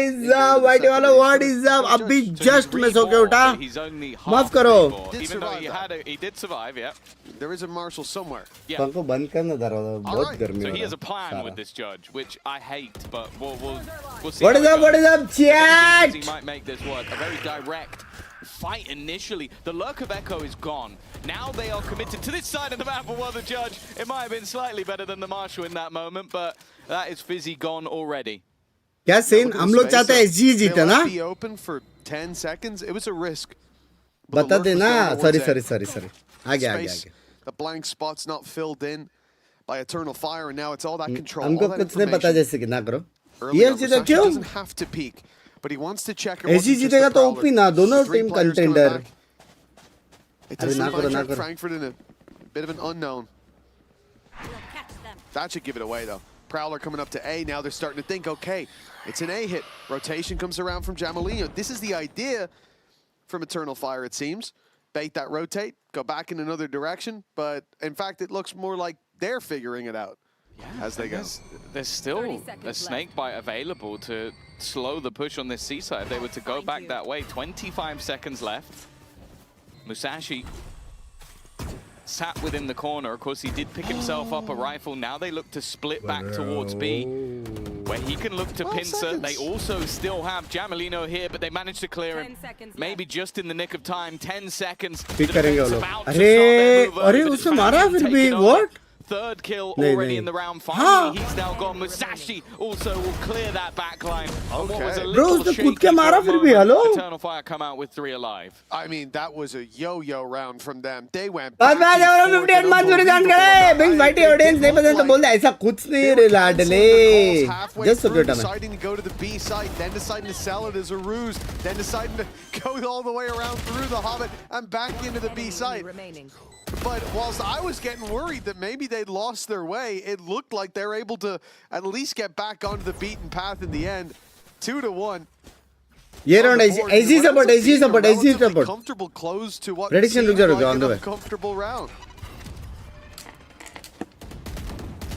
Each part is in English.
is up? White वाला what is up? अभी just miss होके उठा. माफ करो. Even though he did survive, yeah. There is a marshal somewhere. पंखो बंद करना दरवाजा. बहुत गर्मी हो रहा है. So he has a plan with this judge, which I hate, but we'll see. What is up? What is up, chat? He might make this work. A very direct fight initially. The lurk of Echo is gone. Now they are committed to this side of the map. Well, the judge, it might have been slightly better than the marshal in that moment, but that is Fizzy gone already. क्या scene? हम लोग चाहते हैं SGE जीते ना? Be open for 10 seconds. It was a risk. बता देना. Sorry. आगे. The blank spot's not filled in by Eternal Fire, and now it's all that control. हमको कुछ नहीं पता जैसे कि ना करो. ये जीता क्यों? Doesn't have to peek, but he wants to check. SGE जीतेगा तो OP ना. दोनों team contender. It doesn't put Frankfurt in a bit of an unknown. That should give it away though. Prowler coming up to A. Now they're starting to think, okay, it's an A hit. Rotation comes around from Jamalino. This is the idea from Eternal Fire, it seems. Bait that rotate, go back in another direction, but in fact, it looks more like they're figuring it out as they go. There's still a snake bite available to slow the push on this seaside. If they were to go back that way, 25 seconds left. Musashi sat within the corner. Of course, he did pick himself up a rifle. Now they look to split back towards B, where he can look to pincer. They also still have Jamalino here, but they managed to clear him. Maybe just in the nick of time. 10 seconds. अरे उसने मारा फिर भी. What? Third kill already in the round. Finally, he's now gone. Musashi also will clear that backline. Bro, उसने कूद के मारा फिर भी. Hello? Eternal Fire come out with 3 alive. I mean, that was a yo-yo round from them. They went. बस 58 months पूरी जान करे. Binks white audience नहीं पसंद तो बोल दे. ऐसा कुछ नहीं रे लाडले. Just forget it. Deciding to go to the B side, then deciding to sell it as a ruse, then deciding to go all the way around through the Hobbit and back into the B side. But whilst I was getting worried that maybe they'd lost their way, it looked like they were able to at least get back onto the beaten path in the end. 2-1. ये round SGE support. Comfortable close to what prediction seemed like on the way. a comfortable round.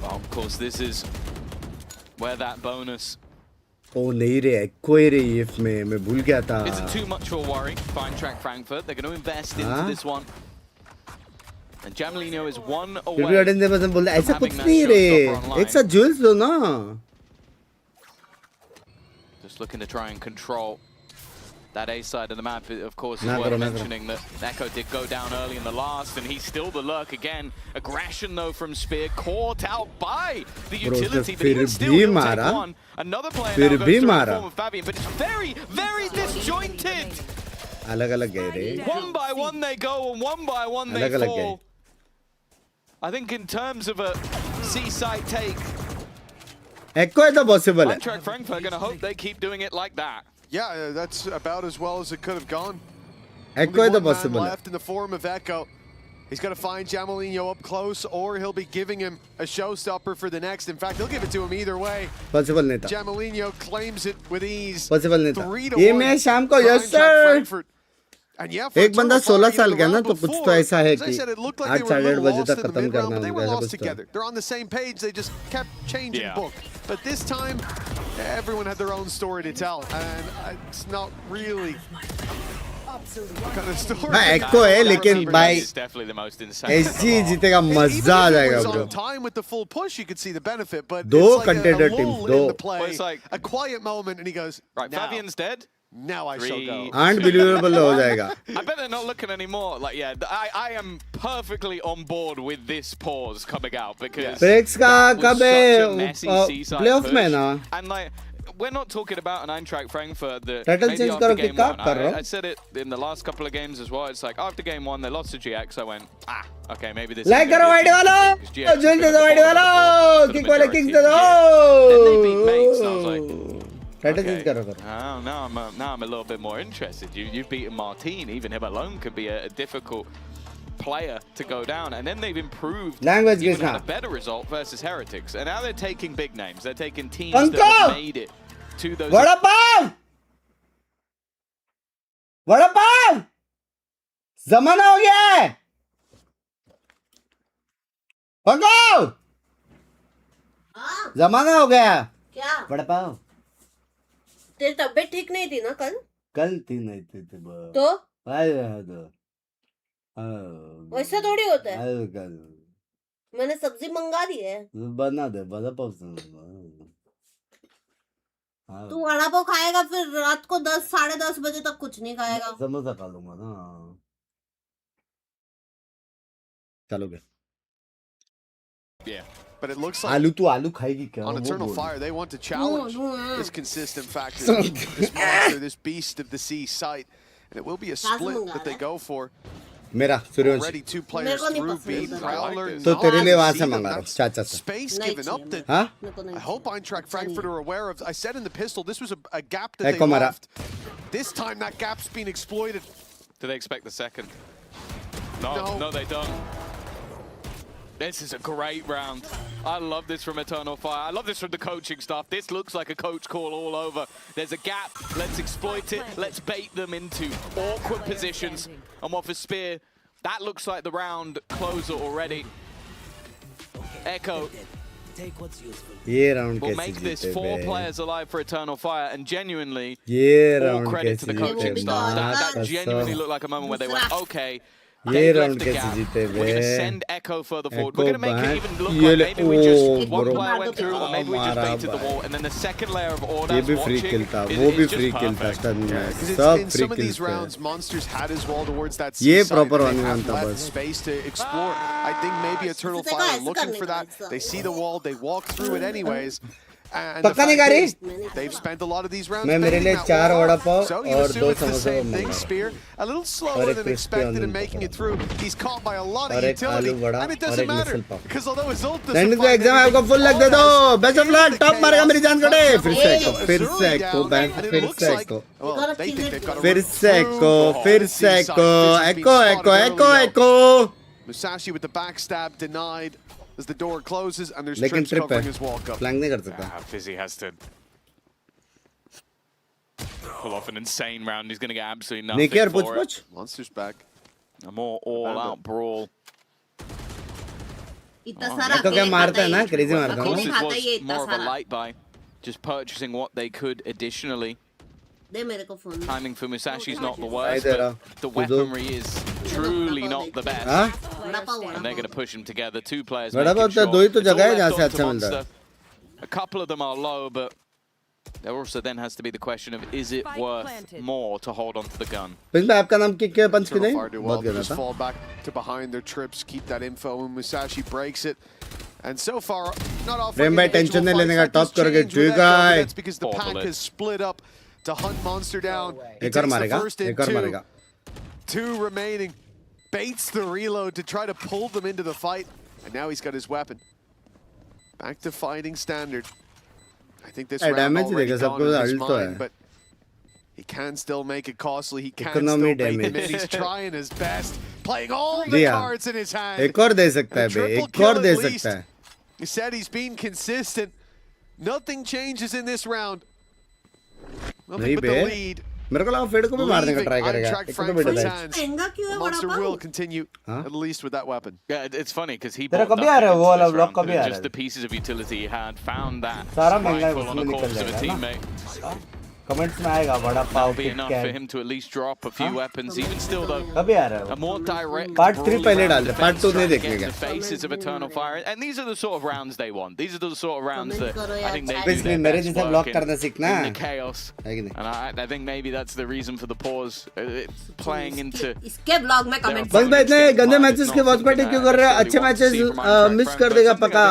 Well, of course, this is where that bonus. Oh नहीं रे, कोई रे if मैं भूल गया था. Isn't too much for a worry. Fine track Frankfurt. They're going to invest into this one. And Jamalino is one away. फिर भी ऑडियंस ने पसंद बोल दे. ऐसा कुछ नहीं रे. एक साथ jules दो ना. Just looking to try and control that A side of the map. Of course, it's worth mentioning that Echo did go down early in the last, and he's still the lurk again. Aggression though from Spear, caught out by the utility, but even still he'll take one. Another player now goes through in the form of Fabian, but it's very, very disjointed. अलग-अलग गए रे. One by one they go, and one by one they fall. I think in terms of a seaside take, Echo is the possible. Track Frankfurt are going to hope they keep doing it like that. Yeah, that's about as well as it could have gone. Echo is the Only one man possible. left in the form of Echo. He's got to find Jamalino up close, or he'll be giving him a showstopper for the next. In fact, he'll give it to him either way. Possible नहीं था. Jamalino claims it with ease. Possible नहीं था. 3-1. ये मैं शाम को yes sir. And yeah, एक बंदा 16 साल का ना तो कुछ तो ऐसा है कि as I said, it looked like 8 साढ़े 8 बजे तक खत्म करना but they were है lost कुछ तो. together. They're on the same page. They just kept changing book. But this time, everyone had their own story to tell, and it's not really kind of story. हाँ Echo है लेकिन भाई SGE जीतेगा मजा आ जाएगा bro. Time with the full push, you could see the benefit, but दो it's like contender a teams, lull दो. in the play, Well, it's like a quiet moment, and he goes, Right, now, Fabian's dead. Now I shall go. Unbelievable हो जाएगा. I bet they're not looking anymore. Like, yeah, I am perfectly on board with this pause coming out because Breaks का कब है playoff में ना. And like, we're not talking about an Eintracht Frankfurt that Title maybe change after करो game कि क्या one, कर रहा हूँ? I said it in the last couple of games as well. It's like after game one, they lost to GX. I went, okay, maybe this. Like करो wide वाला. जोल दे दो वाइड वाला. किक वाले किक दे दो. Then they beat Mates, and I was like. Title change करो करो. Now I'm a little bit more interested. You've beaten Martin. Even him alone could be a difficult player to go down. And then they've improved. Language even is had a better result versus Heretics. And now they're taking big names. They're taking teams that have made it to those. Vada pav. Vada pav. ज़माना हो गया है. पंको. ज़माना हो गया. क्या? वड़ा पाव. तेरी तबीयत ठीक नहीं थी ना कल? कल थी नहीं थी बस तो वैसा थोड़ी होता है। मैंने सब्जी मंगा दी है। बना दे बड़ा पाव तू वड़ा पाव खाएगा फिर रात को 10 साढ़े 10 बजे तक कुछ नहीं खाएगा। समोसा खा लूंगा ना चलोगे Yeah, but it looks like आलू तू आलू खाएगी क्या on वो Eternal बोल। Fire they want to challenge No, this consistent factor, this monster, this beast of the sea sight, and it will be a split that they go for. मेरा Suryavanshi Already two players through B. Prowler, तो तेरे लिए वहां से Nala, मंगा रहा हूँ that's चाचा से space नहीं given up चाहिए that हाँ I hope Eintracht Frankfurt are aware of. I said in the pistol, this was a gap that they Ecco Mara. left. This time that gap's been exploited. Do they expect the second? No. No, they don't. This is a great round. I love this from Eternal Fire. I love this from the coaching staff. This looks like a coach call all over. There's a gap. Let's exploit it. Let's bait them into awkward positions. And what for Spear, that looks like the round closer already. Echo ये round will कैसे make this जीते 4 बे players alive for Eternal Fire, and genuinely, ये all round credit to कैसे the coaching जीते staff. That बे genuinely looked like a moment where they went, okay, ये they've left round the कैसे gap. जीते We're going to bay send Echo further forward. Echo We're going to make it back. even look ये like ले- maybe we just O, one bro. player went through, or maybe we just मारा baited the भाई। wall, and then the second layer of order ये भी free किल था वो भी free किल था स्टन में Because सब in free some of kill these rounds, Monsters had his wall towards that ये seaside, proper and they one have था left बस। space to explore. I think maybe Eternal इससे Fire कहा, are looking इससे for that. करने का, They see the wall, they walk through it anyways. And the पक्का नहीं fact करी? is, they've spent a lot of these rounds मैं मेरे baiting लिए that 4 wall. Vada pav So you और assume 2 it's the samosa same thing. मंगा Spear a little और slower एक than crispy expected in onion making it पकड़ा। through. He's caught by a lot of और एक utility, आलू वड़ा and it और doesn't एक matter misal pav because although his ult land doesn't को find एग्जाम anything, आपको फुल लग दे दो all best of that luck is the top मारेगा chaos. मेरी जान कटे फिर से Hey, एको फिर Azuri से एको down, बैंक and it फिर looks से like, echo well, they think they've got to फिर run से एको through फिर the से seaside. Echo This has been echo spotted echo early, echo though. Echo Musashi with the backstab denied as the door closes, and there's लेकिन trips trip covering है his walk up. Flank नहीं कर सकता Fizzy has to pull off an insane round. He's going to get absolutely nothing निकी यार पूछ for it. पूछ Monsters back. A more all-out brawl. इतना सारा एको क्या अकेले मारता है खाता ना है। क्रेजी मारता Of है course, नहीं this खाता ये was इतना more of a सारा। light buy, just purchasing what they could additionally. दे मेरे को phone. Timing for Musashi's not the नहीं worst, दे रहा but the तू दो weaponry is truly not the best. हाँ vada pav vada And they're pav. going to push them together. 2 players बड़ा making बात sure. तो दो ही तो It's all जगह है left जहाँ से onto अच्छा मिलता है Monster. A couple of them are low, but there also then has to be the question of, is it worth more to hold on to the gun? Pink भाई आपका नाम किक क्या पंच की Eternal नहीं Fire do well, बहुत they गया just था fall back to behind their trips, keep that info, and Musashi breaks it. And so far, not offering Rainbow individual tension नहीं लेने का fights. That does top करोगे, change with ठीक Echo, but है। that's because the pack has split up to hunt Monster down. He एक और takes the मारेगा first in एक और two. मारेगा 2 remaining. Baits the reload to try to pull them into the fight. And now he's got his weapon. Back to fighting standard. I think this round damage already देगा, gone सबको in his ult तो है। mind, but he can still make it costly. He can Economy still bait them damage। in. He's trying his best. Playing all ji the हाँ। cards in his hand. एक और दे सकता है A bay triple एक kill और at they least. सकता है He said he's been consistent. Nothing changes in this round. Nothing नहीं but बे the lead. मेरे को लगा फेड को भी मारने का Leaving ट्राई करेगा Eintracht एक तो बेटा Frankfurt's है hands. महंगा क्यों है vada Monster will pav? continue Huh? at least with that weapon. Yeah, it's funny because he तेरा bought कभी आ रहा है nothing वो into वाला this ब्लॉक round, कभी but आ just रहा the pieces of utility he had, found that सारा महंगा rifle on उसमें the निकल corpse of a जाएगा ना teammate. कमेंट्स में आएगा बड़ा पाव Be किक enough क्या for है him to at least drop a few weapons. Even still, though, कभी आ रहा है a वो more direct Part 3 brawly पहले round डाल दे, Part defense 2 नहीं trying to देखने get in का। the faces of Eternal Fire, and these are the sort of rounds they want. These are the sort of rounds that I think they do Basically their मेरे best जैसा work block in करना सीखना the chaos. है कि नहीं And I think maybe that's the reason for the pause. Playing into इसके blog में comment बस भाई इतने गंदे मैचेस के वॉच पार्टी क्यों कर रहे हैं अच्छे मैचेस मिस कर देगा पक्का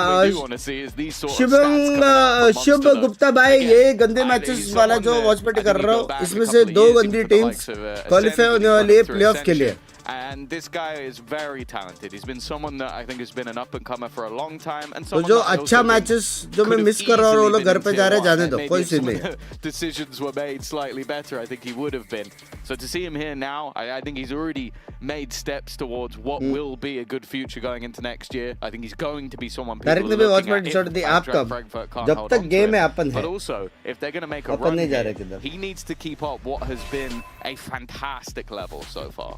शुभ गुप्ता भाई ये गंदे मैचेस वाला जो वॉच पार्टी कर रहा हूँ इसमें से 2 गंदी टीम्स क्वालिफाई होने वाली है प्लेऑफ के लिए And this guy is very talented. He's been someone that I think has been an up and comer for a long time. And तो जो अच्छा मैचेस जो मैं मिस कर रहा हूँ वो लोग घर पे जा रहे हैं जाने दो कोई सीन नहीं Decisions were made slightly better. I think he would have been. So to see him here now, I think he's already made steps towards what will be a good future going into next year. I think he's going to be someone people direct are में watch looking party at छोड़ if दी आप Eintracht कब Frankfurt can't जब hold तक on to game it. है अपन है But also, if they're going to make a upon run नहीं जा here, रहे किधर he needs to keep up what has been a fantastic level so far.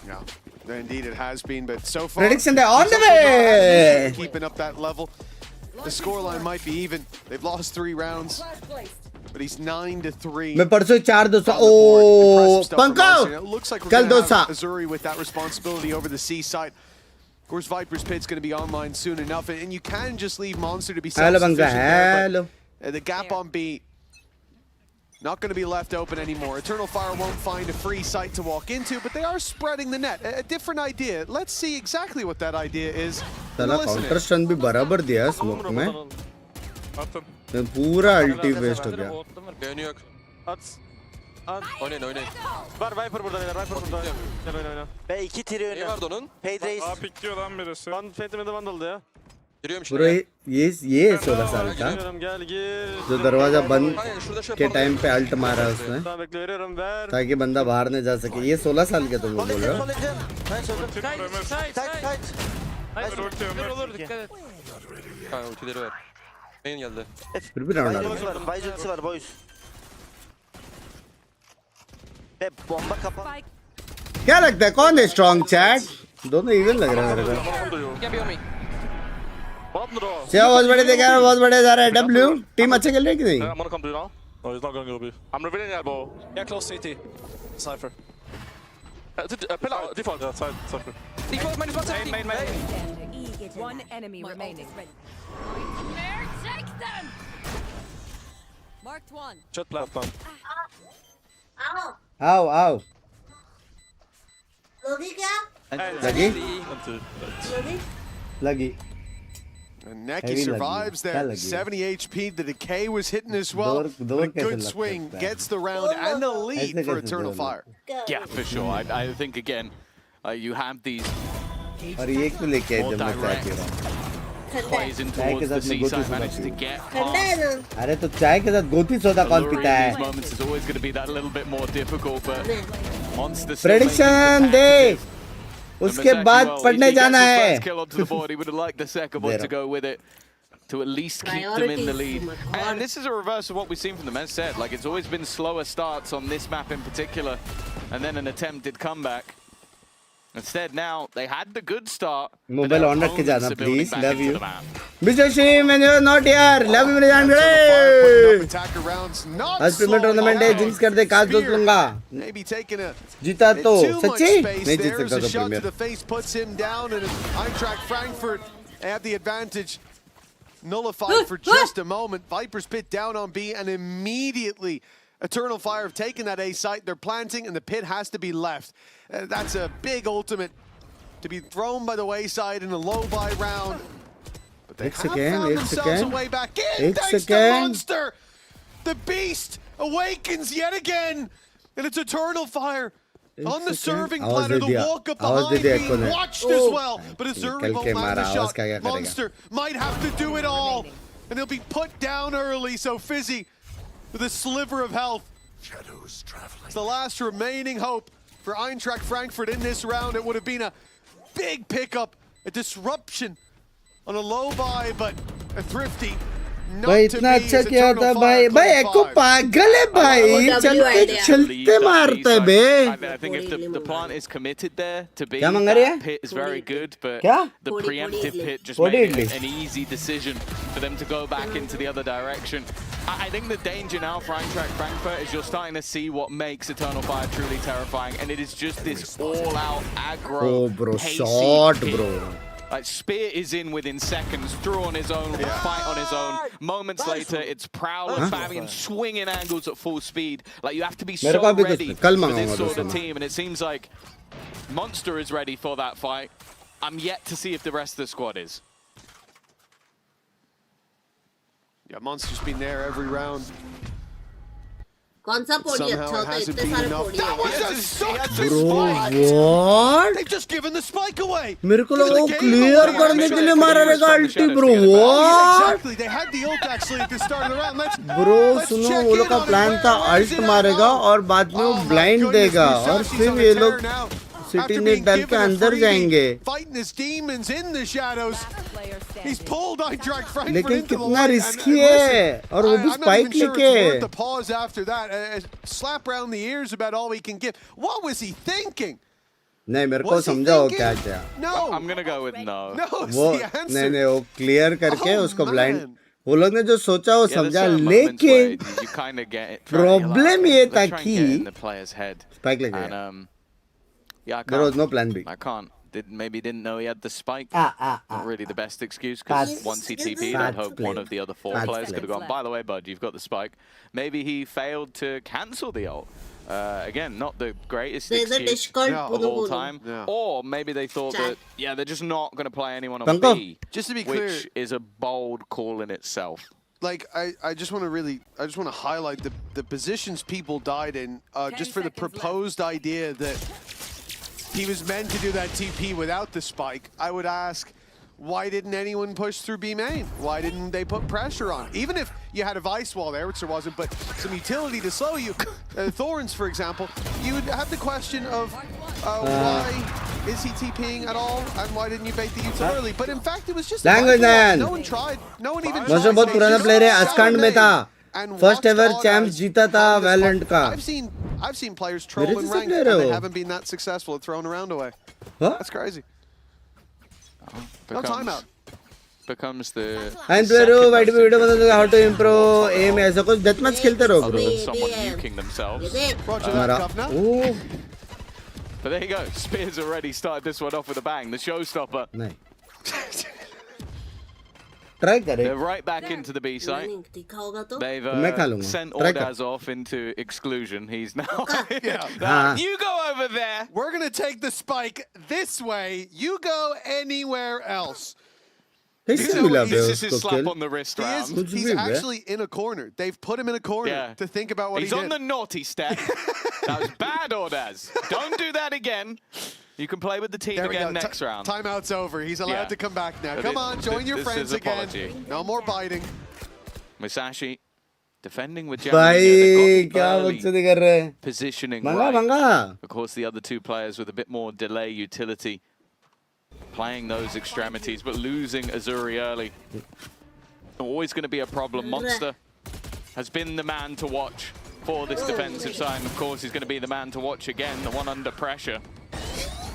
Yeah, indeed it has been, but so far Prediction day on he's the also not had an issue way. keeping up that level. The scoreline might be even. They've lost 3 rounds. But he's 9-3. मैं परसों 4-2 on the board. O Impressive stuff from Pankaj Monster. It looks like we're कल going to 2 have Azuri with that responsibility over the C side. Of course, Viper's Pit's going to be online soon enough, and you can just leave Monster to be hello self-sufficient Pankaj there, hello but the gap on B not going to be left open anymore. Eternal Fire won't find a free site to walk into, but they are spreading the net. A different idea. Let's see exactly what that idea is. साला counter stun भी बराबर दिया smoke में मैं पूरा अल्टी waste हो गया Dönüyor. At. Oynayın oynayın. Var Viper burada beyler. Viper burada. Gel oyna. Ve 2 tiri Ne önü. vardı onun? Paid Race. Aa pikliyor lan birisi. Phantom'da vandaldı ya. Giriyorum bro şimdi. ये 16 साल का Geliyorum gel gir. जो दरवाजा बंद Aynen şurada şey के yapalım. Time पे alt मारा उसने Daha bekle veriyorum ver. ताकि बंदा बाहर न जा सके ये 16 साल के तुम लोग बोल रहे हो Sol edeceğim. Ben söyledim. Tight tight. Hayır ulti Olur dikkat et. Ha ultileri var. Main geldi. फिर भी राउंड आ Baycısı var. Baycısı var boys. Ve bomba kapan. क्या लगता है कौन है स्ट्रॉन्ग चैट दोनों इवन लग रहा है मेरे को Gel me. Bandro. क्या बहुत बड़े देखा बहुत बड़े जा रहा है डब्ल्यू टीम अच्छे खेल रही है कि नहीं I'm gonna come to you now. No, he's not gonna go B. I'm revealing elbow. Yeah, close CT. Cypher. Pill out, default. Yeah, side, Cypher. Default minus 170. Main. One enemy remaining. Marked one. Shut left down. आओ आओ लोगी क्या लगी लोगी लगी And Neki Heavy survives lagi. there. Kya lagi? 70 HP. The decay was hitting as well. Door But a kaise good lag swing sakta hai? gets the round and the lead Aise for kaise Eternal door Fire. Yeah, for sure. I think again, you have these और ये क्यों लेके आए more जब मैं चाय P direct रहा हूँ plays in Chaai ke towards the sath mein gotu seaside, soda managed to piyo. get ठंडा है past. ना अरे तो चाय के साथ गोती सोडा कौन Allure पीता in these है moments is always going to be that little bit more difficult, but Monster still prediction making they competitive. उसके And बाद Versace, पढ़ने he gets जाना his है first kill onto the board. He would have liked the second one to go with it to at least keep them in the lead. And this is a reverse of what we've seen from them. As said, like it's always been slower starts on this map in particular, and then an attempted comeback. Instead, now they had the good start. but mobile their on रख के opponents जाना are building please back love into you the map. Mister शिम and you are not here love you मेरे जान Eternal Fire putting up गए attacker rounds. Not आज premiere slowing tournament है down. Jinx कर दे काज दोस्त Spear लूंगा maybe taking a जीता bit तो too much सच्ची space नहीं जीत there as सकता a तो shot to premier the face puts him down, and Eintracht Frankfurt have the advantage. Nullified for just a moment. Viper's Pit down on B, and immediately Eternal Fire have taken that A site. They're planting, and the pit has to be left. That's a big ultimate to be thrown by the wayside in a low buy round. But they have found themselves a way back in. Thanks to Monster. The beast awakens yet again, and it's Eternal Fire. On the serving platter, the walk up behind being watched as well. But Azuri won't land the shot. Monster might have to do it all. And he'll be put down early, so Fizzy, with a sliver of health. It's the last remaining hope for Eintracht Frankfurt in this round. It would have been a big pickup, a disruption on a low buy, but a thrifty. भाई इतना अच्छा किया था भाई भाई एको पागल है भाई चलते चलते मारता है बे I think if the plant is committed there to be, क्या मांग रही है that pit is very good, but क्या the preemptive pit just What made did it an easy decision for them to go back into the other direction. I think the danger now for Eintracht Frankfurt is you're starting to see what makes Eternal Fire truly terrifying, and it is just this all-out aggro, oh bro pacey shot pit. bro Like Spear is in within seconds, through on his own, fight on his own. Moments later, it's Prowler spamming and swinging angles at full speed. Like you have to be so ready for this sort of team, and it seems like Monster is ready for that fight. I'm yet to see if the rest of the squad is. Yeah, Monster's been there every round. कौन सा पोड़ी अच्छा Somehow it होता है hasn't इतने been सारे enough. Podi That was हैं a such bro spike! what They've just given the spike away. मेरे को लगा वो Give the game clear away. करने के लिए मारा रहेगा अल्टी bro Yeah, what exactly. They had the ult actually at the start of the round. Bro Let's सुनो check वो लोग in का on it. प्लान था Where is ult it at? मारेगा और बाद में वो Oh my ब्लाइंड goodness, देगा और Musashi's फिर on a ये tear लोग now. सिटी After ने being डाल के given a अंदर freebie, जाएंगे fighting his demons in the shadows. Player standing. He's pulled Eintracht Frankfurt लेकिन into the कितना light. रिस्की And है listen, और वो भी I'm not spike even sure लेके it's worth the pause after that. A slap around the ears about all he can give. What was he thinking? नहीं मेरे को Was he समझाओ thinking? क्या क्या No. I'm gonna go with no. No, it's वो the answer. नहीं नहीं वो क्लियर करके Oh, उसको ब्लाइंड man. वो लोग ने जो सोचा वो Yeah, there's समझा, certain moments where लेकिन you kind of get it. problem ये था Let's try and कि get in the player's head. spike ले And गया. yeah, I There was can't. no plan B. I can't. Maybe didn't know he had the spike. Not Not really the best excuse because That's- once he TP'd, I'd that's hope one played. of the other four That's players played. could have gone, by the way, bud, you've got the spike. Maybe he failed to cancel the ult. Again, not the greatest There's a excuse dish called Yeah. of Punu all Punu. time. Yeah. Or maybe they thought Chat. that, yeah, they're just not going to play anyone on Pankaj. B, Just to be clear, which is a bold call in itself. like I just want to highlight the positions people died in, just for the proposed idea that he was meant to do that TP without the spike. I would ask, why didn't anyone push through B main? Why didn't they put pressure on? Even if you had a vice wall there, which there wasn't, but some utility to slow you, Thorns, for example, you would have the question of why is he TPing at all, and why didn't you bait the ult early? But in fact, it was just a Language rifle wall. man. No one tried. No one even motion tried. बहुत They पुराना just player है, sat अस्कांड में main था. and First watched ever all champs guys जीता था on the Valorant spike. का. I've seen players troll मेरे in से ranked player and है they वो. haven't been that successful at throwing a round away. Huh? That's crazy. No timeout. Becomes the And player white पे video बता how to improve aim ऐसा कुछ death match खेलते रहो other bro. than someone nuking themselves. ये देख, Roger हमारा. that, Governor. Oh But there you go. Spears already started this one off with a bang. The showstopper. नहीं. Try करे. They're right back into the B site. नहीं दिखा होगा तो They've मैं खा लूँगा. sent Try कर. Ordaz off into exclusion. He's now. Yeah. हाँ. You go over there. We're going to take the spike this way. You go anywhere else. कैसे मिला He's बे just his उसको slap kill? on the wrist He is, round. Kuch he's bhi, bhai. actually in a corner. They've put him in a corner Yeah. to think about what He's he on did. the naughty step. That was bad, Ordaz. Don't do that again. You can play with the team There we again go. next round. Timeout's over. He's allowed Yeah. to come back now. But Come on, join your this friends is again. apology. No more biting. Musashi defending with भाई Jamalino. क्या बकचोदी कर रहे हैं? Positioning मंगा right. मंगा. Of course, the other two players with a bit more delay utility, playing those extremities, but losing Azuri early. Always going to be a problem. Monster has been the man to watch for this defensive side. And of course, he's going to be the man to watch again, the one under pressure.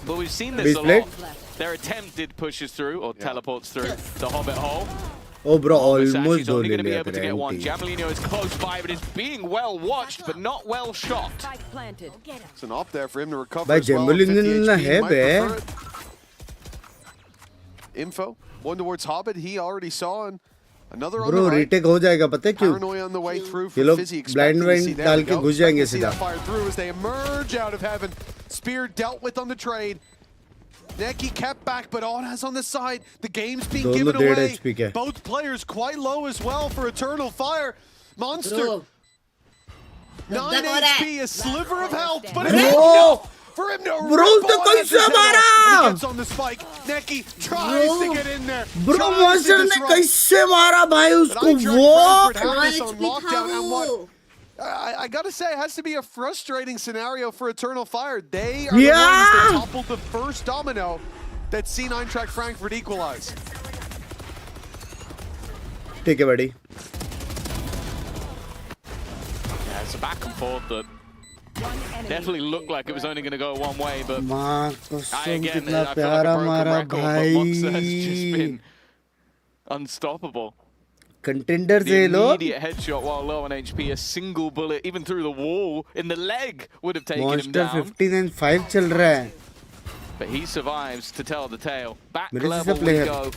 But we've seen this a lot. Their attempted pushes through or teleports through the Hobbit hole. Oh bro, almost Musashi's दो only ले going to be लिया able to तेरे get one. anti. Jamalino is close by, but is being well watched, but not well shot. spike planted. It's an op there for him to recover भाई as well. Jamalino 50 ना HP, है might bay. prefer it. Info. One towards Hobbit. He already saw and another on the Bro right. retake हो जाएगा पता है क्यों? Paranoia on the way through ये for लोग Fizzy. blind Expecting to see wind there डाल we के go. घुस जाएंगे Expecting to see सीधा. that fire through as they emerge out of heaven. Spear dealt with on the trade. Neki kept back, but Ordaz on the side. The game's being दोनों given 1.5 away. HP के. Both players quite low as well for Eternal Fire. Monster, Bro, 9 हो रहा है. HP, a sliver of health, but Bro! enough for him to Bro, rip उसने Ordaz's कैसे head मारा? off, and he gets on the spike. Neki tries Bro. to get in there. Bro tries to monster ने disrupt. कैसे मारा भाई But उसको Eintracht वो? Frankfurt have this on HP lockdown, and what था वो. I gotta say, it has to be a frustrating scenario for Eternal Fire. They are Yeah. the ones that toppled the first domino that's seen Eintracht Frankfurt equalize. ठीक है buddy. Yeah, it's a back and forth that definitely looked like it was only going to go one way, but माँ कसम again, कितना I feel like a प्यारा broken मारा record, but Monster has just भाई. been unstoppable. Contenders The है लोग. immediate headshot while low on HP, a single bullet, even through the wall, in the leg, would have taken him Monster down. 15-5 चल रहा है. But he survives to tell the tale. Back मेरे जैसा level we player. go.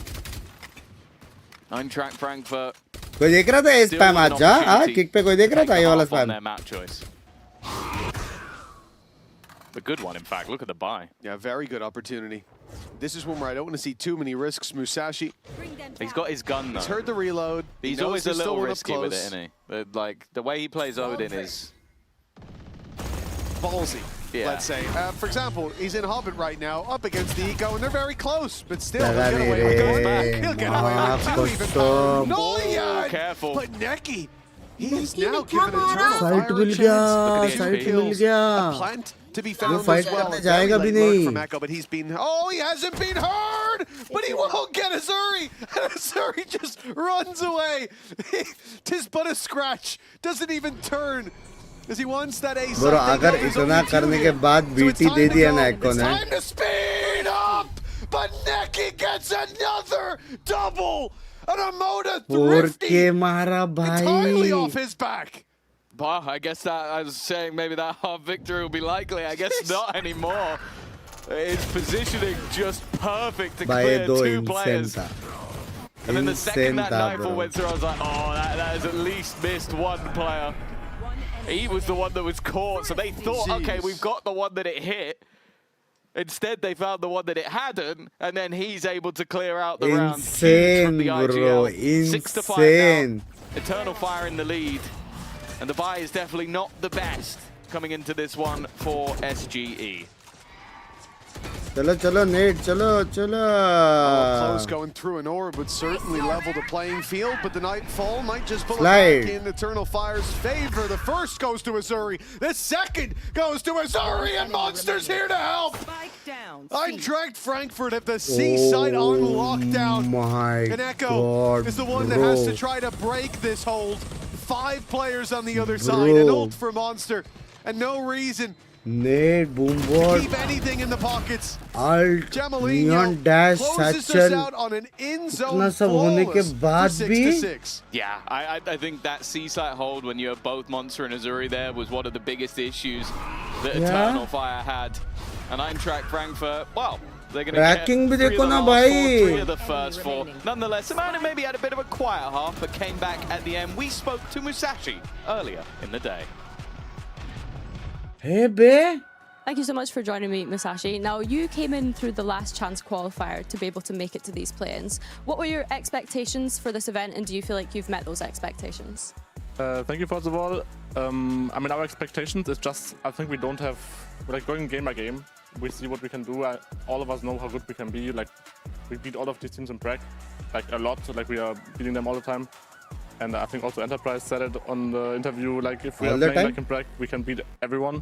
Eintracht Frankfurt. कोई देख रहा था ये Still spam with an आज जा? हाँ opportunity kick पे कोई देख रहा to था take ये a वाला half on spam? their map choice. A good one, in fact. Look at the buy. Yeah, very good opportunity. This is one where I don't want to see too many risks. Musashi, He's got his gun though. he's heard the reload. He He's knows always a there's still little one up risky with it, close. isn't he? But, like the way he plays Odin is. Ballsy, Yeah. let's say. For example, he's in Hobbit right now, up against the Eco, and they're very close. But still, he'll Lala get away re with re, goes back. He'll get away with two even. कसम. Noyad! Careful. But Neki, he's Neki now ने given क्या Eternal मारा? Fire Fight a mill chance. गया, Look at the fight kills. मिल गया. A plant to be found fight as well. करने A जाएगा very भी late lurk नहीं. from Echo, but he's been. Oh, he hasn't been heard, but he won't get Azuri. And Azuri just runs away. Tis but a scratch. Doesn't even turn. As he wants that ace. Bro अगर इतना करने के बाद BT दे दिया ना Echo ने. Time to speed up, but Neki gets another double. And a Moda 4K thrifty मारा entirely भाई. off his back. Well, I guess that I was saying maybe that half victory will be likely. I guess not anymore. His positioning just perfect to भाई clear दो two insane players. था. And then the second that था nightfall bro. went through, I was like, oh, that has at least missed one player. He was the one that was caught, so they thought, okay, we've got the one that it hit. Instead, they found the one that it hadn't, and then he's able to clear out the round. Huge from Insane, the bro. IGL. 6-5 Insane. now. Eternal Fire in the lead. And the buy is definitely not the best coming into this one for SGE. चलो चलो net चलो चलो. Close going through an orb would certainly level the playing field, but the Nightfall might just pull Slide. it back in Eternal Fire's favor. The first goes to Azuri, the second goes to Azuri, and Monster's here to help. Spike down. Eintracht Frankfurt at the seaside on lockdown. My And Echo God, is the one that has to bro. try to break this hold. 5 players on the other side, an ult for Monster, and no reason Nade, boom to board, keep anything in the pockets. alt, Jamalino neon dash, closes us satchel. out on an in-zone इतना सब होने के flawless बाद for भी 6-6. Yeah, I think that C-site hold when you have both Monster and Azuri there was one of the biggest issues that Yeah. Eternal Fire had. And Eintracht Frankfurt, well, they're going to Tracking get भी 3 देखो of the ना last 4, भाई. 3 of the first 4. Nonetheless, Amanda maybe had a bit of a quiet half, but came back at the end. We spoke to Musashi earlier in the day. Hey be. Thank you so much for joining me, Musashi. Now, you came in through the last chance qualifier to be able to make it to these play-ins. What were your expectations for this event, and do you feel like you've met those expectations? Thank you, first of all. I mean, our expectations is just, I think we don't have, we're like going game by game. We see what we can do. All of us know how good we can be. Like, we beat all of these teams in Prague, like a lot. Like, we are beating them all the time. And I think also Enterprise said it on the interview, like, if we All are the playing time? like in Prague, we can beat everyone.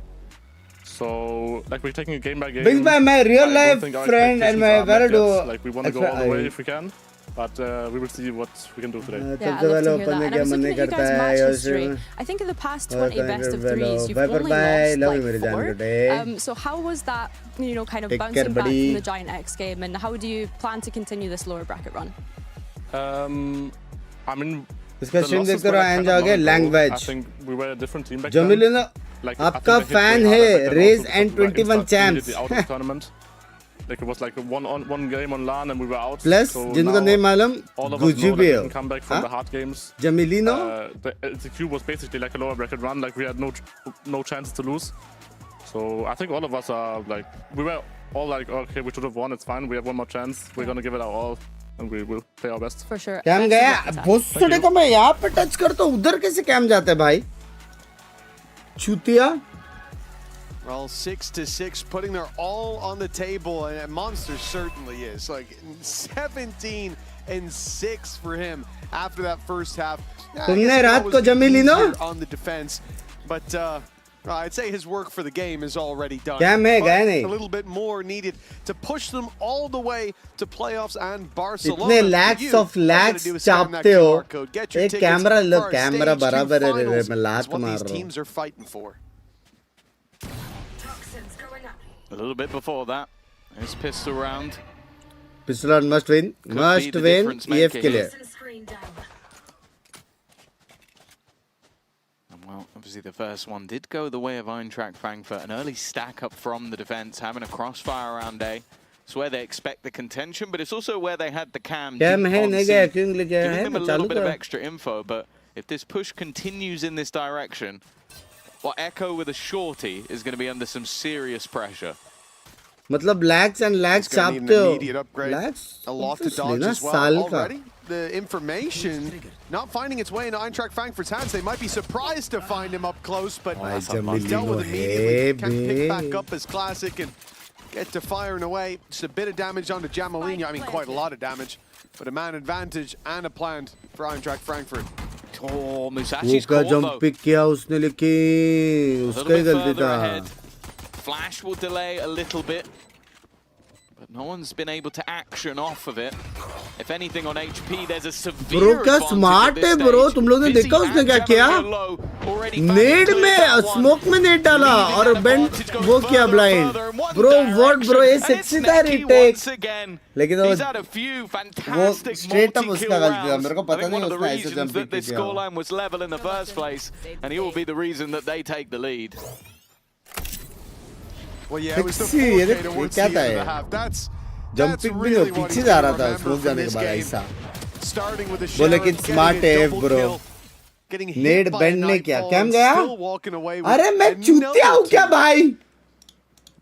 So, like, we're taking it game by game. Binks by my real I don't life think our friend and expectations my are met yet. Varado. Like, we want to go all the way if we can. But we will see what we can do today. Yeah, सबसे I love पहले to hear open that. में And I क्या was मन looking नहीं at you करता guys' है match और history. I think in the past और 20 best of Bye threes, you've bye only bye. lost Love you, मेरी like जान 4. बेटे. So how was that, you know, kind of Take bouncing care, back buddy. from the Giant X game, and how do you plan to continue this lower bracket run? I mean, इसका the stream losses देखते were रहो like and kind of जाओगे long ago. I language. think we were a different team back Jameel then. ना Like, I think आपका they hit way fan harder है back then Raze also and because we were 21 instantly champs. immediately out of the tournament. Like, it was like one game on LAN and we were out. Plus So जिनको now नहीं मालूम all of us know Gujju that भी we हो can come back from हाँ? the hard games. जमीलिनो The LCQ was basically like a lower bracket run. Like, we had no chance to lose. So I think all of us are like, we were all like, okay, we should have won. It's fine. We have one more chance. We're gonna give it our all, and we will play our best. For sure. Cam Best of गया luck with that. भोसड़े को मैं यहाँ पे touch करता हूँ उधर कैसे कैम जाता है भाई चूतिया Well, 6-6, putting their all on the table, and Monster certainly is. Like 17-6 for him after that first half. I तुमने guess it रात always को be जमीली ना? easier on the defense, but I'd say his work for the game is already done. क्या मैं But गया नहीं a little bit more needed to push them all the way to playoffs and Barcelona. इतने For lakhs you, of all you gotta lakhs do is scan that चापते हो QR code, get your एक tickets camera low for our camera stage 2 बराबर है रे finals. मैं That's लात what मार these रहा हूँ teams are fighting for. A little bit before that, his pistol round. पिछला must win be must the win difference EF maker के लिए Well, obviously the first one did go the way of Eintracht Frankfurt. An early stack up from the defense, having a crossfire around A. It's where they expect the contention, but it's also where they had the cam cam deep है on नहीं C, गया क्यों लेके आया giving है them a मैं little चालू bit of कर extra info. But if this push continues in this direction, well, Echo with a shorty is going to be under some serious pressure. मतलब lakhs and lakhs It's gonna need an चापते हो immediate upgrade. lakhs A lot to obviously dodge ना as well. साल का Already, the information not finding its way into Eintracht Frankfurt's hands. They might be surprised to find him up close, but भाई he's dealt जमीलिनो with है immediately. Can pick back bay up as classic and get to firing away. Just a bit of damage onto Jamalino. I mean, quite a lot of damage, but a man advantage and a plant for Eintracht Frankfurt. Oh, वो Musashi's का caught jump though. Pick किया उसने लेकिन A उसका little ही bit गलती further था ahead. Flash will delay a little bit. But no one's been able to action off of it. If anything on HP, there's a severe Bro, क्या advantage smart at this है bro. stage. तुम लोगों ने Fizzy देखा उसने and क्या किया? Gemma low, already नेड back में into that स्मोक one. में नेड डाला Leaving और that बेंड advantage going वो किया further and blind. further in one Bro, what bro? ये direction. And it's सेक्सी था Necky रीटेक. once again. लेकिन He's had a few वो fantastic स्ट्रेट अप multi-kill उसका गलती था. rounds. मेरे को I पता think one नहीं of the उसने ऐसे reasons जंपिंग that this किया. scoreline was level in the first place, and he will be the reason that they take the lead. Well, yeah, it was the Sexy, 4K ये towards क्या the था end ये? of the half. That's jumping भी really नहीं what पीछे he's जा gonna रहा था remember स्मोक from जाने के this बाद game. ऐसा. Starting with a वो लेकिन sheriff, smart getting a है, double bro. kill, getting hit नेड by a बेंड ने किया. nightfall क्या and गया? still walking away with अरे मैं चूतिया हूँ क्या another भाई? two.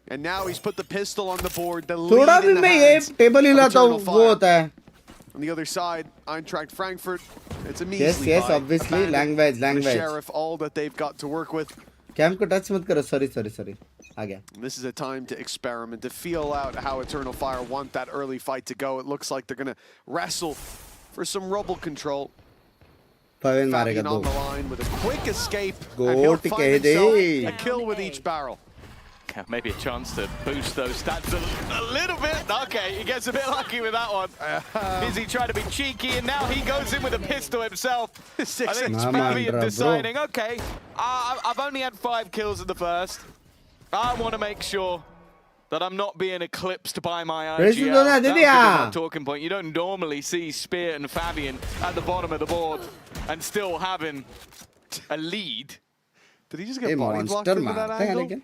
And now he's put the pistol on the board. The थोड़ा lead भी in the मैं ये hands टेबल of हिलाता हूँ Eternal वो Fire. होता है. On the other side, Eintracht Frankfurt. It's a Yes, measly yes, fight. obviously. A bandit Language, and a language. sheriff, all that they've got to work with. Cam को touch मत करो. Sorry आ गया. This is a time to experiment, to feel out how Eternal Fire want that early fight to go. It looks like they're going to wrestle for some rubble control. पवन मारेगा Fabian दो. on the line with a quick escape, Go and he'll to find KD. himself a kill with each barrel. Yeah, maybe a chance to boost those stats a little bit. Okay, he gets a bit lucky with that one. Fizzy trying to be cheeky, and now he goes in with a pistol himself. I think Nah, man, Fabian bro. deciding, okay, I've only had 5 kills in the first. I want to make sure that I'm not being eclipsed by my IGL. That was a bit of a talking point. You don't normally see Spear and Fabian at the bottom of the board and still having a lead. Did he just get body blocked monster into that मारता है angle? लेकिन.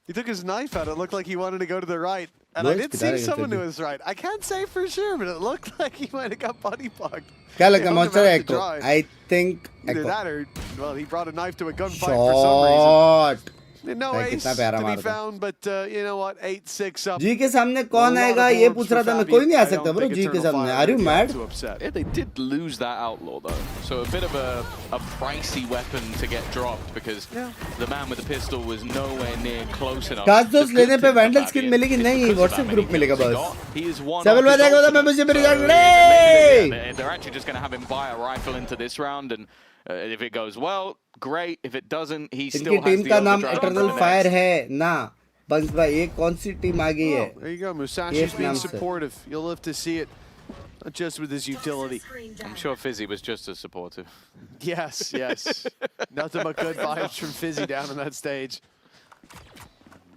He took his knife out. It looked like he wanted to go to the right. And Boys I did पिटा see रहे someone थे to his right. I can't say for sure, but it looked like he might have got body blocked. क्या They लगता है hung him monster out है to Echo? dry. I think Either Echo. that or, well, he brought a knife to a gunfight for some reason. Shot. No भाई, ace कितना प्यारा to be मारता. found, but you know what? 8-6 up. जी के सामने कौन A lot आएगा of ये boards पूछ रहा for था मैं. Fabian. कोई नहीं आ I सकता don't bro think जी के Eternal सामने. Fire Are you would be mad? too upset. Yeah, they did lose that outlaw though, so a bit of a pricey weapon to get dropped because the man with the pistol was nowhere near close enough. काश दोस्त The good लेने पे thing for Vandal skin Fabian मिलेगी is नहीं. because of WhatsApp how group many मिलेगा kills he बस. got, he is one Seven of his बजेगा तो मैं ultimates. मुझे मेरी So जान he's ले. amazing. They're actually just going to have him buy a rifle into this round, and if it goes well, great. If it doesn't, he still इनकी has team the का नाम overdrive into Eternal the Fire next. है ना. बंस भाई ये कौन सी team आ गई है? Oh, there you go. Musashi's being नाम से. supportive. You'll live to see it. Not just with his utility. I'm sure Fizzy was just as supportive. Yes, yes. Nothing but good vibes from Fizzy down on that stage.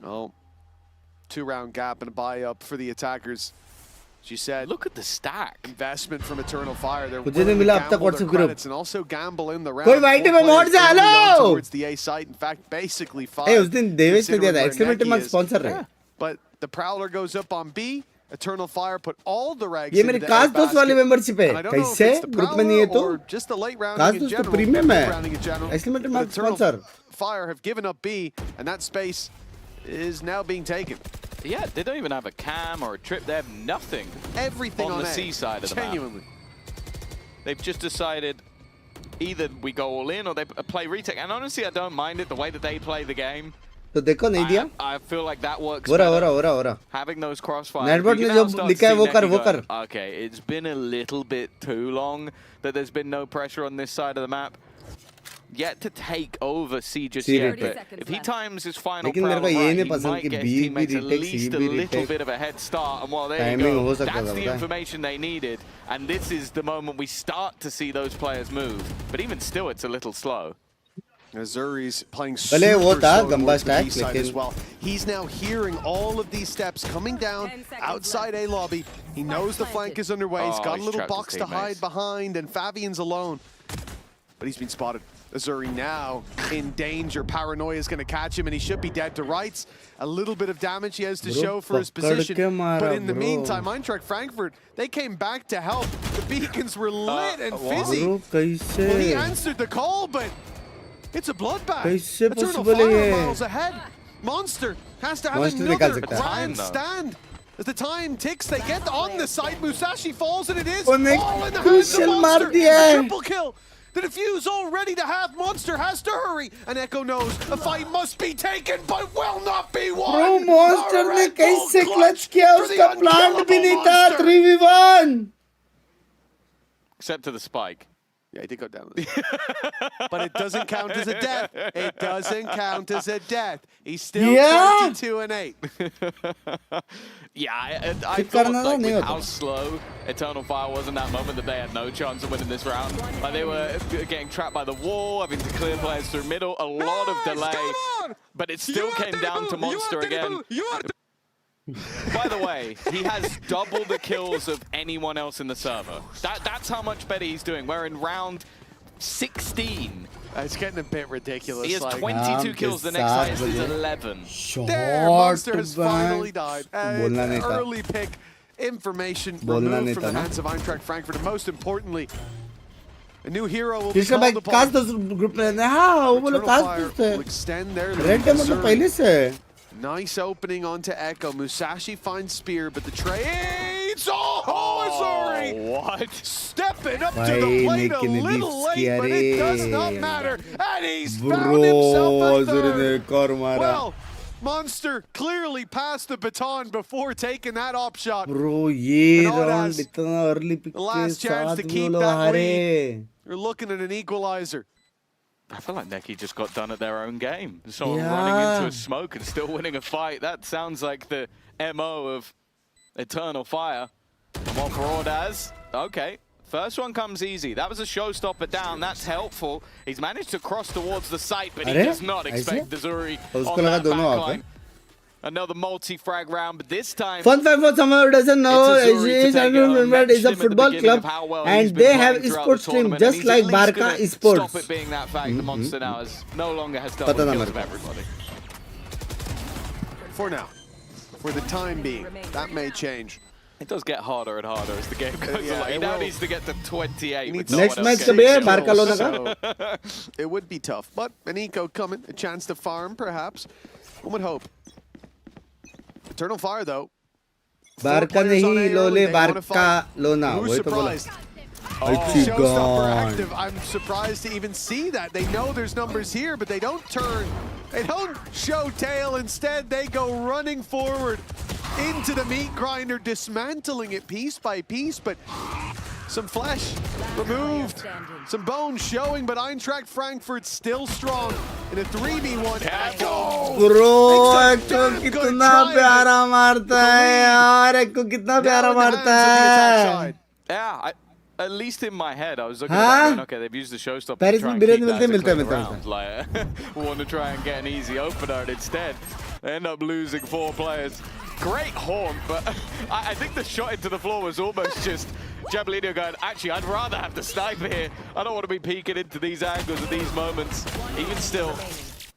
Oh, 2-round gap and a buy up for the attackers. She said, Look at the stack. investment from Eternal Fire. They're कुछ willing नहीं to मिला अब तक gamble their WhatsApp group. credits and also gamble in the round. कोई white में मोड़ जा लो. Towards the A site. In fact, basically 5. ए उस दिन देवेश ने दिया था. considering where experiment Necky mark is. Sponsor रहे. But the Prowler goes up on B. Eternal Fire put all the rags ये into मेरी the काश A दोस्त वाली basket. मेंबरशिप है. And I don't know if कैसे it's the ग्रुप में नहीं है Prowler तो? or just the late काश rounding in दोस्त तो general. प्रीमियम late है. rounding in general. Experiment But mark Eternal sponsor. Fire have given up B, and that space is now being taken. Yeah, they don't even have a cam or a trip. They have nothing. Everything On on the A. C side of the map. Genuinely. They've just decided either we go all in or they play retake. And honestly, I don't mind it the way that they play the game. तो देखो नहीं दिया. I feel like that works हो रहा better. Having those crossfires. Network You ने can जो now start लिखा है to वो see कर Necky वो going, कर. Okay, it's been a little bit too long that there's been no pressure on this side of the map. Yet to take over C just C yet. retake. But if he times his final लेकिन मेरे prowler को ये right, नहीं he पसंद might कि get B भी teammates at retake, least C a भी little retake. bit of a head start. And well, there you Timing go. हो सकता That's था the पता है. information they needed. And this is the moment we start to see those players move. But even still, it's a little slow. Azuri's playing भले super वो था slow गंबा towards the stack, B side as लेकिन- well. He's now hearing all of these steps coming down outside A lobby. He knows the flank is underway. He's Oh, got a he's little trapped his box to teammates. hide behind, and Fabian's alone. But he's been spotted. Azuri now in danger. Paranoia is going to catch him, and he should be dead to rights. A little bit of damage he has to Bro, show for his पकड़ position. के मारा, But in the bro. meantime, Eintracht Frankfurt, they came back to help. The beacons were lit and fizzy. Bro कैसे? Well, he answered the call, but it's a bloodbath. कैसे Eternal possible है Fire ये? miles ahead. Monster has to have Monster निकाल another सकता है. grand Time, though. stand. As the time ticks, they get on the side. Musashi falls, and it is वो ने all in the hands of crucial मार Monster. दिया A है. triple kill. The defuse all ready to have. Monster has to hurry. And Echo knows a fight must be taken, but will not be won. Bro monster A ने Red Bull कैसे clutch clutch किया? for the उसका plant भी unkillable नहीं था. Monster. 3v1. Except to the spike. Yeah, he did go down. But it doesn't count as a death. It doesn't count as a death. He's still 22-8. Yeah, I thought like, with how slow Eternal Fire was in that moment that they had no chance of winning this round. Like they were getting trapped by the wall, having to clear players through middle, a lot of delay. But it still came down to Monster again. By the way, he has double the kills of anyone else in the server. That's how much better he's doing. We're in round 16. It's getting a bit ridiculous. He has 22 kills, the next highest is 11. There, Monster has finally died. Early pick information removed from the hands of Eintracht Frankfurt. And most importantly, a new hero will be called upon. Eternal Fire will extend their lead. Nice opening onto Echo. Musashi finds Spear, but the trades. Sorry. What? Stepping up to the plate a little late, but it does not matter. And he's found himself a third. Well, Monster clearly passed the baton before taking that op shot. Bro, ye round itna early pick the last chance to keep that lead. You're looking at an equalizer. I feel like Neki just got done at their own game. Someone running into a smoke and still winning a fight. That sounds like the MO of Eternal Fire. Well, for Ordaz, okay. First one comes easy. That was a showstopper down. That's helpful. He's managed to cross towards the site, but he does not expect Dazuri on that backline. Another multi-frag round, but this time... Fun fact for someone who doesn't know, SGE is a football club and they have Esports team just like Barca Esports. Stop it being that fact. The Monster now no longer has double kills of everybody. For now. For the time being. That may change. It does get harder and harder as the game goes along. He now needs to get to 28. Next match to be Barcelona. It would be tough, but an eco coming, a chance to farm perhaps. One would hope. Eternal Fire though. Barca nahi lole Barca lona. Who's surprised? Showstopper active. I'm surprised to even see that. They know there's numbers here, but they don't turn. They don't show tail. Instead, they go running forward into the meat grinder, dismantling it piece by piece. But some flesh removed, some bones showing, but Eintracht Frankfurt still strong in a 3v1. Bro, Echo kitna pyara marta hai yaar. Echo kitna pyara marta hai. Yeah, at least in my head, I was looking at that, okay, they've used the showstopper to try and keep that to round. Like, want to try and get an easy opener, and instead, they end up losing 4 players. Great horn, but I think the shot into the floor was almost just Jabalino going, actually, I'd rather have the sniper here. I don't want to be peeking into these angles at these moments. Even still,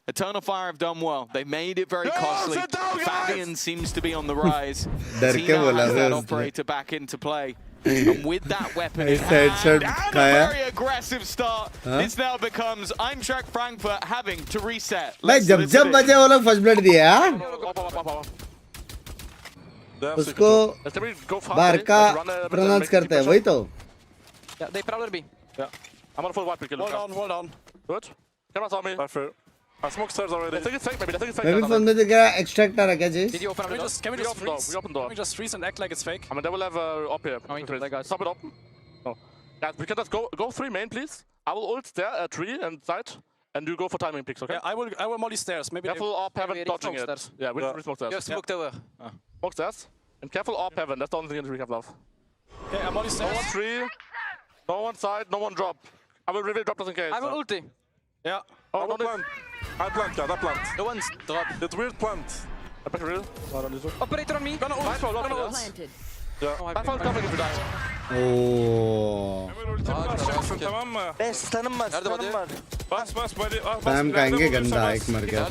Eternal Fire have done well. They made it very costly. Fabian seems to be on the rise. He now has that operator back into play. And with that weapon in hand, and a very aggressive start, this now becomes Eintracht Frankfurt having to reset. जब बचे वो लोग first blood दिया उसको बारका pronounce करते हैं वही तो Yeah, they probably be. Yeah. I'm on full white pick. Hold on. Good. Camera's on me. I smoked stairs already. I think it's fake, maybe. maybe phone में तो क्या extract आ रहा क्या चीज़? Did you open up the door? Can we just freeze? We open door. Can we just freeze and act like it's fake? I mean, they will have up here. Stop it open. No. Yeah, we can just go 3 main, please. I will ult there, 3 and side, and you go for timing picks, okay? Yeah, I will molly stairs. Maybe careful AWP heaven dodging it. Yeah, we smoke stairs. You have smoked over. Smoke stairs. And careful AWP heaven. That's the only thing we have left. Okay, I'm molly stairs. No one 3. No one side, no one drop. I will reveal drop just in case. I will ulti. Yeah. Oh, no plant. I plant, yeah, that plant. No one's drop. It's weird plant. I back real. Operator on me. Gonna ult. Gonna ult. Yeah. I found covering if you die. Oh. Tamam mı? Stun'ım var. Bas body. Spam kanka ganda ek mar gaya.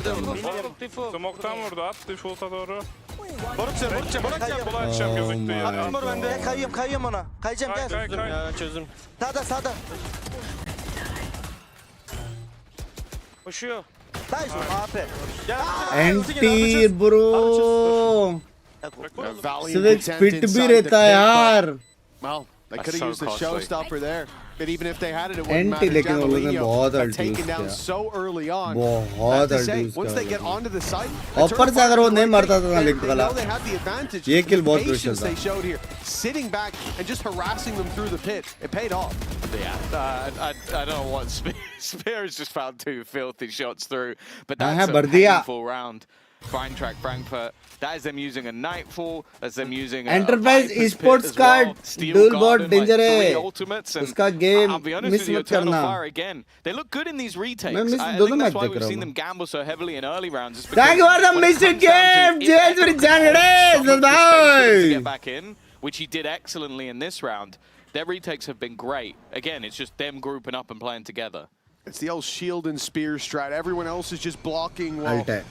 Smoke'tan vurdu at default'a doğru. Barut kolay açacağım gözüktü ya. Atmır bende. Kayıyorum ona. Kayacağım gel. Çözdüm. Sağda. Koşuyor. Nice AP. Anti bro. सिर्फ fit भी रहता है यार. Well, They That's could have so used the costly. showstopper there. But even if they had it, it wouldn't Anti, matter. लेकिन उन लोगों ने बहुत Jamalino got ulti taken use down किया. so early on. बहुत To say, ulti use once किया they उन get लोगों ने. onto the site, ऊपर से अगर वो नहीं मरता था they लिंक वाला, know they have the advantage. ये kill The बहुत patience crucial था. they showed here, sitting back and just harassing them through the pit, it paid off. Yeah, I don't know what Spear has just found 2 filthy shots through, but हाँ, that's a भर दिया. painful round. Fine track Frankfurt. That is them using a Nightfall. That's them using Enterprise a Viper's Esports Pit as का well. Steel duel Garden, बहुत danger like है. 3 ultimates, and उसका game I'll be honest miss with you, मत Eternal करना. Fire again. They look good in these retakes. मैं miss I दोनों think that's match why देख we've रहा seen हूँ. them gamble so heavily in early rounds. Is Thank you for the when it missed comes down game, to if James, Echo for can January, hold some of the space for them to bye. get back in, which he did excellently in this round. Their retakes have been great. Again, it's just them grouping up and playing together. It's the old shield and spear strat. Everyone else is just blocking while Alt है.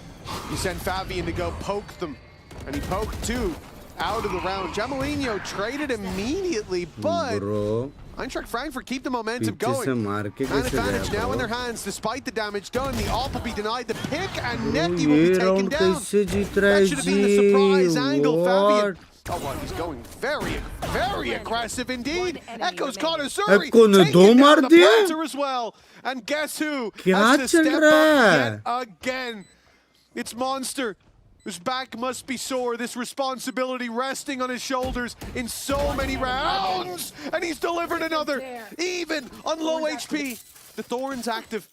you send Fabian to go poke them. And he poked 2 out of the round. Jamalino traded immediately, but Bro, Eintracht Frankfurt keep the momentum पीछे से going. मार के An कैसे advantage गया now in bro? their hands, despite the damage done. The AWP will be denied the pick, and Bro, Neki will be ये taken round down. कैसे जीत रहा है That should have been the surprise angle, ji? Fabian. What? Oh, well, he's going very, very aggressive indeed. Echo's connoisseur. Echo ने दो मार the दिए? planter as well. And guess who क्या has to चल step रहा up है? yet again? It's Monster, whose back must be sore. This responsibility resting on his shoulders in so many rounds. And he's delivered another, even on low HP. The Thorn's active.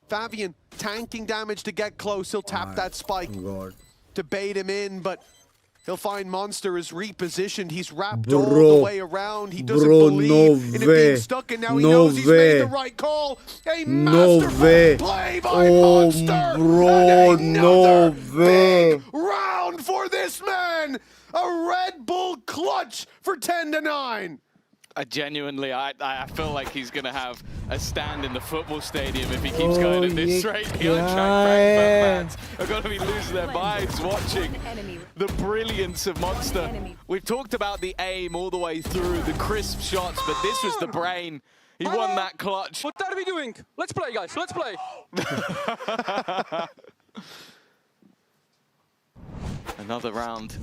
Fabian tanking damage to get close. He'll tap that spike God. to bait him in, but he'll find Monster is repositioned. He's wrapped Bro. all the way around. He doesn't Bro, believe no in it way. being stuck, and now he No knows he's way. made the right call. A No masterful way. play by Oh, Monster. bro, And no another way. big round for this man. A Red Bull clutch for 10-9. I genuinely, I feel like he's going to have a stand in the football stadium if he keeps going at this rate. The Eintracht Frankfurt fans are going to be losing their minds watching the brilliance of Monster. We've talked about the aim all the way through, the crisp shots, but this was the brain. He won that clutch. What are we doing? Let's play, guys. Let's play. Another round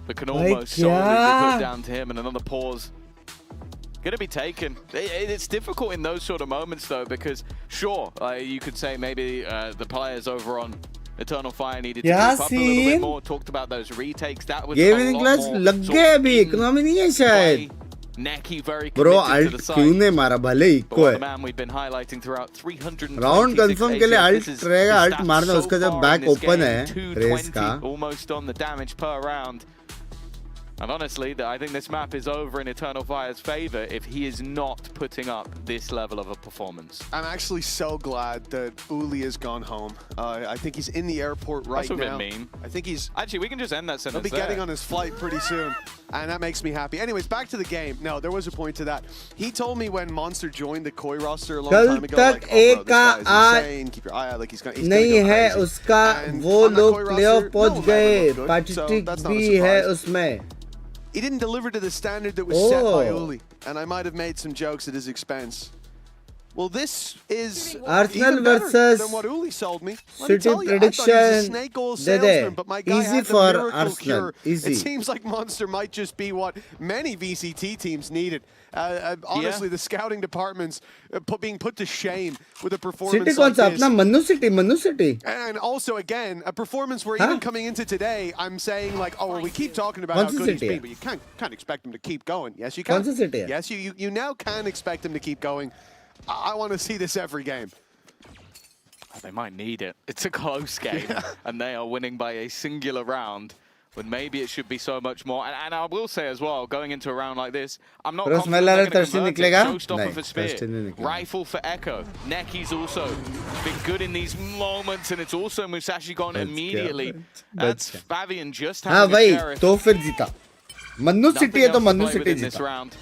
that can almost solely be put down to him, and another pause gonna be taken. It's difficult in those sort of moments though, because sure, you could say maybe the players over on Eternal Fire needed to keep up a little bit more. Talked about those retakes. That was Game a winning lot class more लग sort गए of अभी, in economy नहीं है शायद. play. Neki very Bro, committed to alt the क्यों side. नहीं मारा? भले But इको what है. the man we've been highlighting throughout 326 round confirm के लिए This alt is रहेगा, his alt stats मारना so उसका जब far back in this open game, है, 220 race का. almost on the damage per round. And honestly, I think this map is over in Eternal Fire's favor if he is not putting up this level of a performance. I'm actually so glad that Uli has gone home. I think he's in the airport right That's a bit now. mean. I think he's... Actually, we can just end that He'll sentence be getting there. on his flight pretty soon, and that makes me happy. Anyways, back to the game. No, there was a point to that. He told me when Monster joined the Koi roster a long time ago, like, oh, bro, this guy is insane. Keep your eye out, like he's gonna नहीं go है crazy. उसका, And वो on that लोग Koi playoff roster, पहुंच no, गए, never looked good, so पार्टिटिक that's not a भी है surprise. उसमें. He didn't deliver to the standard that was set by Uli, and I might have made some jokes at his expense. Well, this is Arsenal even better versus than what Uli sold me. Let me City tell you, I thought he was a prediction. snake oil they salesman, they. but my guy Easy had the for miracle Arsenal. cure. Easy. It seems like Monster might just be what many VCT teams needed. Honestly, the scouting departments being put to shame with a performance City कौन like सा this. अपना Mannu city. And also, again, a performance where even coming into today, I'm saying like, oh, well, we keep talking about how Kaun si good he's city been, hai? but you can't expect him to keep going. Yes, you can. Kaun si city hai? Yes, you now can expect him to keep going. I want to see this every game. They might need it. It's a close game, and they are winning by a singular round, when maybe it should be so much more. And I will say as well, going into a round like this, I'm not confident they're going to convert it. Showstopper for Spear, Rifle for Echo. Neki's also been good in these moments, and it's also Musashi gone immediately. That's Fabian just हाँ having a भाई, sheriff. तो फिर जीता. Mannu city है तो Mannu Nothing else to play city with in this जीता. round.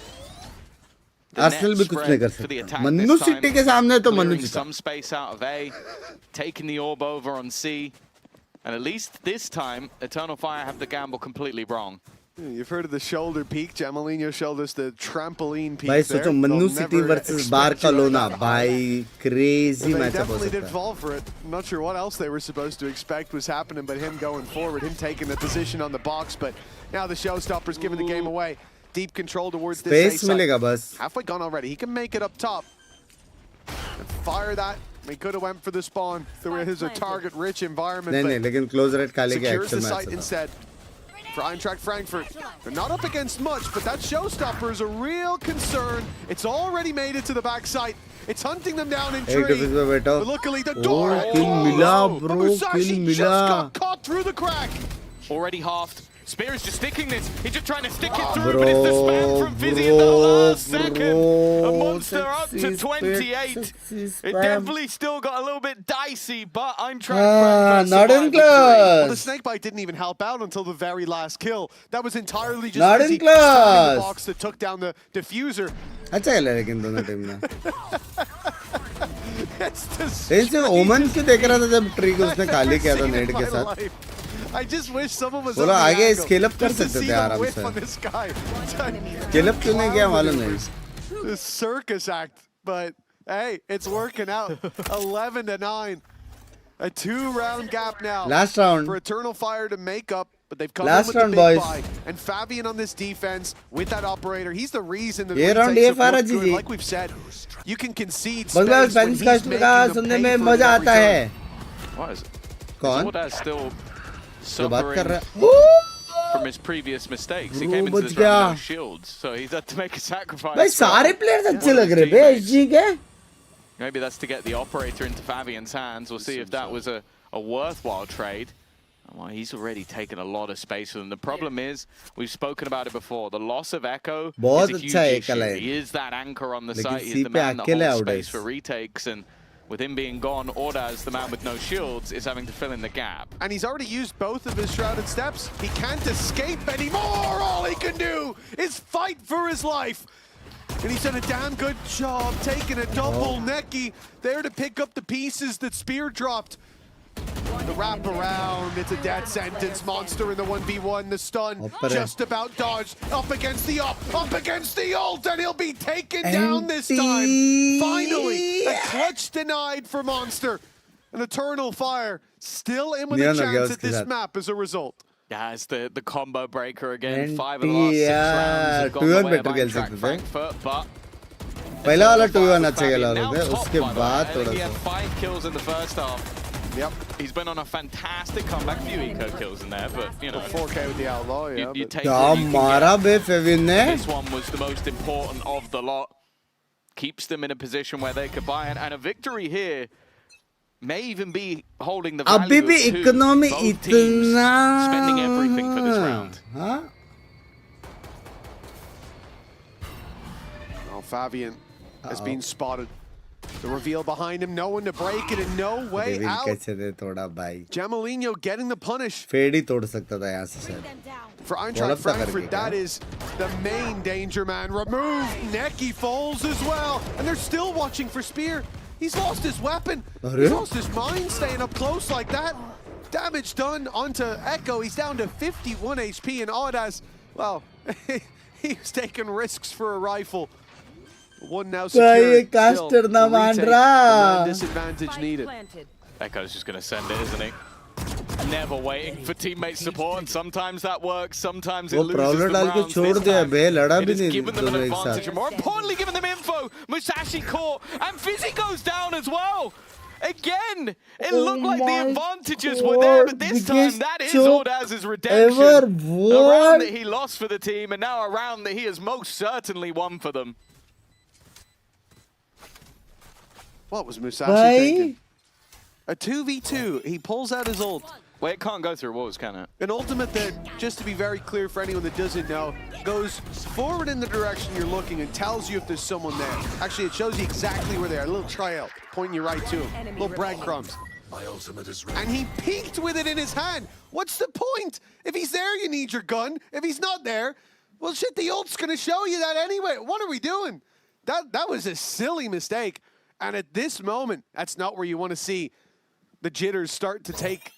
Arsenal भी कुछ नहीं कर सकता. मन्नू सिटी के सामने तो मन्नू जीता. Some space out of A, taking the orb over on C, and at least this time, Eternal Fire have the gamble completely wrong. You've heard of the shoulder peak. Jamalino showed us the trampoline peak. भाई there. सोचो Mannu They'll city never versus expect Barcelona, you to- भाई crazy They matchup हो definitely did सकता है. fall for it. I'm not sure what else they were supposed to expect was happening, but him going forward, him taking the position on the box. But now the showstopper's giving the game away. deep control towards this Space A site. मिलेगा बस. Halfway gone already. He can make it up top. And fire that. He could have went for the spawn. There is a target-rich environment. नहीं, लेकिन close rate खाली के secures the actual site match instead. For Eintracht Frankfurt, they're not up against much, but that showstopper is a real concern. It's already made it to the backside. It's hunting them down in tree. But luckily, the door. kill मिला bro, Musashi kill just मिला. got caught through the crack. Already halved. Spear is just sticking this. He's just trying to stick it through, Bro, but it's the spam from Fizzy in the last second. A bro, monster up to 28. It definitely still got a little bit dicey, but Eintracht Frankfurt not in survived the three. Well, the class. snakebite didn't even help out until the very last kill. That was entirely just Not in Fizzy class. spamming the box that took down the diffuser. अच्छा खेला लेकिन दोनों team ने. It's the लेकिन ओमन क्यों देख रहा था जब ट्री को उसने खाली किया था I've नेट seen के in my साथ. life. I just wish someone was बोला on the आगे angle scale up कर just to सकते see थे the आराम whiff से. on this guy. Scale up क्यों नहीं किया मालूम नहीं. The circus act, but hey, it's working out. 11-9. A 2-round gap now. Last round. For Eternal Fire to make up, but they've come Last in with round, the big boys. buy. And Fabian on this defense with that operator, he's the reason that ये round retakes ये फारा have looked good. जीजी. Like we've said, you can concede बस space when bench he's का making का them सुनने pay में for it मजा every आता turn. है. What is कौन? Zorda's still जो बात कर suffering रहा है. from his previous mistakes. He Bro, came into बच this round गया. with no shields, so he's had to make a sacrifice. भाई for सारे प्लेयर्स one अच्छे of लग his रहे बे teammates. एसजी के. Maybe that's to get the operator into Fabian's hands. We'll see if that was a worthwhile trade. Well, he's already taken a lot of space for them. The problem is, we've spoken about it before, the loss of Echo बहुत is a huge अच्छा है issue. Ekal. He is that anchor on the लेकिन site. C He's the पे man that अकेले holds out space है. for retakes, and with him being gone, Ordaz, the man with no shields, is having to fill in the gap. And he's already used both of his shrouded steps. He can't escape anymore. All he can do is fight for his life. And he's done a damn good job taking a double necky there to pick up the pieces that Spear dropped. The wrap around, it's a death sentence. Monster in the 1v1, the stun just about dodged. Up against the up against the ult, and he'll be taken down this time. Finally, a clutch denied for Monster. An Eternal Fire still in with a chance at this map as a result. Yeah, it's the combo breaker again. 5 of the last 6 rounds have gone the way of Eintracht Frankfurt, but पहला वाला 2-1 अच्छा खेला लोगे उसके बाद थोड़ा he had सा 5 kills in the first half. Yep. He's been on a fantastic comeback. Few eco kills in there, but you know, 4K with the outlaw, yeah. you take क्या what you can मारा get. बे फेविन ने. This one was the most important of the lot. Keeps them in a position where they could buy it, and a victory here may even be holding the value अभी of भी two. Economy Both teams इतना spending everything for this round. हाँ. Oh, Fabian has been spotted. The reveal behind him, no one to break it, and no way फेविन out. कैसे दे थोड़ा भाई. Jamalino getting the punish. Fed ही तोड़ सकता था यहाँ से शायद. For Eintracht Frankfurt, that is the main danger man. Removed, Necky falls as well. And they're still watching for Spear. He's lost his weapon. He's lost his mind staying up close like that. Damage done onto Echo. He's down to 51 HP, and Ordaz, well, he's taking risks for a rifle. One now secured. Still, the retake, the man disadvantage needed. Echo's just going to send it, isn't he? Never waiting for teammate support. Sometimes that works, sometimes it वो loses problem the डाल के rounds. छोड़ This दिया time, बे लड़ा it भी has नहीं given them an दोनों एक advantage, साथ. and more importantly, given them info. Musashi caught, and Fizzy goes down as well. Again, it looked like the advantages were there, but this time that is Ordaz's redemption. A round that he lost for the team, and now a round that he has most certainly won for them. What was Musashi thinking? A 2v2, he pulls out his ult. Well, it can't go through walls, can it? An ultimate that, just to be very clear for anyone that doesn't know, goes forward in the direction you're looking and tells you if there's someone there. Actually, it shows you exactly where they are. A little trail pointing you right to him. Little breadcrumbs. And he peeked with it in his hand. What's the point? If he's there, you need your gun. If he's not there, well, shit, the ult's going to show you that anyway. What are we doing? That was a silly mistake. And at this moment, that's not where you want to see the jitters start to take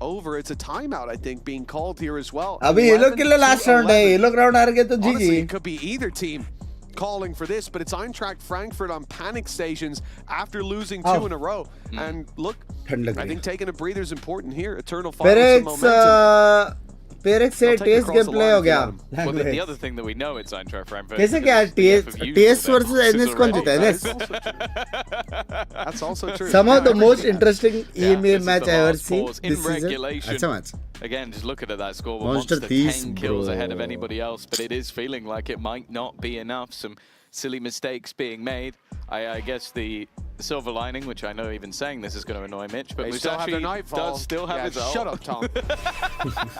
over. It's a timeout, I think, being called here as well. अभी ये लोग के लिए last round है. ये लोग round हार गए तो Honestly, it GG. could be either team calling for this, but it's Eintracht Frankfurt on panic stations after losing 2 in a row. And look, I think taking a breather is important here. Eternal Fire with some momentum. पेरेक से TS game play हो गया. Well, the other thing that we know it's Eintracht Frankfurt. कैसे क्या TS versus NS कौन जीता है NS? That's also true. Some of the most interesting EMEA match I ever seen in this season. regulation. अच्छा match. Again, just look at that score. Monster Monster Thieves, 10 kills bro. ahead of anybody else, but it is feeling like it might not be enough. Some silly mistakes being made. I guess the silver lining, which I know even saying this is going to annoy Mitch, but They still have their Musashi nightfall. does still have his ult. Shut up, Tom.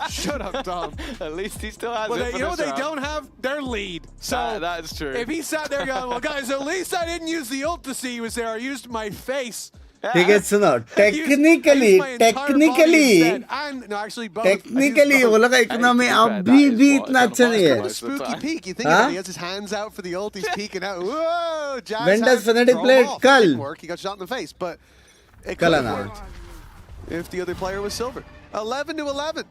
Shut up, Tom. At least he still has Well, it for you know this what they round. don't have? Their lead. So That's true. if he sat there going, well, guys, at least I didn't use the ult to see he was there. I used my face. ठीक है सुनो technically वो लोग का economy अभी भी इतना अच्छा नहीं है. Spooky peek. You think about it, he has his hands out for the ult. He's peeking out. Whoa, Jazz When does had Fnatic thrown play? off. Kal. Didn't work. He got shot in the face, but it could have worked if the other player was silver. 11-11.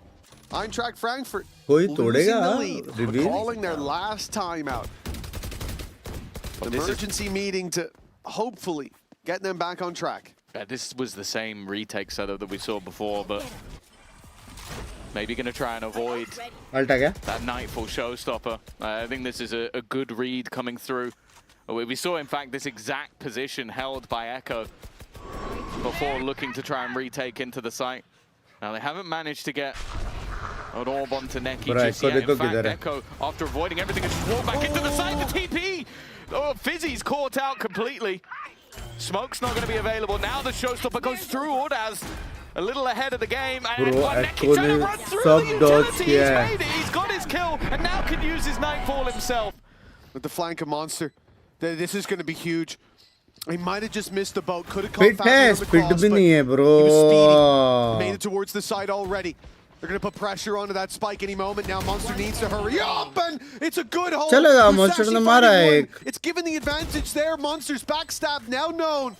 Eintracht Frankfurt कोई losing तोड़ेगा the lead, reveal. calling their last timeout. An emergency meeting to hopefully get them back on track. Yeah, this was the same retake setup that we saw before, but maybe going to try and avoid अल्टा क्या? that Nightfall showstopper. I think this is a good read coming through. We saw, in fact, this exact position held by Echo before looking to try and retake into the site. Now, they haven't managed to get an orb onto Neki just yet. In fact, Echo, after avoiding everything, has just walked back into the site. The TP! Oh, Fizzy's caught out completely. Smoke's not going to be available. Now the showstopper goes through Ordaz a little ahead of the game. And Neki trying to run through the utility. He's made it. He's got his kill and now can use his Nightfall himself. With the flank of Monster, this is going to be huge. He might have just missed the boat. Could have come fast on the cross, but he was speedy. Made it towards the side already. They're going to put pressure onto that spike any moment. Now Monster needs to hurry up, and it's a good hold. चलेगा Monster ने मारा एक. It's given the advantage there. Monster's backstab now known.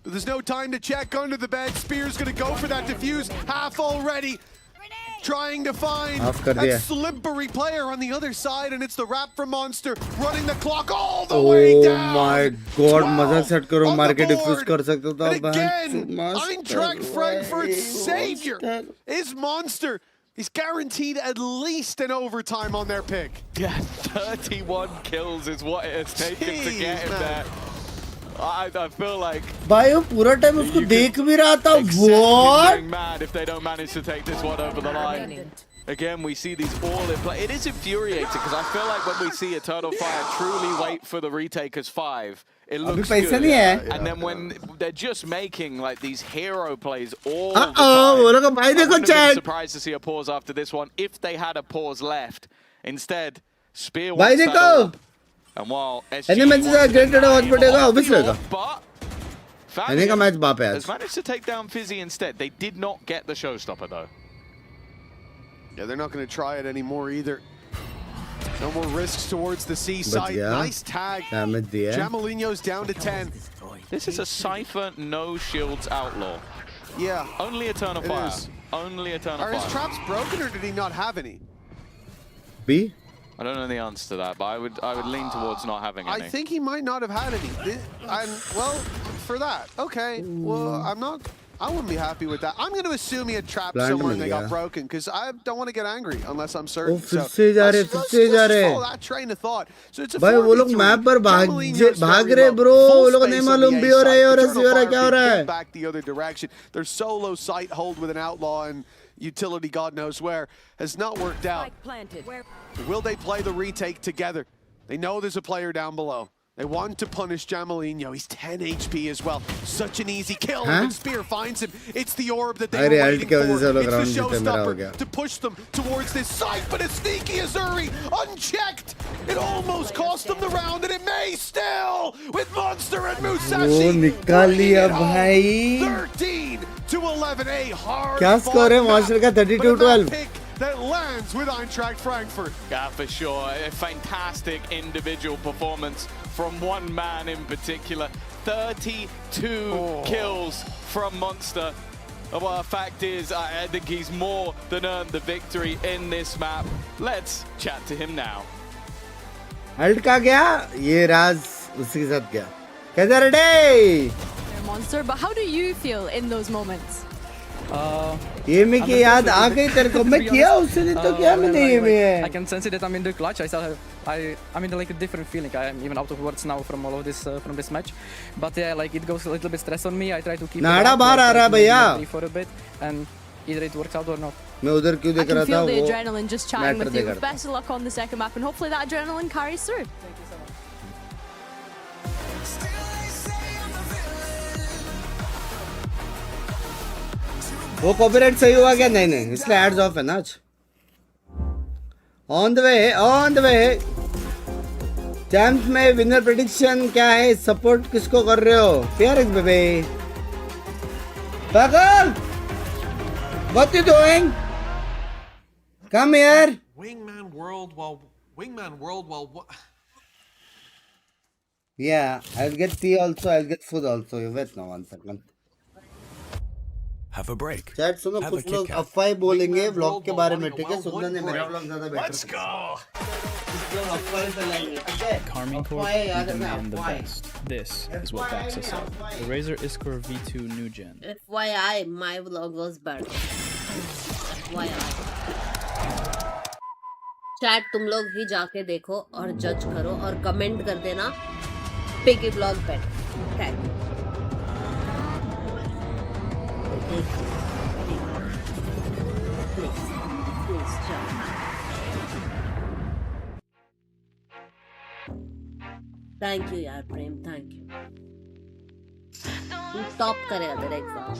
But there's no time to check under the bed. Spear's going to go for that diffuse. Half already. Trying to find that slippery player on the other side, and it's the wrap from Monster running the clock all the way down. Oh my god, मजा set करो मार के diffuse कर सकता था. And again, Eintracht Frankfurt's savior is Monster. He's guaranteed at least an overtime on their pick. Yeah, 31 kills is what it has taken to get him there. I feel like भाई वो पूरा time उसको देख भी रहा था. What? Mad if they don't manage to take this one over the line. Again, we see these all in play. It is infuriating because I feel like when we see Eternal Fire truly wait for the retaker's 5, it looks good. And then when they're just making like these hero plays all the time, I wouldn't have been surprised to see a pause after this one if they had a pause left. Instead, Spear wants that up. And while SGE has managed to take down Fizzy instead. They did not get the showstopper though. Yeah, they're not going to try it anymore either. No more risks towards the C side. Nice tag. Jamalino's down to 10. This is a Cypher no shields outlaw. Yeah. Only Eternal Fire. Only Eternal Fire. Are his traps broken or did he not have any? B? I don't know the answer to that, but I would lean towards not having any. I think he might not have had any. And well, for that, okay. Well, I wouldn't be happy with that. I'm going to assume he had trapped somewhere and they got broken because I don't want to get angry unless I'm certain. So let's follow that train of thought. So it's a 4v3. वो लोग map पर भाग रहे bro. वो लोग नहीं मालूम भी हो रहा है और ऐसे हो रहा है क्या हो रहा है. Back the other direction. Their solo site hold with an outlaw and utility God knows where has not worked out. Will they play the retake together? They know there's a player down below. They want to punish Jamalino. He's 10 HP as well. Such an easy kill. When Spear finds him, it's the orb that they were waiting for. It's the showstopper to push them towards this site, but a sneaky Azuri, unchecked. It almost cost them the round, and it may still, with Monster and Musashi. 13-11, a hard क्या score है Monster का? 32-12. That lands with Eintracht Frankfurt. Yeah, for sure. A fantastic individual performance from one man in particular. 32 kills from Monster. Well, the fact is, I think he's more than earned the victory in this map. Let's chat to him now. Alt का गया? ये राज उसी के साथ गया. कैसा ready? Monster, but how do you feel in those moments? EMEA की याद आ गई तेरे को? मैं किया उससे दिन तो किया मैंने EMEA. I can sense it that I'm in the clutch. I'm in like a different feeling. I am even out of words now from all of this from this match. But yeah, like it goes a little bit stress on me. I try to keep नाड़ा बाहर आ रहा है भैया. for a bit, and either it works out or not. मैं उधर क्यों देख रहा था? I can feel the वो adrenaline just chatting with matter you. देगा. Best of luck on the second map, and hopefully that adrenaline carries through. वो copyright सही हुआ क्या? नहीं नहीं, इसलिए एड्स ऑफ है ना आज. On the way. चैंप्स में विनर प्रेडिक्शन क्या है? सपोर्ट किसको कर रहे हो? Fair is baby. पागल, what you doing? Come here. Wingman World while what? Yeah, I'll get tea also. I'll get food also. You wait now 1 second. Have a break. Chat सुनो, कुछ लोग अफवाह बोलेंगे व्लॉग के बारे में, ठीक है? सुनने ने मेरा व्लॉग ज्यादा बेटर. Let's go. कुछ लोग अफवाह फैलाएंगे, ठीक है? Carmine Corp, we demand the best. This is what backs us up. The Razer Iskor V2 New Gen. FYI, my vlog was bad. FYI. Chat तुम लोग ही जाके देखो और जज करो और कमेंट कर देना piggy blog better. Thank you यार प्रेम, थैंक यू. तू टॉप करे other exam.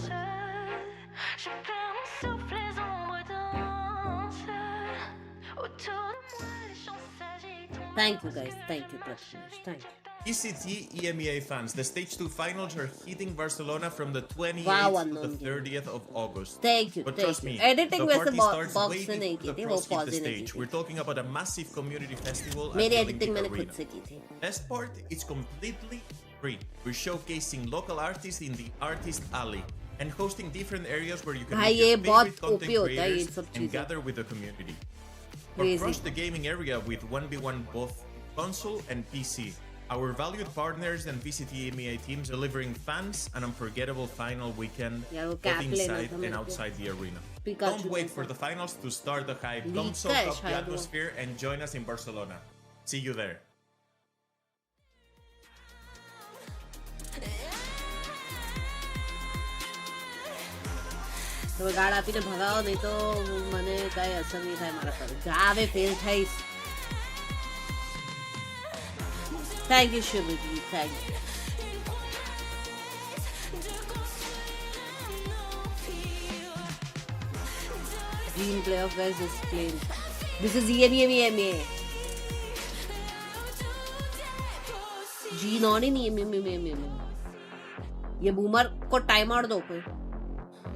Thank you guys, thank you Prashnesh, thank you. VCT EMEA fans, the stage 2 finals are hitting Barcelona from the 28th Wow, to the 30th of August. Thank you, But thank trust you. me, Editing the वैसे party starts box way से नहीं before की the थी, वो pros hit pause the ही नहीं stage. की We're talking about a massive community festival मेरी at the editing Olympic मैंने खुद Arena. से की थी. Best part, it's completely free. We're showcasing local artists in the Artist Alley and hosting different areas where you can भाई meet your ये बहुत favorite content OP होता है ये creators सब and चीजें. gather with the community. Crazy. Across the gaming area with 1v1 both console and PC. Our valued partners and VCT EMEA teams delivering fans an unforgettable final weekend यार वो both cap लेना inside था and मेरे को. outside the arena. Pikachu Don't wait जैसा. for the finals to start the hype. Come leak soak का है up the शायद वो. atmosphere and join us in Barcelona. See you there. तो गाड़ आपने भगाओ नहीं तो मैंने काही असर नहीं था हमारा पर. जावे fail thighs. Thank you Shubhji, thank you. Dream playoff guys is playing. This is EMEA. G non in EMEA. ये बूमर को टाइम आउट दो कोई.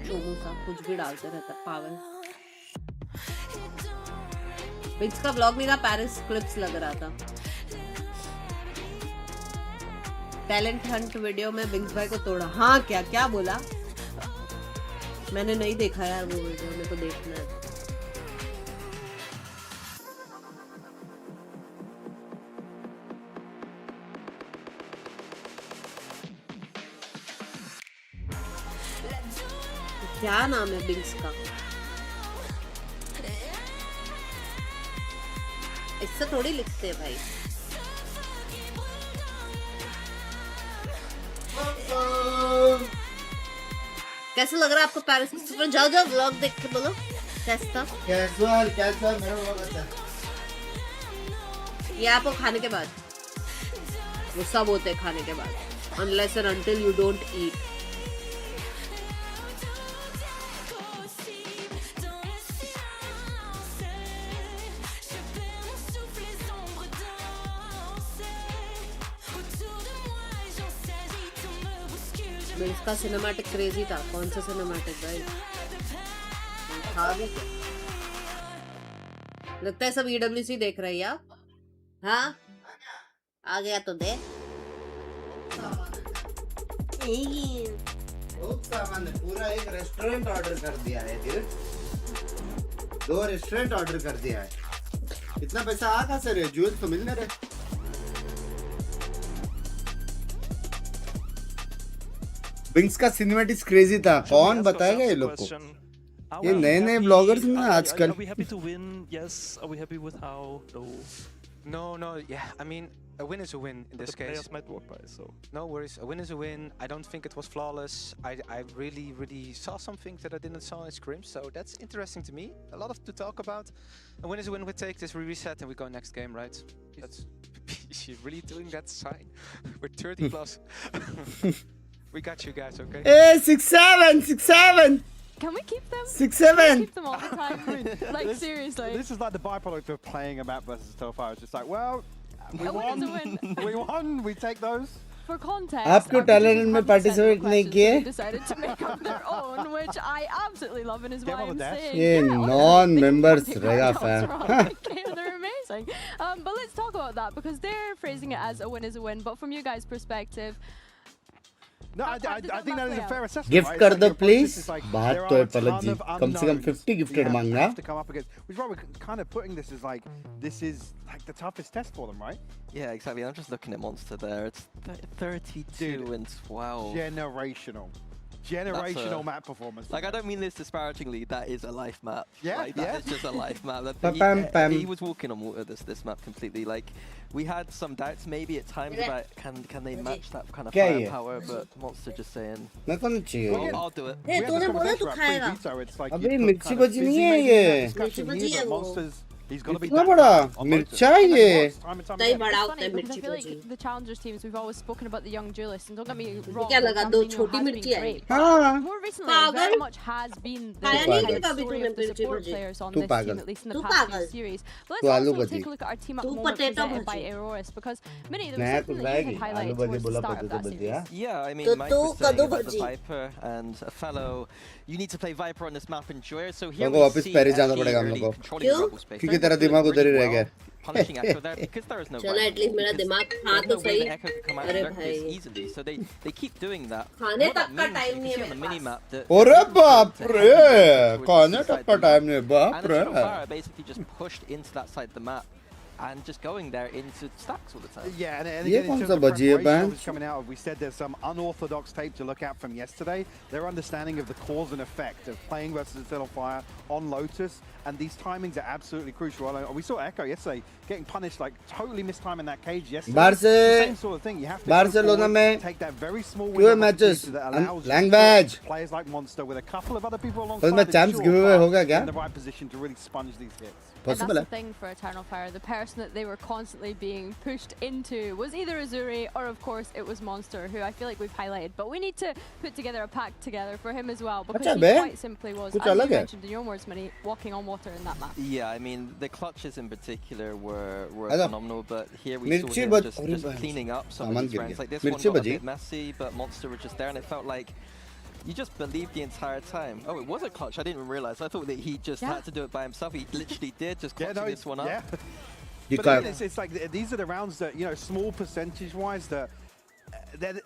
शोमू सा कुछ भी डालते रहता पागल. बिग्स का व्लॉग मेरा पेरिस क्लिप्स लग रहा था. टैलेंट हंट वीडियो में बिंक्स भाई को तोड़ा. हाँ क्या बोला? मैंने नहीं देखा यार वो वीडियो, मेरे को देखना है. क्या नाम है बिंक्स का? इससे थोड़ी लिखते हैं भाई. कैसा लग रहा है आपको पेरिस में? जाओ व्लॉग देख के बोलो कैसा. कैजुअल मेरा व्लॉग अच्छा. ये आपको खाने के बाद वो सब होते हैं खाने के बाद. Unless and until you don't eat. इसका सिनेमैटिक क्रेजी था. कौन सा सिनेमैटिक भाई? था भी क्या? लगता है सब EWC देख रही है आप. हाँ आ गया तो दे. सामान पूरा एक रेस्टोरेंट ऑर्डर कर दिया है. 2 रेस्टोरेंट ऑर्डर कर दिया है. इतना पैसा आ कहाँ से रहे? जूस तो मिलने रहे. बिंक्स का सिनेमैटिक्स क्रेजी था. कौन बताएगा ये लोग को? ये नए ब्लॉगर्स हैं ना आजकल. Are we happy to win? Yes. Are we happy with how? No. No. Yeah. I mean, a win is a win in this case. Players might walk by, so no worries. A win is a win. I don't think it was flawless. I really saw some things that I didn't saw in scrims, so that's interesting to me. A lot to talk about. A win is a win. We take this, we reset, and we go next game, right? That's is she really doing that sign? We're 30 plus. We got you guys, okay? Hey, 6-7. Can we keep them? 6-7. Keep them all the time. Like seriously. This is like the byproduct of playing a map versus Telfire. It's just like, well, we A win is a win. we won. We take those. For context, आप क्यों talent में participate नहीं किए? Decided to make up their own, which I absolutely love, and is why I'm saying. ये non-members रहेगा fan. They're amazing. But let's talk about that because they're phrasing it as a win is a win. But from you guys' perspective. No, I think that is a fair assessment. Gift right? कर दो Your please. process is like, बात there तो are है a Palak ton ji. of कम से कम unknowns 50 gifted you मांगना. have to come up against, which is why we're kind of putting this as like this is like the toughest test for them, right? Yeah, exactly. I'm just looking at Monster there. It's 32 and 12. Generational map performance. Like, I don't mean this disparagingly. That is a life map. Yeah, like, that is just a life map. He was walking on water this map completely. Like, we had some doubts maybe at times about can they match that kind of firepower, but Monster just saying, मैं कौन चाहिए? I'll do it. ए तूने बोला तू खाएगा. अबे मिर्ची बजी नहीं है ये. मिर्ची बजी है वो. इतना बड़ा मिर्चा है ये. तई बड़ा होता है I मिर्ची feel like बजी. the challengers teams, we've always spoken about the young duelists, and don't get me wrong. क्या लगा दो Campino छोटी has मिर्ची been है. great. हाँ. More recently, very much has been the खाया नहीं kind of कभी story तूने of the मिर्ची support बजी. players on तू this पागल. team, at least in the तू past few पागल. series. But तू let's आलू also बजी. take a look at our team up तू moment पटेटो presented by बजी. Aeroris, because Minnie, there was नया something कुछ that you लाएगी. had आलू highlighted बजी towards the बोला start of पटेटो that बजी series. हाँ. Yeah, I mean, तो Mike तू was saying कदू about the बजी. Viper and a fellow. You need to play Viper on this map and enjoy it. So here हमको we वापस see Paris जाना SGE पड़ेगा हम really लोग को. controlling the rebel space. क्योंकि They're तेरा doing दिमाग उधर ही really रह well, गया. punishing Echo there because there is no चलो एटलीस्ट मेरा दिमाग खा there's तो no way सही. that Echo could come out अरे and this भाई. easily. So they keep doing that. खाने What that तक का means, टाइम you नहीं can है see on the मेरे mini पास. map that अरे there's बाप movement रे. towards खाने the तक side का of the टाइम map. नहीं. बाप And the रे. Fire basically just pushed into that side of the map and just going there into stacks all the time. Yeah, and ये again, कौन in सा terms of बजी है preparation band? that's coming out, we said there's some unorthodox tape to look at from yesterday. Their understanding of the cause and effect of playing versus Eternal Fire on Lotus, and these timings are absolutely crucial. We saw Echo yesterday getting punished, like totally mistiming that cage yesterday. बाहर से The same sort of thing. You have to go Barcelona forward, में take that very small क्यों window of matches opportunity that allows you to language put players like Monster with a couple of other people उसमें alongside the chance give away होगा क्या? in the right position to really sponge these hits. And that's Possible the thing for Eternal Fire. The person that they were constantly being pushed into was either Azuri or, of course, it was Monster, who I feel like we've highlighted. But we need to put together a pack together for him as well, because he quite simply was, as you mentioned in your words, Minnie, walking on water in that map. Yeah, I mean, the clutches in particular were phenomenal, but here we saw him just cleaning up some of these rounds. Like this one got a bit messy, but Monster was just there, and it felt like you just believed the entire time. Oh, it was a clutch. I didn't even realize. I thought that he just had to do it by himself. He literally did, just clutching this one up. Yeah. But again, it's like these are the rounds that, you know, small percentage-wise, that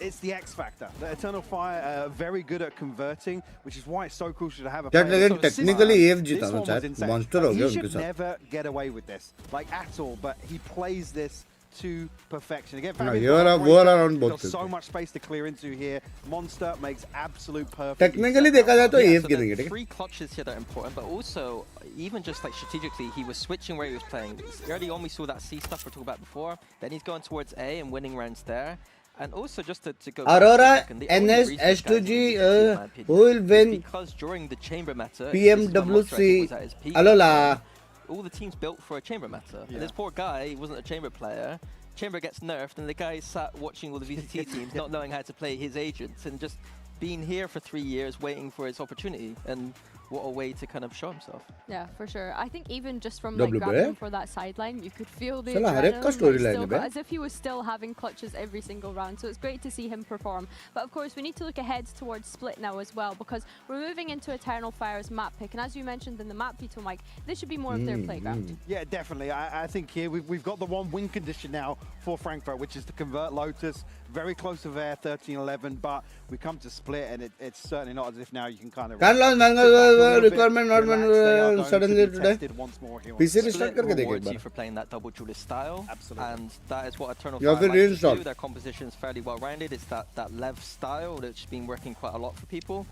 it's the X factor. The Eternal Fire are very good at converting, which is why it's so crucial to have a player. लेकिन technically AF जीता ना This चाहे monster हो गया He उनके should साथ. never get away with this, like at all. But he plays this to perfection. Again, got so much space to clear into here. Monster makes absolute perfect. Technically देखा जाए तो AF गिरेंगे. Three clutches here that are important, but also even just like strategically, he was switching where he was playing. Early on, we saw that C stuff we talked about before. Then he's going towards A and winning rounds there. And also just to go Aurora, NS, S2G, who will win? Because during the chamber meta, PMWC, Alola. All the teams built for a chamber meta. And this poor guy, he wasn't a chamber player. Chamber gets nerfed, and the guy sat watching all the VCT teams, not knowing how to play his agents, and just being here for 3 years, waiting for his opportunity. And what a way to kind of show himself. Yeah, for sure. I think even just from like grabbing him for that sideline, you could feel the adrenaline, as if he was still having clutches every single round. So it's great to see him perform. But of course, we need to look ahead towards Split now as well, because we're moving into Eternal Fire's map pick. And as you mentioned in the map veto, Mike, this should be more of their playground. Yeah, definitely. I think here we've got the one win condition now for Frankfurt, which is to convert Lotus. Very close to there, 13-11, but we come to Split, and it's certainly not as if now you can kind of... requirement not suddenly today. PC restart करके देख एक बार. For playing that double duelist style, and that is what Eternal या Fire फिर likes to reinstall. do. Their composition is fairly well rounded. It's that Lev style that's been working quite a lot for people.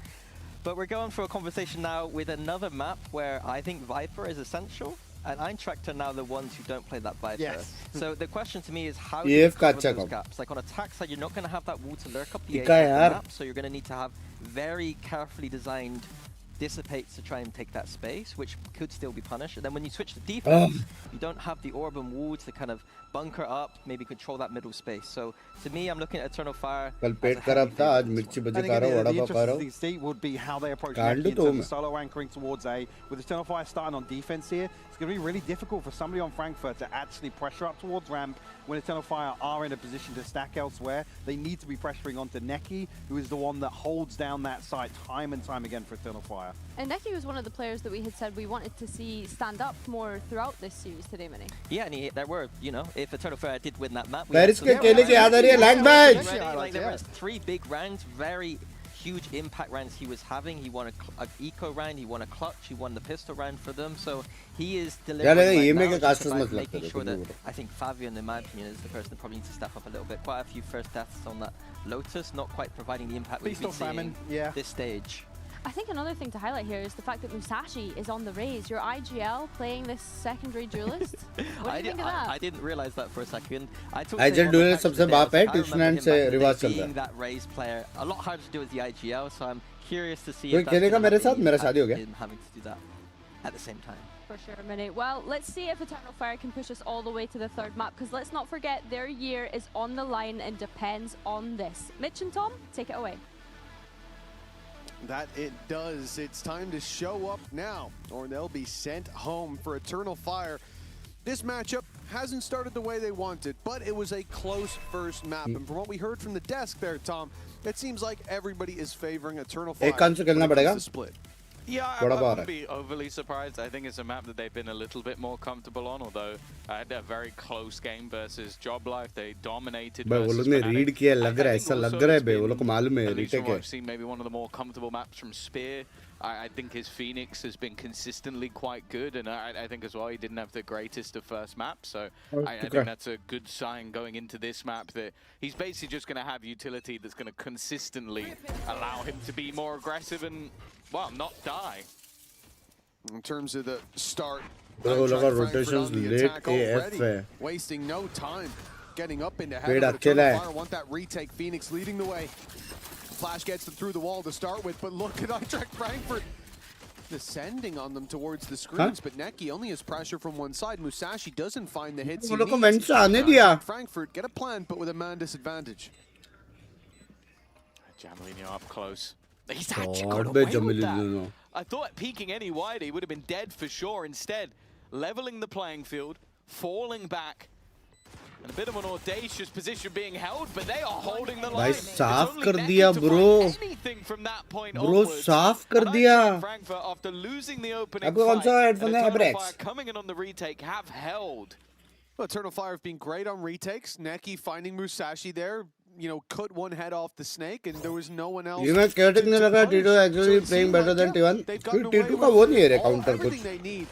But we're going for a conversation now with another map where I think Viper is essential. And Eintracht are now the ones who don't play that Viper. Yes. So the question to me is how do you cover those gaps? Like on attack side, you're not going to have that wall to lurk up the edge of the map, so you're going to need to have very carefully designed dissipates to try and take that space, which could still be punished. And then when you switch to defense, you don't have the orb and wall to kind of bunker up, maybe control that middle space. So to me, I'm looking at Eternal Fire. कल पेट खराब था, आज मिर्ची बजे खा रहा हूँ, वड़ा पाव खा रहा हूँ. The would be how they approach Neki in terms of solo anchoring towards A. With Eternal Fire starting on defense here, it's going to be really difficult for somebody on Frankfurt to actually pressure up towards ramp when Eternal Fire are in a position to stack elsewhere. They need to be pressuring onto Neki, who is the one that holds down that site time and time again for Eternal Fire. And Neki was one of the players that we had said we wanted to see stand up more throughout this series today, Mini. Yeah, and there were, you know, if Eternal Fire did win that map, Paris के केले के याद आ रही है lag badge. Like there was 3 big rounds, very huge impact rounds he was having. He won a eco round, he won a clutch, he won the pistol round for them. So he is delivering right now, just about making sure that I think Fabian, in my opinion, is the person that probably needs to step up a little bit. Quite a few first deaths on that Lotus, not quite providing the impact we've been seeing this stage. I think another thing to highlight here is the fact that Musashi is on the raise. Your IGL playing this secondary duelist. What do you think of that? I didn't realize that for a second. IGL duelist सबसे बाप है, ट्यूशनैंड से रिवाज चल रहा है. Being that raise player, a lot harder to do as the IGL, so I'm curious to see कोई खेलेगा मेरे साथ, मेरा शादी हो गया. Having to do that at the same time. For sure, Mini. Well, let's see if Eternal Fire can push us all the way to the 3rd map, because let's not forget their year is on the line and depends on this. Mitch and Tom, take it away. That it does. It's time to show up now, or they'll be sent home for Eternal Fire. This matchup hasn't started the way they wanted, but it was a close first map. And from what we heard from the desk there, Tom, it seems like everybody is favoring Eternal Fire. The split. Yeah, I wouldn't be overly surprised. I think it's a map that they've been a little bit more comfortable on, although I had a very close game versus Job Life. They dominated versus Fnatic. Read किया लग रहा है ऐसा लग रहा है बे वो लोग को मालूम है रीटेक है. I've seen maybe one of the more comfortable maps from Spear. I think his Phoenix has been consistently quite good, and I think as well he didn't have the greatest of first maps, so I think that's a good sign going into this map that he's basically just going to have utility that's going to consistently allow him to be more aggressive and, well, not die. In terms of the start, rotations late AF wasting no time getting up into heaven. Eternal Fire want that retake. Phoenix leading the way. Flash gets them through the wall to start with, but look at Eintracht Frankfurt descending on them towards the screens. But Neki only has pressure from one side. Musashi doesn't find the hits he needs. Frankfurt get a plan, but with a man disadvantage. Jamalino up close. He's actually got away with that. I thought peeking any wider, he would have been dead for sure. Instead, leveling the playing field, falling back. And a bit of an audacious position being held, but they are holding the line. साफ कर दिया bro. Bro साफ कर दिया. Frankfurt, after losing the opening आपको कौन सा headphone है Brex? Coming in on the retake, have held. Well, Eternal Fire have been great on retakes. Neki finding Musashi there, you know, cut one head off the snake, and there was no one else. You know, chaotic ने लगा T2 actually playing better than T1. T2 का वो नहीं है counter कुछ.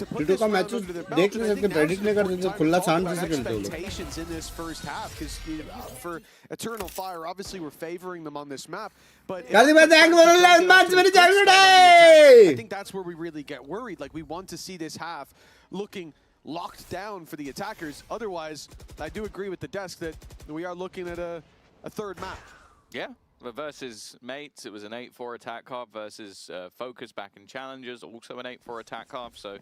T2 का matches देख नहीं सकते, प्रेडिक्ट नहीं कर सकते, खुला सांड जैसे खेलते हैं लोग. In this first half, because for Eternal Fire, obviously we're favoring them on this map, but I think that's where we really get worried. Like, we want to see this half looking locked down for the attackers. Otherwise, I do agree with the desk that we are looking at a 3rd map. Yeah. But versus Mates, it was an 8-4 attack half versus Focus back in Challengers, also an 8-4 attack half, so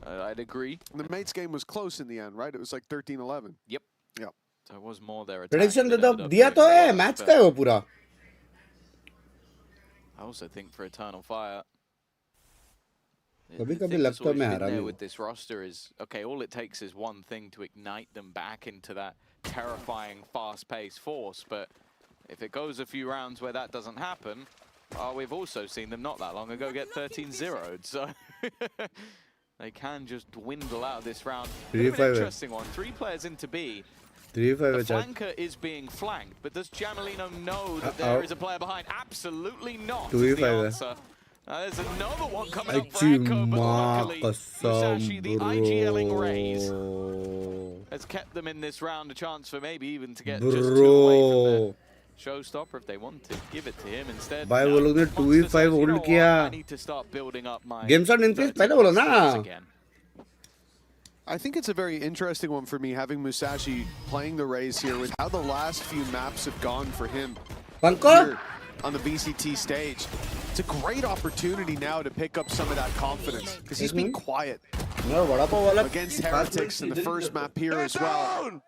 I'd agree. And the Mates game was close in the end, right? It was like 13-11. Yep. Yep. So it was more their attack. Prediction तो दिया तो है, match का है वो पूरा. I also think for Eternal Fire, कभी-कभी लगता है मैं हारा नहीं. With this roster is, okay, all it takes is one thing to ignite them back into that terrifying, fast-paced force, but if it goes a few rounds where that doesn't happen, we've also seen them not that long ago get 13-0'd, so they can just dwindle out this round. An interesting one. 3 players into B. The flanker is being flanked, but does Jamalino know that there is a player behind? Absolutely not, is the answer. There's another one coming up for Echo, but luckily Musashi, the IGLing raise, has kept them in this round. A chance for maybe even to get just 2 away from the showstopper if they want to give it to him instead. भाई वो लोग ने 2v5 hold किया. Game shot in case पहले बोला ना. I think it's a very interesting one for me, having Musashi playing the Raze here with how the last few maps have gone for him here on the VCT stage. It's a great opportunity now to pick up some of that confidence because he's been quiet against Heretics in the first map here as well.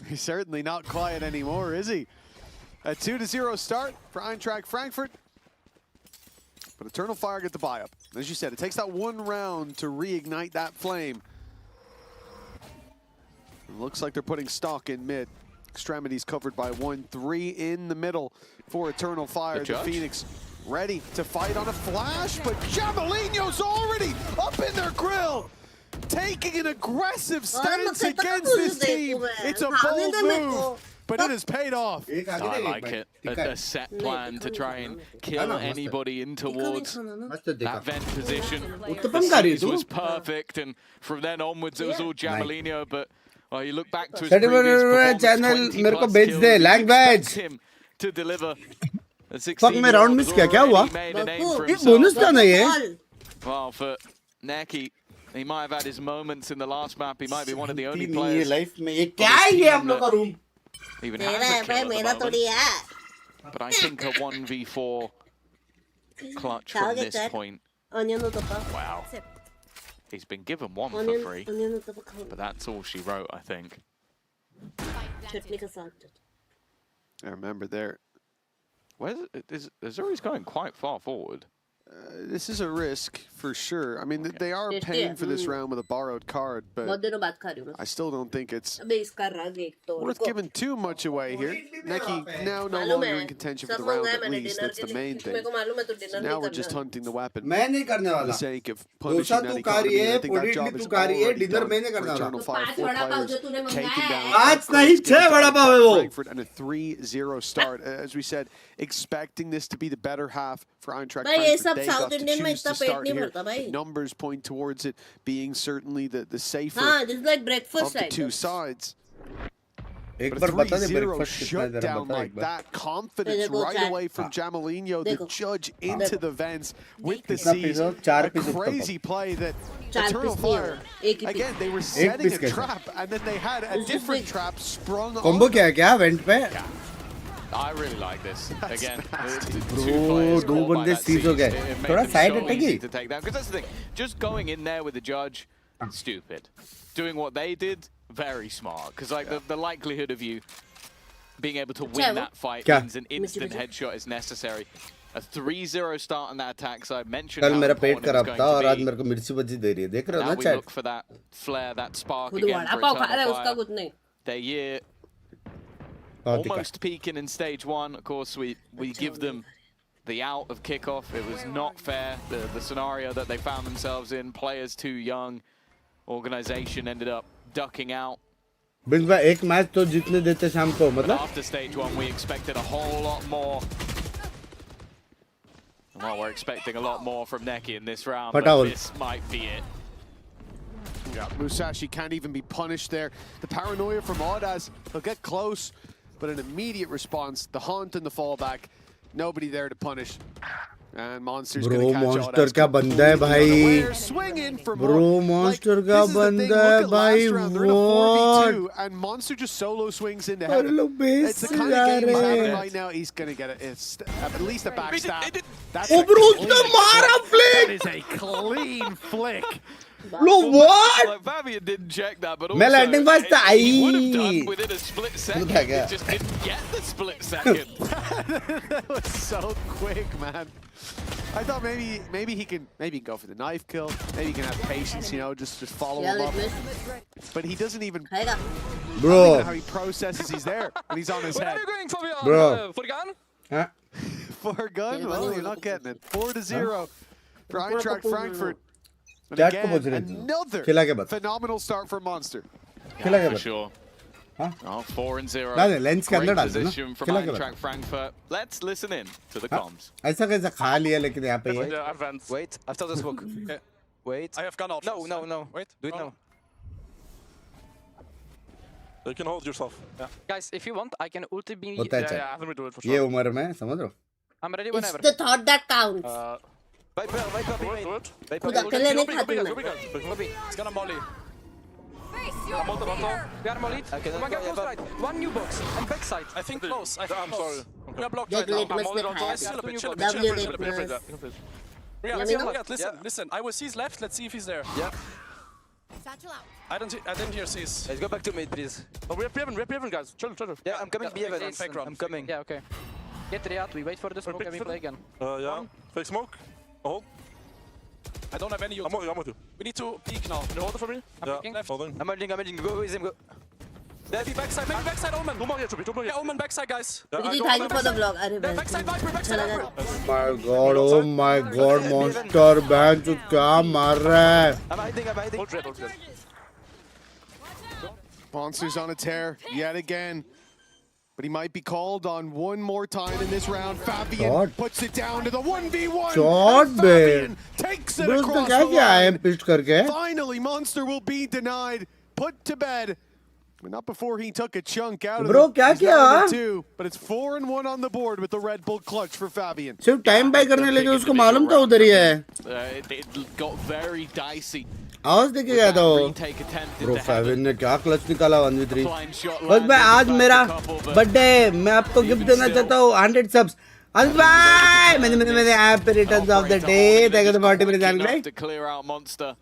He's certainly not quiet anymore, is he? A 2-0 start for Eintracht Frankfurt. But Eternal Fire get the buy-up. As you said, it takes that one round to reignite that flame. It looks like they're putting stock in mid. Extremities covered by 1-3 in the middle for Eternal Fire. The Phoenix ready to fight on a flash, but Jabalino's already up in their grill, taking an aggressive stance against this team. It's a bold move, but it has paid off. I like it. A set plan to try and kill anybody in towards that vent position. The series was perfect, and from then onwards it was all Jabalino, but well, you look back to his previous performance, 20 plus kills, you expect him to deliver. Fuck, मैं round miss किया क्या हुआ? ये bonus था ना ये? Well, for Neki, he might have had his moments in the last map. He might be one of the only players. Life में ये क्या है ये हम लोग का room? Even has a kill at the moment. But I think a 1v4 clutch from this point. Wow. He's been given one for free, but that's all she wrote, I think. I remember there. Azuri's going quite far forward. This is a risk for sure. I mean, they are paying for this round with a borrowed card, but I still don't think it's worth giving too much away here. Neki now no longer in contention for the round at least. That's the main thing. So now we're just hunting the weapon for the sake of punishing that economy. And I think that job is already done for Eternal Fire. 4 players taking down Frankfurt and a 3-0 start. As we said, expecting this to be the better half for Eintracht Frankfurt. They got to choose to start here. Numbers point towards it being certainly the safer of the two sides. But a 3-0 shutdown like that, confidence right away from Jamalino, the judge into the vents with the C's. A crazy play that Eternal Fire, again, they were setting a trap and then they had a different trap sprung on. Combo क्या क्या vent पे? I really like this. Again, Bro, दो बंदे seize हो गए. थोड़ा side attack he. To take that, because that's the thing. Just going in there with the judge, stupid. Doing what they did, very smart. Because like the likelihood of you being able to win that fight means an instant headshot is necessary. A 3-0 start on that attack side. Mentioned कल मेरा पेट खराब था और आज मेरे को मिर्ची बजी दे रही है. देख रहे हो ना chat? Now we look for that flare, that spark again for Eternal Fire. Their year almost peaking in stage 1. Of course, we give them the out of kickoff. It was not fair, the scenario that they found themselves in. Players too young. Organization ended up ducking out. Binks भाई एक match तो जीतने देते शाम को मतलब. After stage 1, we expected a whole lot more. Well, we're expecting a lot more from Neki in this round, but this might be it. Yeah, Musashi can't even be punished there. The paranoia from Audas, he'll get close, but an immediate response. The hunt and the fallback, nobody there to punish. And Monster's gonna catch Monster का बंदा है भाई. Bro, Monster का बंदा है भाई. What? And Monster just solo swings into heaven. It's the kind of game he's having right now. He's gonna get it. It's at least a backstab. That's a flick. That is a clean flick. No, what? Like, Fabian didn't check that, but also he would have done within a split second. He just didn't get the split second. That was so quick, man. I thought maybe he can go for the knife kill. Maybe he can have patience, you know, just follow him up. But he doesn't even. Bro, how he processes he's there when he's on his head. Bro, for gun? Huh? For gun? Well, you're not getting it. 4-0 for Eintracht Frankfurt. And again, another phenomenal start for Monster. Yeah, for sure. Oh, 4-0. डाल दे, lens के अंदर Great डाल दे ना, position from खिला के Eintracht Frankfurt. Let's listen in to the comms. ऐसा कैसा खा लिया लेकिन यहाँ पे ये Wait, after the smoke. Okay. Wait. I have gun off. No. Wait. Do it now. You can hold yourself. Yeah. Guys, if you want, I can ulti be. होता है Yeah, let me do it for ये sure. उम्र में समझ रहे हो I'm ready It's whenever. the thought that counts. Viper, Do it. खुद अकेले नहीं खाती Go मैं. big. It's gonna molly. We are mollied. One guy close right. One new box and backside. I think close. I'm sorry. We are blocked Get right now. litmus I'm mollied on दिखाया twice. Chill a bit, chill a था. bit, chill a W bit, chill a bit. litmus. Riyad, Let me know. Riyad, listen. I will seize left. Let's see if he's there. Yeah. I didn't hear seize. Let's go back to mid, please. Oh, we have Piven, guys. Chill. Yeah, I'm coming B Fake evidence. run. I'm coming. Yeah, okay. Get Riyad, we wait for the smoke and we play again. Yeah. Fake smoke. Hold. I don't have any ult. I'm with you. We need to peek now. Can you hold it for me? peeking. Left. Holding. I'm holding. Go with him. Go. Maybe backside, Omen. Two more here, Chubi. Yeah, Omen backside, guys. Didi, thank you for the vlog. अरे भाई. Backside Viper, backside Viper. oh my god monster बहन चो क्या मार रहा है I'm hiding. Hold red. Monster's on a tear yet again. But he might be called on one more time in this round. Fabian God. puts it down to the 1v1. God, and Fabian takes it Bro, across क्या the किया है line. पिस्ट करके Finally, Monster will be denied. Put to bed. But not before he took a chunk out Bro, of क्या his किया? round two. But it's 4-1 on the board with the Red Bull clutch for Fabian. सिर्फ time bye करने लगे उसको मालूम था उधर ही है It got very dicey. आवाज देके गया था वो Retake attempt bro into फेविन heaven. ने क्या क्लच निकाला 1v3 Blind shot बस landed भाई आज back मेरा a couple, but बर्थडे मैं आपको गिफ्ट देना चाहता हूँ 100 सब्स आज भाई मैंने ऐप पे returns of the day thank you party मेरे जान गए to clear out Monster.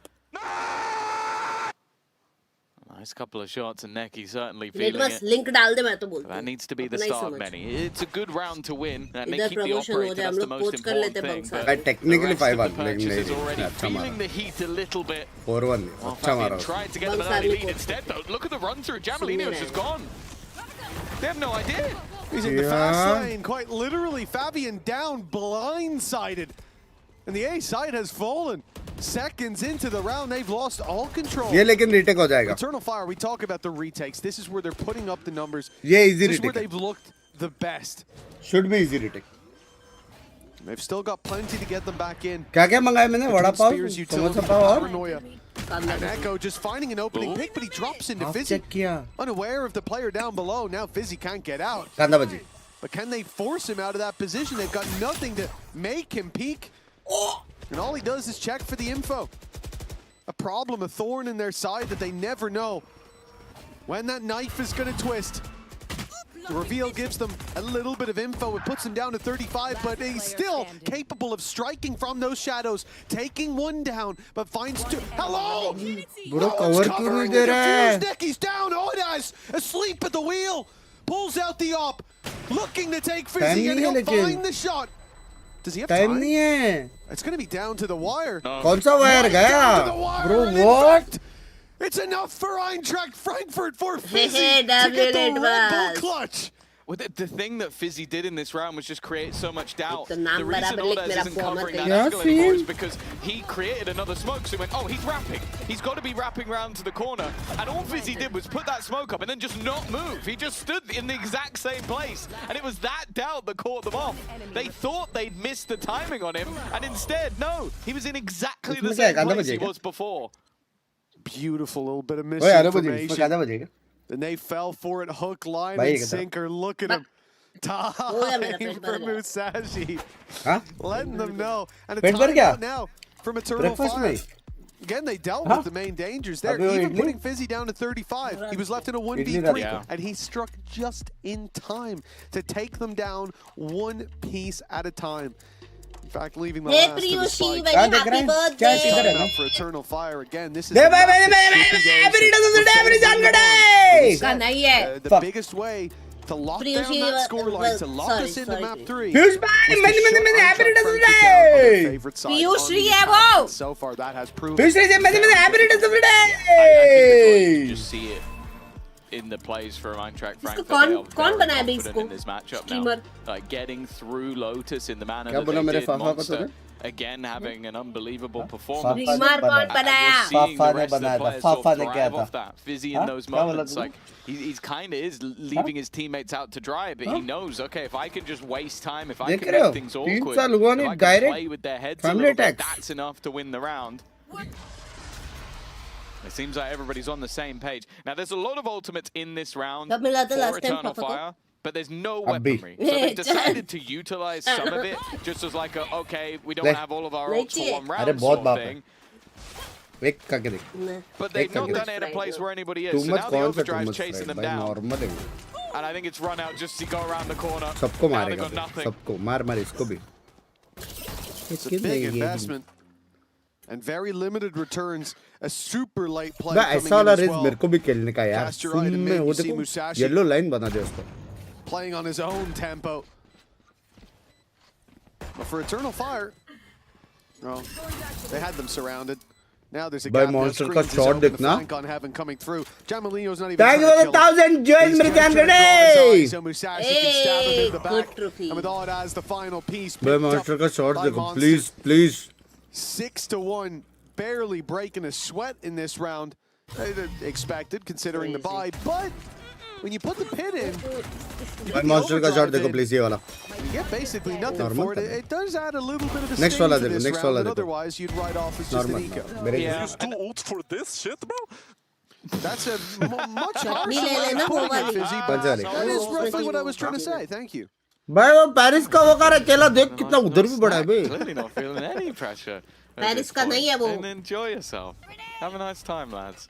Nice couple of shots and Neki certainly feeling litmus it. link डाल दे मैं तो बोलती हूँ. That needs to be the अपना ही start of समझ. many. It's a good round to win, and they इधर keep the promotion हो operator. जाए, हम That's the लोग most coach कर important लेते हैं thing. Binks. But technically the rest of 5-1, the लेकिन purchase is नहीं, already अच्छा मारा. feeling the heat a little bit. 4-1 Well, अच्छा मारा Fabian tried to get them Binks an early आगे lead को. instead, though. Look at the run through. Jamalino's just gone. They have no idea. He's in the fast lane, quite literally. Fabian down, blindsided. And the A side has fallen. Seconds into the round, they've lost all control. ये लेकिन retake हो जाएगा Eternal Fire, we talk about the retakes. This is where they're putting up the numbers. ये easy This is where retake they've looked the best. should be easy retake They've still got plenty to get them back in. क्या क्या मंगाया मैंने vada pav Spears, samosa utility, पाव और paranoia. And Echo just finding an opening pick, but he drops into half Fizzy. Check किया Unaware of the player down below. Now Fizzy can't get out. कांदा बजी But can they force him out of that position? They've got nothing to make him peek. And all he does is check for the info. A problem, a thorn in their side that they never know when that knife is going to twist. The reveal gives them a little bit of info. It puts him down to 35, but he's still capable of striking from those shadows, taking one down, but finds two. Hello! Bro, cover क्यों नहीं दे रहा है? Necky's down. Odas asleep at the wheel. Pulls out the op, looking to take Fizzy, and he'll find the shot. Does he have time time? नहीं है It's going to be down to the wire. कौन सा wire गया bro what It's enough for Eintracht Frankfurt for Fizzy Hey, to get the W Red Bull litmus. clutch. Well, the thing that Fizzy did in this round was just create so much doubt. तो The नाम reason बराबर लिख Odas मेरा isn't form covering है. that क्या angle anymore is scene? because he created another smoke. So he went, oh, he's rapping. He's got to be rapping round to the corner. And all Fizzy did was put that smoke up and then just not move. He just stood in the exact same place. And it was that doubt that caught them off. They thought they'd missed the timing on him. And instead, no, he was in exactly the same place he was before. Beautiful little bit of ओए आधा बजे इसमें misinformation. कांदा बजेगा Then they fell for it, hook, line, भाई, and ये sinker. Look at him. Time for Musashi. हाँ Letting them know. And a पेट भर गया? timeout now from Eternal breakfast Fire. में Again, they dealt Huh? with the main dangers there, अबे वो even idli? putting Fizzy down to 35. He was left in a idli 1v3, Yeah. and he struck just in time to take them down one piece at a time. In fact, leaving the Hey last of the Priyushi, spike. very हाँ, देख happy रहे हैं? क्या birthday. इधर है Coming up for Eternal Fire again. This is they the भाई massive भाई sleeping games every that doesn't we're every focusing जान on. गए इसका नहीं है. The Fuck. biggest way to lock Priyushi, down that well, scoreline, to lock sorry, us into sorry, map Priyushi. 3. Fuse भाई मैंने happy doesn't day Priyushi है वो. So far, that has proven. Fuse से मैंने happy doesn't I think you day just see it in the plays from Eintracht इसको Frankfurt. कौन They are बनाया very भी confident इसको? in this matchup Streamer. now. Like getting through Lotus in the manner क्या that बोला they मेरे did, फाफा को Monster तूने? again having an unbelievable performance. Dreamer कौन बनाया? Seeing the rest of the players sort of thrive off that. Fizzy in those moments, like he's kind of is leaving his teammates out to dry, but he knows, okay, if I can just waste time, if I can make things awkward, if I can play with their heads a little bit, that's enough to win the round. It seems like everybody's on the same page. Now, there's a lot of ultimates in this round for Eternal Fire, but there's no weaponry. So they decided to utilize some of it just as like a, okay, we don't have all of our ults for one round sort of thing. But they've not done it in a place where anybody is. So now the overdrive's chasing them down. And I think it's run out just to go around the corner. Now they've got nothing. It's a big investment. And very limited returns. A super late play coming in as well. Cast your eye to mid, you see Musashi playing on his own tempo. But for Eternal Fire, well, they had them surrounded. Now there's a gap. Monster का shot देखना. On Heaven coming through. Jamalino's not even trying to kill 1,000 joins मेरे जान गए. So Musashi can stab him in the back. And with all it as the final piece. भाई monster का shot देखो, please. 6-1, barely breaking a sweat in this round. Expected considering the bye, but when you put the pin in, monster का shot देखो please ये वाला. You get basically nothing for it. It does add a little bit of a next sting वाला to देखो, this next round, वाला but देखो. otherwise you'd write off as just an eco. Use 2 ults for this shit, bro? That's a much harsher way of putting it, Fizzy, but that is roughly what I was trying to say. Thank you. भाई वो Paris का वो कर अकेला देख कितना उधर भी बड़ा है बे. Clearly not feeling any pressure. Paris का नहीं है वो. And enjoy yourself. Have a nice time, lads.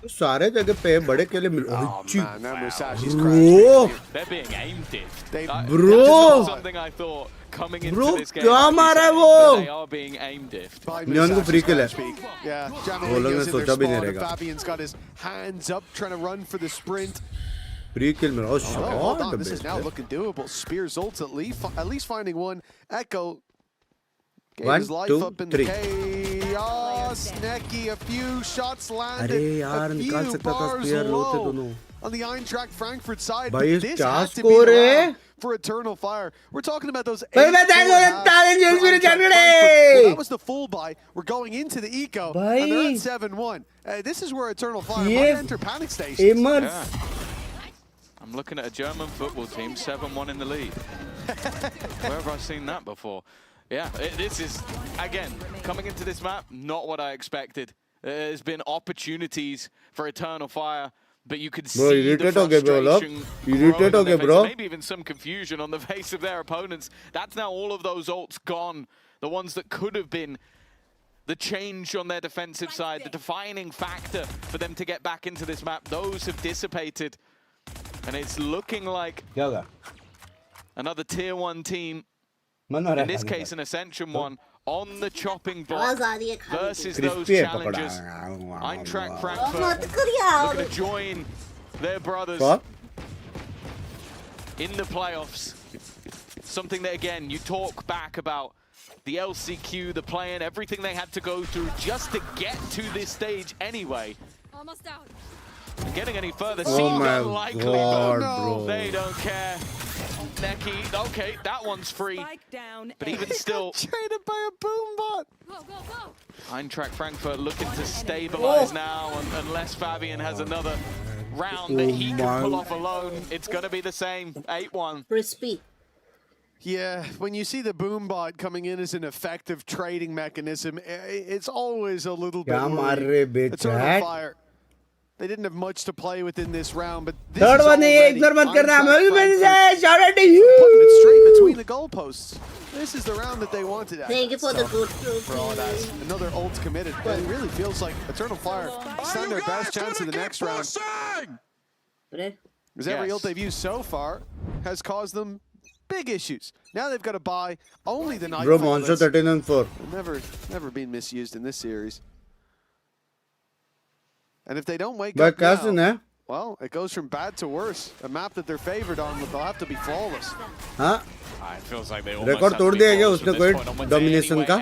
सारे जगह पे बड़े केले मिल. Oh man, now Musashi's crashing. They're being aimed at. Bro. Something I thought coming into this game. क्या मारा है वो? They are being aimed at. Neon को फ्री किल है. Yeah, वो लोग ने सोचा भी नहीं रहेगा. Fabian's got his hands up trying to run for the sprint. Free kill मिला. Hold on, this is now looking doable. Spears ults at least finding one. Echo gave his life up in the chaos. Necky, a few shots landed. A few bars low on the Eintracht Frankfurt side. But this had to be the round for Eternal Fire. We're talking about those 8 that was the full buy. We're going into the eco, and they're at 7-1. This is where Eternal Fire might enter panic station. Yeah. I'm looking at a German football team, 7-1 in the lead. Where have I seen that before? Yeah, this is, again, coming into this map, not what I expected. There's been opportunities for Eternal Fire, but you could see the frustration growing on their face, maybe even some confusion on the face of their opponents. That's now all of those ults gone. The ones that could have been the change on their defensive side, the defining factor for them to get back into this map, those have dissipated. And it's looking like another tier 1 team, in this case an Ascension one, on the chopping block versus those challengers. Eintracht Frankfurt looking to join their brothers in the playoffs. Something that, again, you talk back about the LCQ, the play-in, everything they had to go through just to get to this stage anyway. Almost out. Getting any further seems unlikely, but no, they don't care. Necky, okay, that one's free. But even still, traded by a boom bot. Eintracht Frankfurt looking to stabilize now, unless Fabian has another round that he can pull off alone. It's going to be the same, 8-1. Crispy. Yeah, when you see the boom bot coming in as an effective trading mechanism, it's always a little bit worrying. Eternal Fire. They didn't have much to play with in this round, but this is already putting it straight between the goalposts. This is the round that they wanted. Thank you for the good for all that. Another ult committed, but it really feels like Eternal Fire stand their best chance in the next round. Because every ult they've used so far has caused them big issues. Now they've got to buy only the Nightfall. Bro, Monster 13-4. Never been misused in this series. And if they don't wake up now, well, it goes from bad to worse. A map that they're favored on, they'll have to be flawless. Huh? It feels like they almost record तोड़ दिया क्या उसने कोई domination का?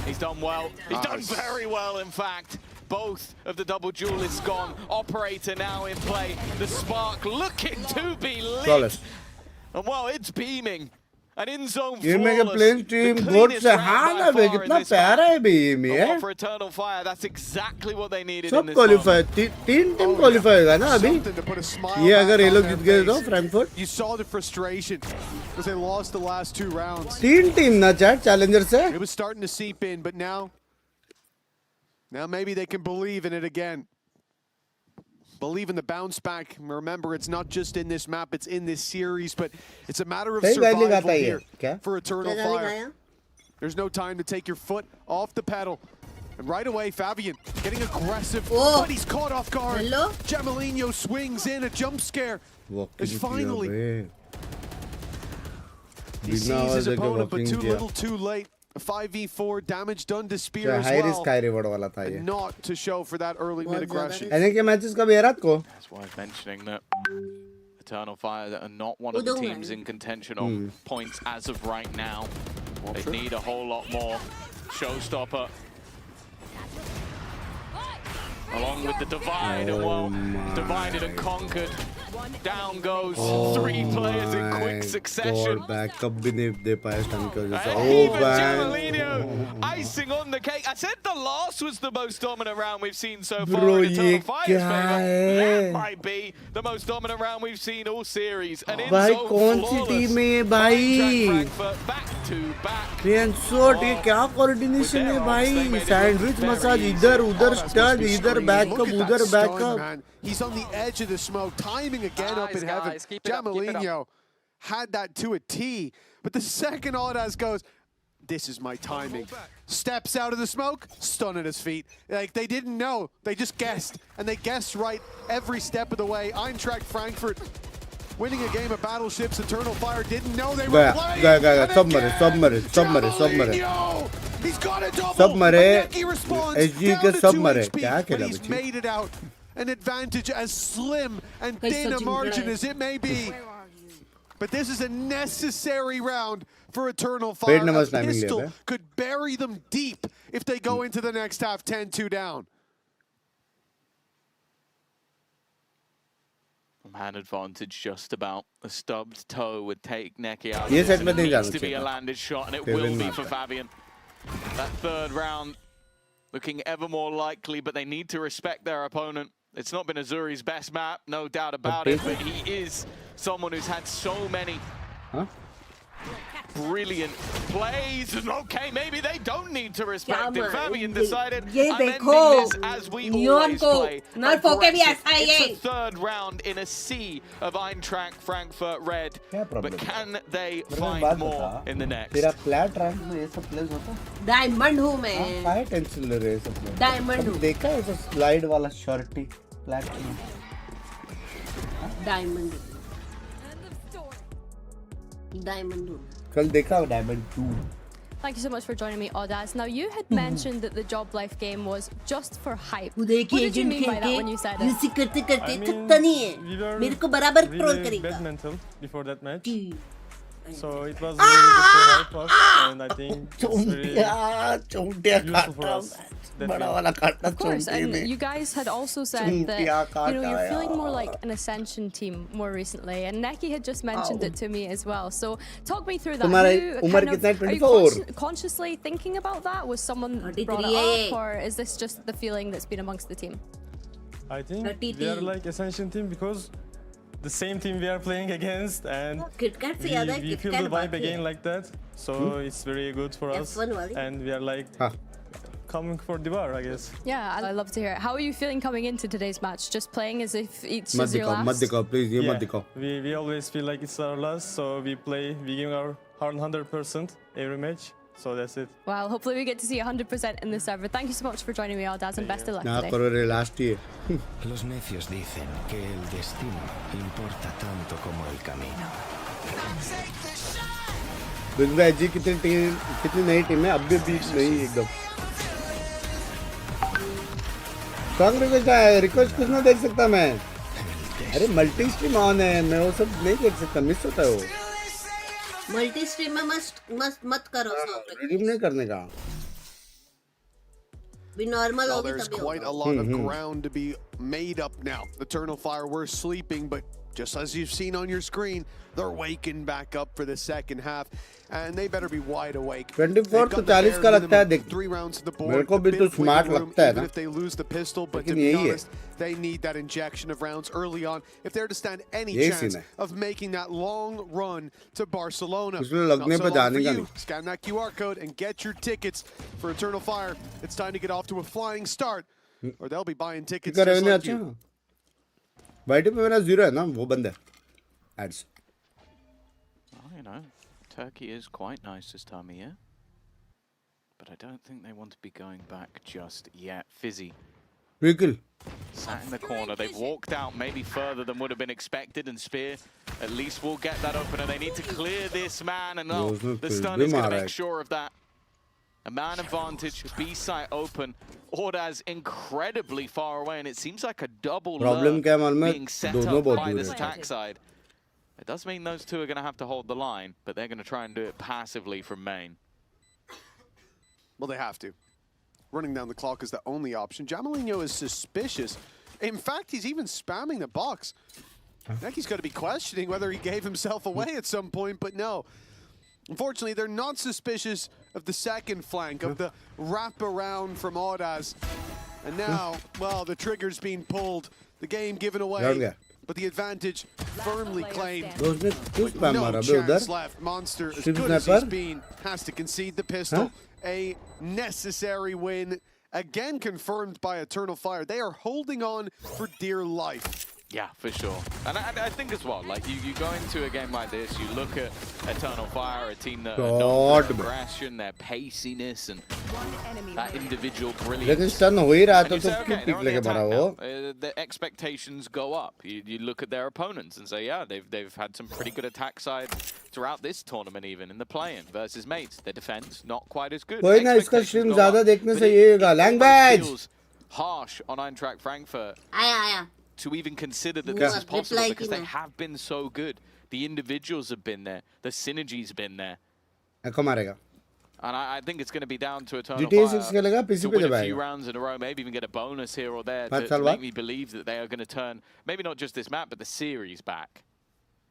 He's done well. He's done very well, in fact. Both of the double duelists gone. Operator now in play. The spark looking to be lit. And well, it's beaming. An in-zone EMEA के flawless. Playing team गोट से हाँ ना बे कितना प्यारा है बे EMEA For Eternal Fire, that's exactly what they needed in सब this qualify तीन team qualify होगा ना अभी ये अगर ये लोग जीत गए तो Frankfurt You saw the frustration because they lost the last 2 rounds. तीन टीम ना चैट चैलेंजर से It was starting to seep in, but now maybe they can believe in it again. Believe in the bounce back. Remember, it's not just in this map, it's in this series, but it's a matter of survival here for Eternal Fire. There's no time to take your foot off the pedal. And right away, Fabian getting aggressive, but he's caught off guard. Jamelinho swings in, a jump scare. Is finally. He sees his opponent, but too little, too late. A 5v4, damage done to Spear as well. And not to show for that early mid-aggression. That's why I was mentioning that Eternal Fire are not one of the teams in contention on points as of right now. They need a whole lot more. Showstopper. Along with the Divide, and well, divided and conquered. Down goes 3 players in quick succession. Backup भी नहीं दे पाया stun की वजह से. Even Jamelinho, icing on the cake. I said the last was the most dominant round we've seen so far in Eternal Fire's favor. That might be the most dominant round we've seen all series. And in भाई zone कौन सी team है ये भाई? back to back. Reinshot ये क्या coordination है भाई? Sandwich massage इधर उधर स्टन इधर बैकअप उधर backup. He's on the edge of the smoke, timing again up in heaven. Jamelinho had that to a T, but the second Audas goes, this is my timing. Steps out of the smoke, stun at his feet. Like, they didn't know, they just guessed, and they guessed right every step of the way. Eintracht Frankfurt winning a game of Battleships. Eternal Fire didn't know they were playing. Submarine. He's got a double. Submarine. He responds SGE down के to 2 submarine. HP, क्या खेला but he's बच्ची? made it out. An advantage as slim and thin a margin as it may be. But this is a necessary round for Eternal Fire. A pistol could bury them deep if they go into the next half 10-2 down. Man advantage just about. A stubbed toe would take Neki out. Yes, it needs to be a landed shot, and it will be for Fabian. That third round looking ever more likely, but they need to respect their opponent. It's not been Azuri's best map, no doubt about it, but he is someone who's had so many brilliant plays. Okay, maybe they don't need to respect it. Fabian decided, I'm ending this as we always play. It's a third round in a sea of Eintracht Frankfurt red, but can they find more in the next? तेरा flat rank में ये सब place होता है? Diamond हूँ मैं. काय tension ले रहे हैं सब लोग? डायमंड हूँ. देखा है ऐसा स्लाइड वाला शर्टी फ्लैट में? डायमंड. डायमंड हूँ. कल देखा diamond 2. Thank you so much for joining me, Audas. Now, you had mentioned that the Job Life game was just for hype. What did you mean by that when you said it? UC करते करते थकता नहीं है. मेरे को बराबर troll करेगा. Bad mental before that match. So it was really good to help us, and I think it's very useful for us. Of course, and you guys had also said that you're feeling more like an Ascension team more recently, and Neki had just mentioned it to me as well. So talk me through that. Are you consciously thinking about that? Was someone brought it up, or is this just the feeling that's been amongst the team? I think we are like Ascension team because the same team we are playing against, and we feel the vibe again like that. So it's very good for us, and we are like coming for the bar, I guess. Yeah, I love to hear it. How are you feeling coming into today's match? Just playing as if each is your last? मत दिखाओ, please, ये मत दिखाओ. We always feel like it's our last, so we give our 100% every match. So that's it. Well, hopefully we get to see 100% in the server. Thank you so much for joining me, Audas, and best of luck today. Pero last year. Los necios dicen que el destino importa tanto como el camino. बिंग्स जी कितनी नई team है, अब भी बीच नहीं एकदम. Song request कुछ ना देख सकता मैं. अरे मल्टी स्ट्रीम ऑन है, मैं वो सब नहीं देख सकता, मिस होता है वो. मल्टी स्ट्रीम में मत करो. रिडीम नहीं करने का. भी नॉर्मल होगी तभी. There's quite a lot of ground to be made up now. Eternal Fire were sleeping, but just as you've seen on your screen, they're waking back up for the second half, and they better be wide awake. 24 to 40 का लगता है देख 3 rounds to the board. मेरे को भी तो smart लगता है ना, even if they lose the pistol, but to be honest, they need that injection of rounds early on if they're to stand any chance of making that long run to Barcelona. लगने पे जाने का नहीं. Scan that QR code and get your tickets for Eternal Fire. It's time to get off to a flying start, or they'll be buying tickets just like you. वाइटी पे मेरा 0 है ना, वो बंद है ads. You know, Turkey is quite nice this time of year, but I don't think they want to be going back just yet. Fizzy sat in the corner. They've walked out maybe further than would have been expected, and Spear at least will get that opener. They need to clear this man, and the stun is going to make sure of that. A man advantage, B site open. Ordaz incredibly far away, and it seems like a double lurk being set up by this attack side. It does mean those two are going to have to hold the line, but they're going to try and do it passively from main. Well, they have to. Running down the clock is the only option. Jamalinho is suspicious. In fact, he's even spamming the box. I think he's going to be questioning whether he gave himself away at some point, but no. Unfortunately, they're not suspicious of the second flank, of the wraparound from Ordaz. And now, well, the trigger's being pulled, the game given away, but the advantage firmly claimed. No chance left. Monster, as good as he's been, has to concede the pistol. A necessary win, again confirmed by Eternal Fire. They are holding on for dear life. Yeah, for sure. And I think as well, like you go into a game like this, you look at Eternal Fire, a team that are known for aggression, their paciness, and that individual brilliance. And you say, okay, they're on the attack now. The expectations go up. You look at their opponents and say, yeah, they've had some pretty good attack side throughout this tournament, even in the play-in versus mates. Their defense not quite as good. Expectations go up, but it feels harsh on Eintracht Frankfurt to even consider that this is possible, because they have been so good. The individuals have been there. The synergy's been there. And I think it's going to be down to Eternal Fire to win a few rounds in a row, maybe even get a bonus here or there to make me believe that they are going to turn, maybe not just this map, but the series back.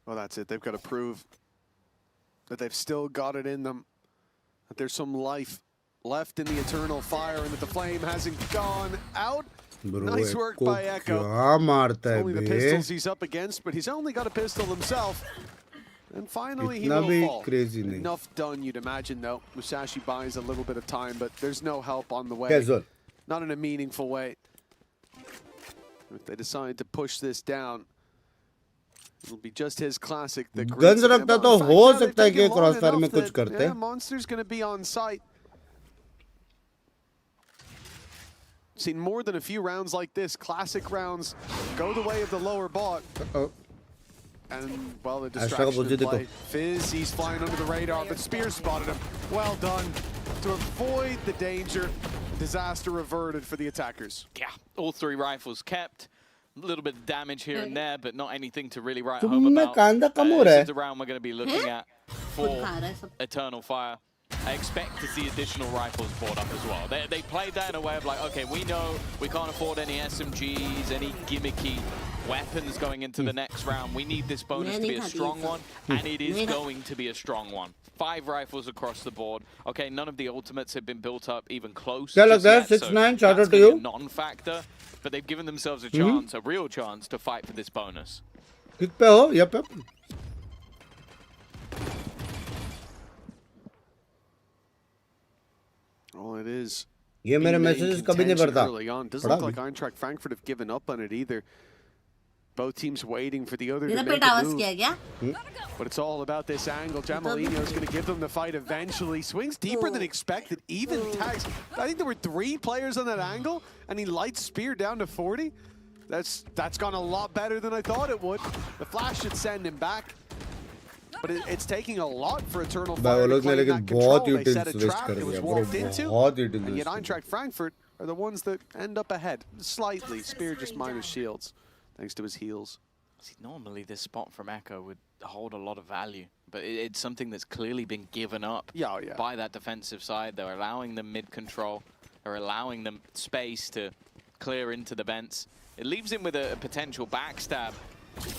Well, that's it. They've got to prove that they've still got it in them, that there's some life left in the Eternal Fire, and that the flame hasn't gone out. Nice work by Echo. Only the pistols he's up against, but he's only got a pistol himself. And finally he will fall. Enough done, you'd imagine, though. Musashi buys a little bit of time, but there's no help on the way. Not in a meaningful way. If they decide to push this down, it'll be just his classic. Guns रखता तो हो सकता है कि crossfire में कुछ करते हैं. Monster's going to be on site. Seen more than a few rounds like this. Classic rounds go the way of the lower bot. And, well, the distraction in play. Fizz, he's flying under the radar, but Spear spotted him. Well done. To avoid the danger, disaster averted for the attackers. Yeah, all three rifles kept. A little bit of damage here and there, but not anything to really write home about. This is the round we're going to be looking at for Eternal Fire. I expect to see additional rifles brought up as well. They played that in a way of like, okay, we know we can't afford any SMGs, any gimmicky weapons going into the next round. We need this bonus to be a strong one, and it is going to be a strong one. 5 rifles across the board. Okay, none of the ultimates have been built up even close just yet, so that's going to be a non-factor, but they've given themselves a chance, a real chance, to fight for this bonus. Yep. Well, it is. ये मेरे messages कभी नहीं पढ़ता. Doesn't look like Eintracht Frankfurt have given up on it either. Both teams waiting for the other to make a move. But it's all about this angle. Jamalinho is going to give them the fight eventually. Swings deeper than expected. Even tags. I think there were 3 players on that angle, and he lights Spear down to 40. That's gone a lot better than I thought it would. The flash should send him back. But it's taking a lot for Eternal Fire to claim that control. They set a trap, it was walked into, and yet Eintracht Frankfurt are the ones that end up ahead. Slightly. Spear just minus shields, thanks to his heals. See, normally this spot from Echo would hold a lot of value, but it's something that's clearly been given up by that defensive side. They're allowing them mid-control, or allowing them space to clear into the vents. It leaves him with a potential backstab.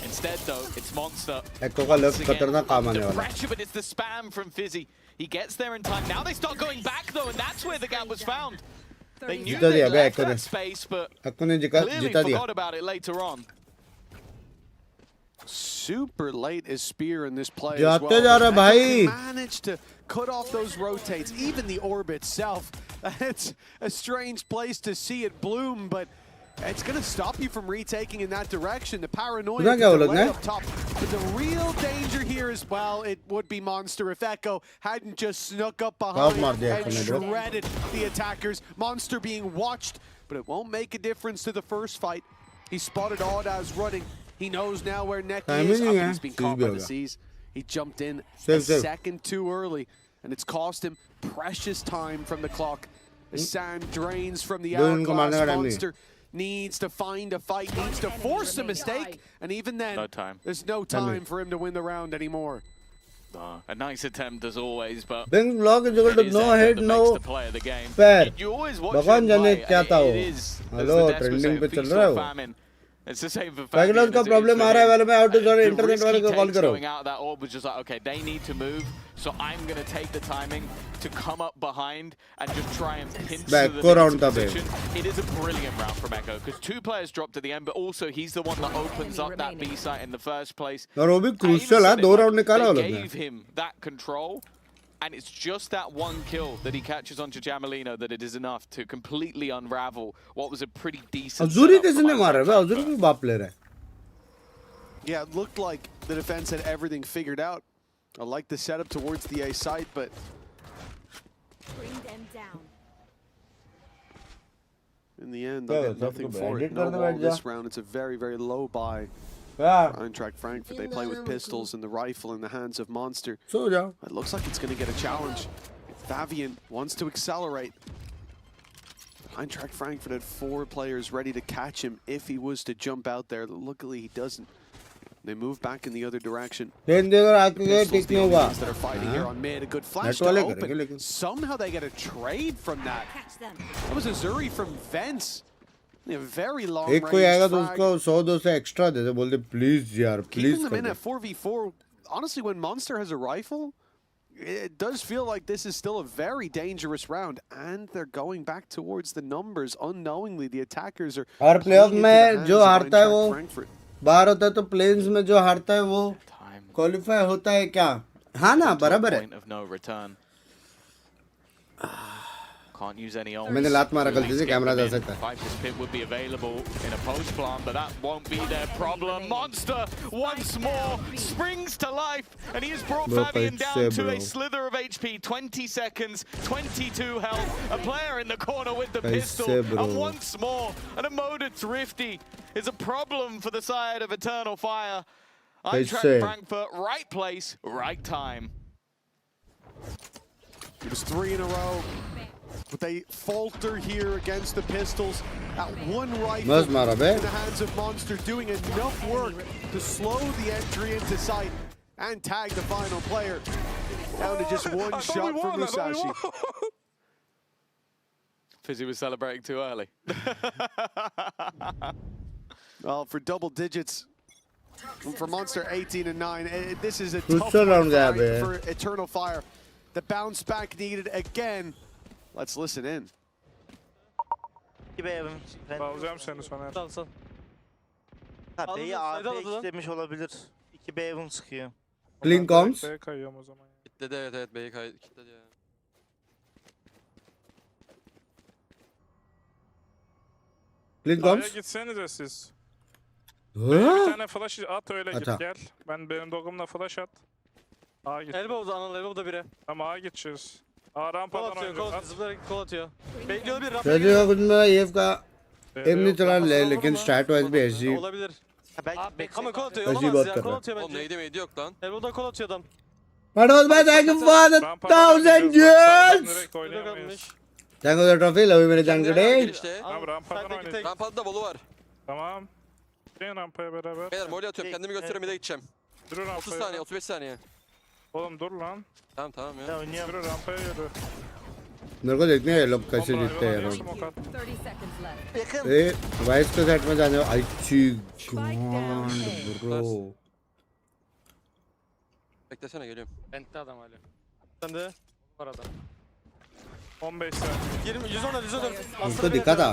Instead, though, it's Monster. Echo का लग खतरनाक काम आने वाला. Pressure, but it's the spam from Fizzy. He gets there in time. Now they start going back, though, and that's where the gap was found. They knew they left that space, but clearly forgot about it later on. Super late is Spear in this play as well. Managed to cut off those rotates, even the orb itself. It's a strange place to see it bloom, but it's going to stop you from retaking in that direction. The paranoia up top. But the real danger here as well, it would be Monster if Echo hadn't just snuck up behind and shredded the attackers. Monster being watched, but it won't make a difference to the first fight. He spotted Audas running. He knows now where Neki is. He's been caught by the seas. He jumped in a second too early, and it's cost him precious time from the clock. The sand drains from the hourglass. Monster needs to find a fight, needs to force a mistake, and even then, there's no time for him to win the round anymore. A nice attempt as always, but Binks vlog is equal to no hit, no fair. भगवान जाने क्या था वो. Hello trending पे चल रहा है वो. It's the same for Faculous का problem आ रहा है वाले में आउट जो इंटरनेट वाले को कॉल करो. Going out that orb was just like, okay, they need to move, so I'm going to take the timing to come up behind and just try and pinch the position. It is a brilliant round from Echo because two players dropped at the end, but also he's the one that opens up that B site in the first place. और वो भी crucial है, 2 round निकाला वो लोग ने. Gave him that control. And it's just that one kill that he catches onto Jamalino that it is enough to completely unravel what was a pretty decent. Azuri किसने मारा है? Azuri भी बाप ले रहा है. Yeah, it looked like the defense had everything figured out. I like the setup towards the A site, but bring them down. In the end, they'll get nothing for it. No wall this round. It's a very, very low buy. Eintracht Frankfurt, they play with pistols and the rifle in the hands of Monster. It looks like it's going to get a challenge. Fabian wants to accelerate. Eintracht Frankfurt had 4 players ready to catch him if he was to jump out there. Luckily, he doesn't. They move back in the other direction. Pistols, the only ones that are fighting here on mid. A good flash to open. Somehow they get a trade from that. That was Azuri from Vents. Very long range. एक कोई आएगा तो उसको 100-200 extra दे दे, बोलते please यार, please. Keeping them in at 4v4. Honestly, when Monster has a rifle, it does feel like this is still a very dangerous round, and they're going back towards the numbers unknowingly. The attackers are. और playoff में जो हारता है वो बाहर होता है, तो plains में जो हारता है वो qualify होता है क्या? हाँ ना, बराबर है. Can't use any ult. मैंने लात मारा गलती से, कैमरा जा सकता है. Viper's Pit would be available in a post plant, but that won't be their problem. Monster once more springs to life, and he has brought Fabian down to a slither of HP. 20 seconds, 22 health. A player in the corner with the pistol, and once more, an Emoda Thrifty is a problem for the side of Eternal Fire. Eintracht Frankfurt, right place, right time. It was 3 in a row. But they falter here against the pistols. At one rifle in the hands of Monster, doing enough work to slow the entry into sight and tag the final player. Down to just one shot from Musashi. Fizzy was celebrating too early. Well, for double digits, for Monster 18 and 9, this is a tough fight for Eternal Fire. The bounce back needed again. Let's listen in. Alacağım seni sonra. Sal sal. Ha B'yi AP istemiş olabilir. 2 B Evan sıkıyor. Clean comms. B'ye kayıyorum o zaman. Kitledi evet B'yi kitledi ya. Clean comms. A'ya gitsenize siz. Bir tane flash at öyle git gel. Benim dogumla flash at. A'ya git. Elbow'da Anıl Elbow'da biri. Tamam A'ya gideceğiz. A rampadan oynuyor. Zıplayarak kol atıyor. Bekliyor bir rampa. चलिए कुछ में EF का M नहीं चला ले, लेकिन start wise भी SG Olabilir. Ama kol atıyor. SG बहुत कर रहा है. Oğlum neydi yok lan. Elbow'da kol atıyor adam. Madhoz भाई thank you for the 1000 years. Thank you for the trophy, love you मेरे जान के day. Tamam rampadan oynayacağız. Rampada da volu var. Tamam. Gelin rampaya beraber. Beyler molly atıyorum, kendimi gösteriyorum, bir de gideceğim. 30 saniye, 35 saniye. Oğlum dur lan. Tamam ya. Yürü rampaya yürü. मेरे को देखने हैं लोग कैसे जीतते हैं यार। वाइस के सेट में जाने अच्छी गांड bro. Beklesene geliyorum. Bent'te adam hala. Sen de var adam. 15 saniye. 20 110 114. उनको दिखा था।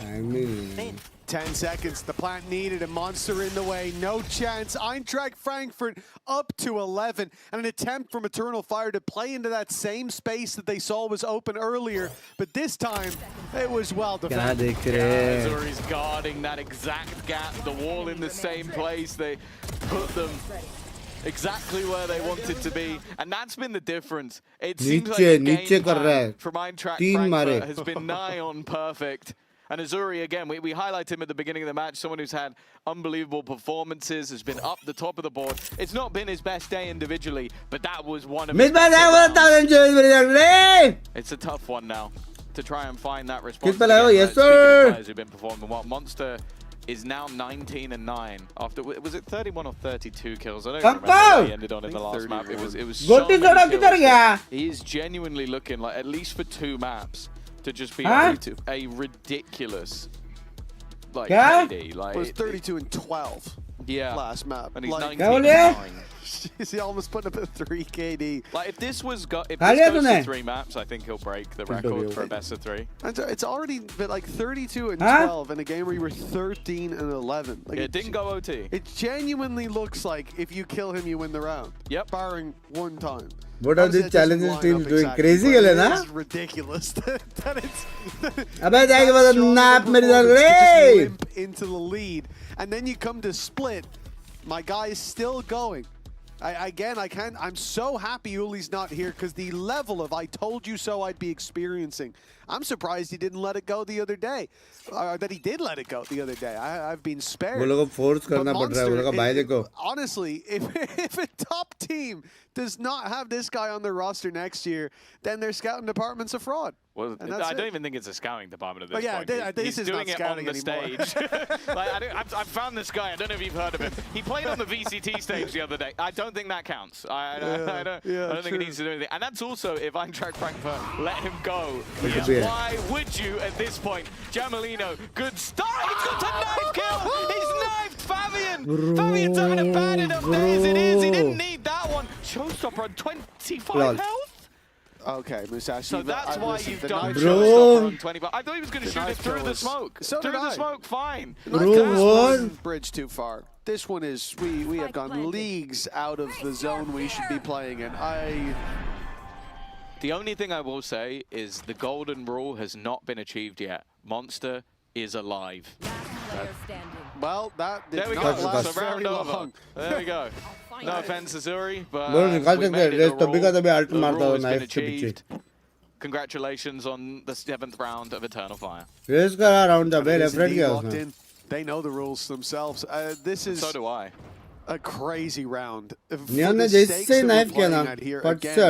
I mean, 10 seconds. The plant needed a monster in the way. No chance. Eintracht Frankfurt up to 11. And an attempt from Eternal Fire to play into that same space that they saw was open earlier. But this time, it was well defended. Zuri's guarding that exact gap. The wall in the same place. They put them exactly where they wanted to be. And that's been the difference. It seems like the game plan from Eintracht Frankfurt has been nigh on perfect. And Azuri, again, we highlight him at the beginning of the match, someone who's had unbelievable performances, has been up the top of the board. It's not been his best day individually, but that was one of his best rounds. It's a tough one now to try and find that response. Yes, sir. Players who've been performing well. Monster is now 19-9 after, was it 31 or 32 kills? I don't remember what he ended on in the last map. It was so many kills. He is genuinely looking like, at least for 2 maps, to just be a ridiculous like KD. Like, it was 32 and 12. Yeah. Last map. And he's like, 19-9. He almost put up a 3 KD. Like if this goes to 3 maps, I think he'll break the record for a best of 3. It's already been like 32 and 12 in a game where you were 13 and 11. Like it didn't go OT. It genuinely looks like if you kill him, you win the round. Yep. Barring one time. What are these challenges teams doing? Crazy है ना? It's ridiculous that it's. अबे जाएगा बस नाप मेरी तरफ limp into the lead, and then you come to split. My guy is still going. I'm so happy Uli's not here because the level of I told you so I'd be experiencing. I'm surprised he didn't let it go the other day. That he did let it go the other day. I've been spared. Honestly, if a top team does not have this guy on their roster next year, then their scouting department's a fraud. Well, I don't even think it's a scouting department at this point. He's doing it on the stage. Like, I found this guy. I don't know if you've heard of him. He played on the VCT stage the other day. I don't think that counts. I don't think he needs to do anything. And that's also if Eintracht Frankfurt let him go. Why would you at this point? Jamalino, good start. He's got a knife kill. He's knifed Fabian. Fabian's having a bad enough day as it is. He didn't need that one. Showstopper on 25 health. Okay, Musashi. So that's why you've done Showstopper on 25. I thought he was going to shoot it through the smoke. So through the smoke, fine. Bridge too far. This one is, we have gone leagues out of the zone we should be playing in. The only thing I will say is the golden rule has not been achieved yet. Monster is alive. Well, that did there we not go. last So round very over. long. There we go. No offense, Azuri, but we made it the rule. The rule has been achieved. Congratulations on the 7th round of Eternal Fire. They know the rules themselves. This is so do I. A crazy round.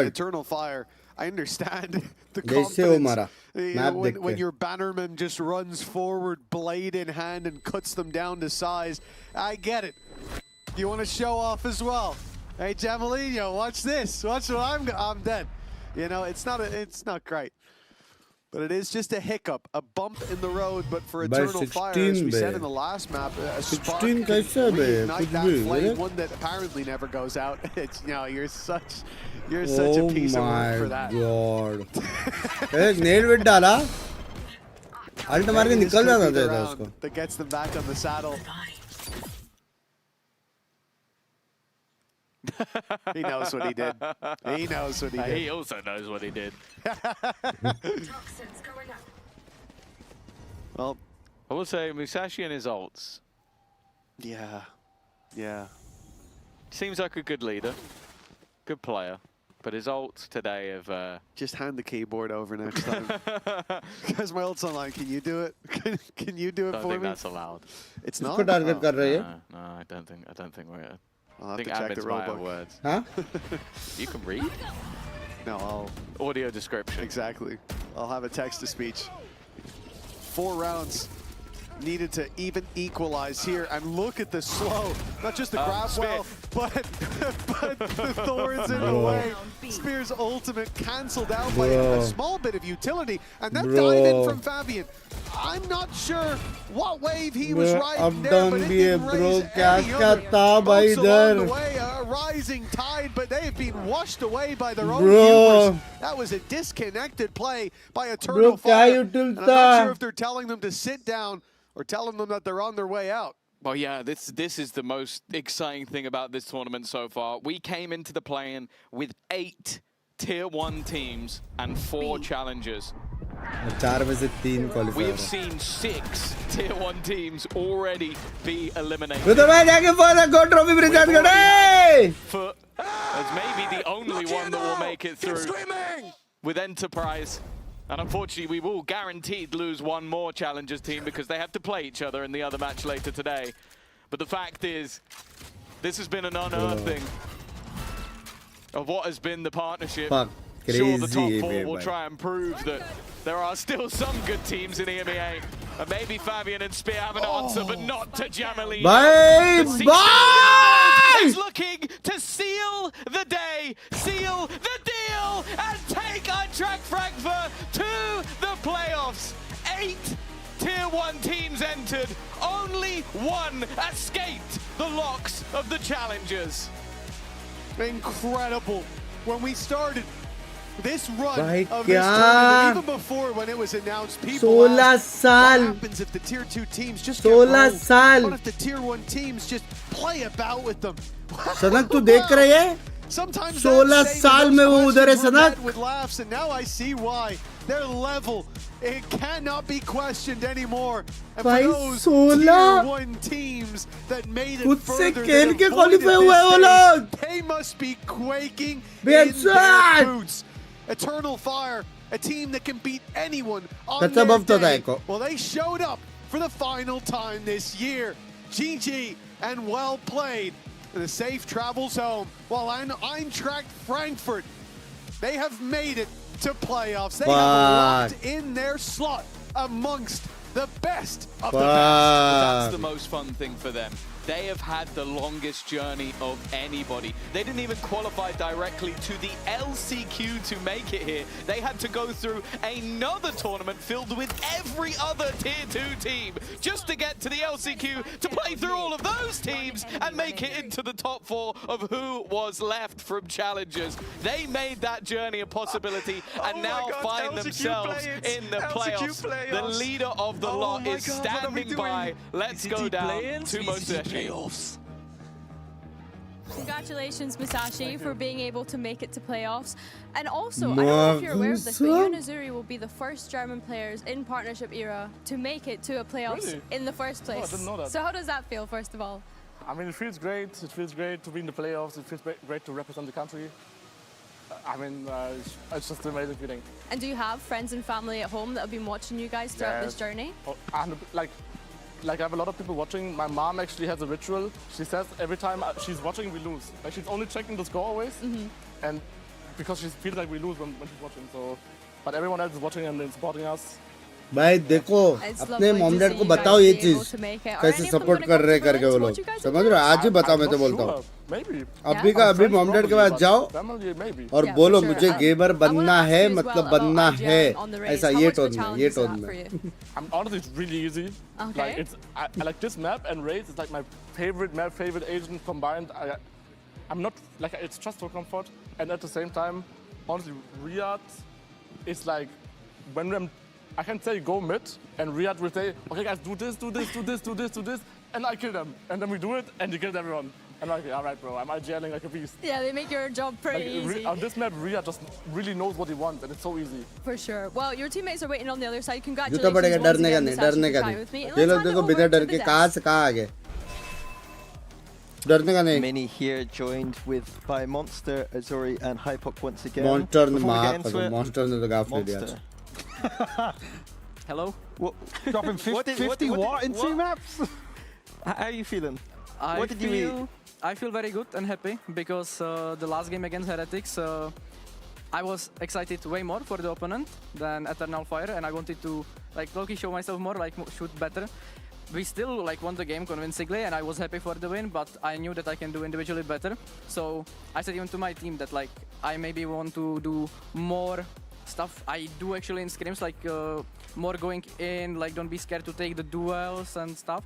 Eternal Fire. I understand the confidence. When your bannerman just runs forward, blade in hand, and cuts them down to size. I get it. You want to show off as well. Hey, Jamalino, watch this. Watch what I'm dead. You know, it's not great. But it is just a hiccup, a bump in the road. But for Eternal Fire, as we said in the last map, a spark can reignite that flame, one that apparently never goes out. It's, you know, you're such a piece of work for that. Oh my god. Nail with डाला. Alt मार के निकल जाता था उसको. That gets them back on the saddle. He knows what he did. He knows what he did. He also knows what he did. Well, I will say Musashi and his ults. Yeah. Seems like a good leader, good player, but his ults today have... Just hand the keyboard over next time. Because my ult's online. Can you do it? Can you do it for me? I don't think that's allowed. It's not? No, I don't think we're... I'll have to check the rulebook. Words. Huh? You can read? No, I'll... Audio description. Exactly. I'll have a text-to-speech. 4 rounds. needed to even equalize here, and look at the slow. Not just the grab well, but the thorns in the way. Spear's ultimate cancelled out by a small bit of utility, and that dive in from Fabian. I'm not sure what wave he was riding there, but it didn't raise any other. Folks along the way, a rising tide, but they have been washed away by their own hubris. That was a disconnected play by Eternal Fire, and I'm not sure if they're telling them to sit down or telling them that they're on their way out. Well, yeah, this is the most exciting thing about this tournament so far. We came into the play-in with 8 Tier 1 teams and 4 challengers. We have seen 6 Tier 1 teams already be eliminated. For as maybe the only one that will make it through with Enterprise. And unfortunately, we will guaranteed lose one more Challengers team because they have to play each other in the other match later today. But the fact is, this has been an unearthing of what has been the partnership. Sure, the top 4 will try and prove that there are still some good teams in EMEA. And maybe Fabian and Spear have an answer, but not to Jamalina. Bye! Is looking to seal the day, seal the deal, and take Eintracht Frankfurt to the playoffs. 8 Tier 1 teams entered, only 1 escaped the locks of the Challengers. Incredible. When we started this run of this tournament, even before when it was announced, people asked, what happens if the Tier 2 teams just get rolled? What if the Tier 1 teams just play about with them? सनक तू देख रही है? 16 साल में वो उधर है सनक. With laughs, and now I see why. Their level, it cannot be questioned anymore. And for those Tier 1 teams that made it further, that avoided this stage, they must be quaking in their boots. Eternal Fire, a team that can beat anyone on their day. Well, they showed up for the final time this year. GG and well played. The safe travels home, while Eintracht Frankfurt, they have made it to playoffs. They have locked in their slot amongst the best of the best. That's the most fun thing for them. They have had the longest journey of anybody. They didn't even qualify directly to the LCQ to make it here. They had to go through another tournament filled with every other Tier 2 team just to get to the LCQ, to play through all of those teams and make it into the top 4 of who was left from Challengers. They made that journey a possibility and now find themselves in the playoffs. The leader of the lot is standing by. Let's go down to Musashi. Congratulations, Musashi, for being able to make it to playoffs. And also, I don't know if you're aware of this, but you and Azuri will be the first German players in partnership era to make it to a playoffs in the first place. Oh, I didn't know that. So how does that feel, first of all? I mean, it feels great. It feels great to be in the playoffs. It feels great to represent the country. I mean, it's just an amazing feeling. And do you have friends and family at home that have been watching you guys throughout this journey? Oh, and like I have a lot of people watching. My mom actually has a ritual. She says every time she's watching, we lose. Like she's only checking the score always, and because she feels like we lose when she's watching. So, but everyone else is watching and then supporting us. भाई देखो अपने mom dad को बताओ ये चीज कैसे support कर रहे करके वो लोग समझ रहे हो आज ही बताओ मैं तो बोलता हूँ अभी का अभी मॉम डैड के पास जाओ और बोलो मुझे गेमर बनना है मतलब बनना है ऐसा ये टोन में Honestly, it's really easy. Like I like this map and Raids is like my favorite map, favorite agent combined. I'm not like it's just for comfort and at the same time, honestly, Riyadh is like when I can say go mid, and Riyadh will say, okay guys, do this, do this, do this, do this, do this, and I kill them. And then we do it, and you kill everyone. And I'm like, all right, bro, I'm IGLing like a beast. Yeah, they make your job pretty easy. On this map, Riyadh just really knows what he wants, and it's so easy. For sure. Well, your teammates are waiting on the other side. Congratulations. जूता पड़ेगा डरने का नहीं. ये लोग देखो बिना डर के कहाँ से कहाँ आ गए. डरने का नहीं. Many here joined by Monster, Azuri, and Hypok once again. Monster ने तो गाफ ले दिया. Hello? What? Dropping 50 what in 2 maps? How are you feeling? I feel very good and happy because the last game against Heretics, I was excited way more for the opponent than Eternal Fire, and I wanted to like Loki show myself more, like shoot better. we still like won the game convincingly, and I was happy for the win, but I knew that I can do individually better. So I said even to my team that like I maybe want to do more stuff I do actually in scrims, like more going in, like don't be scared to take the duels and stuff.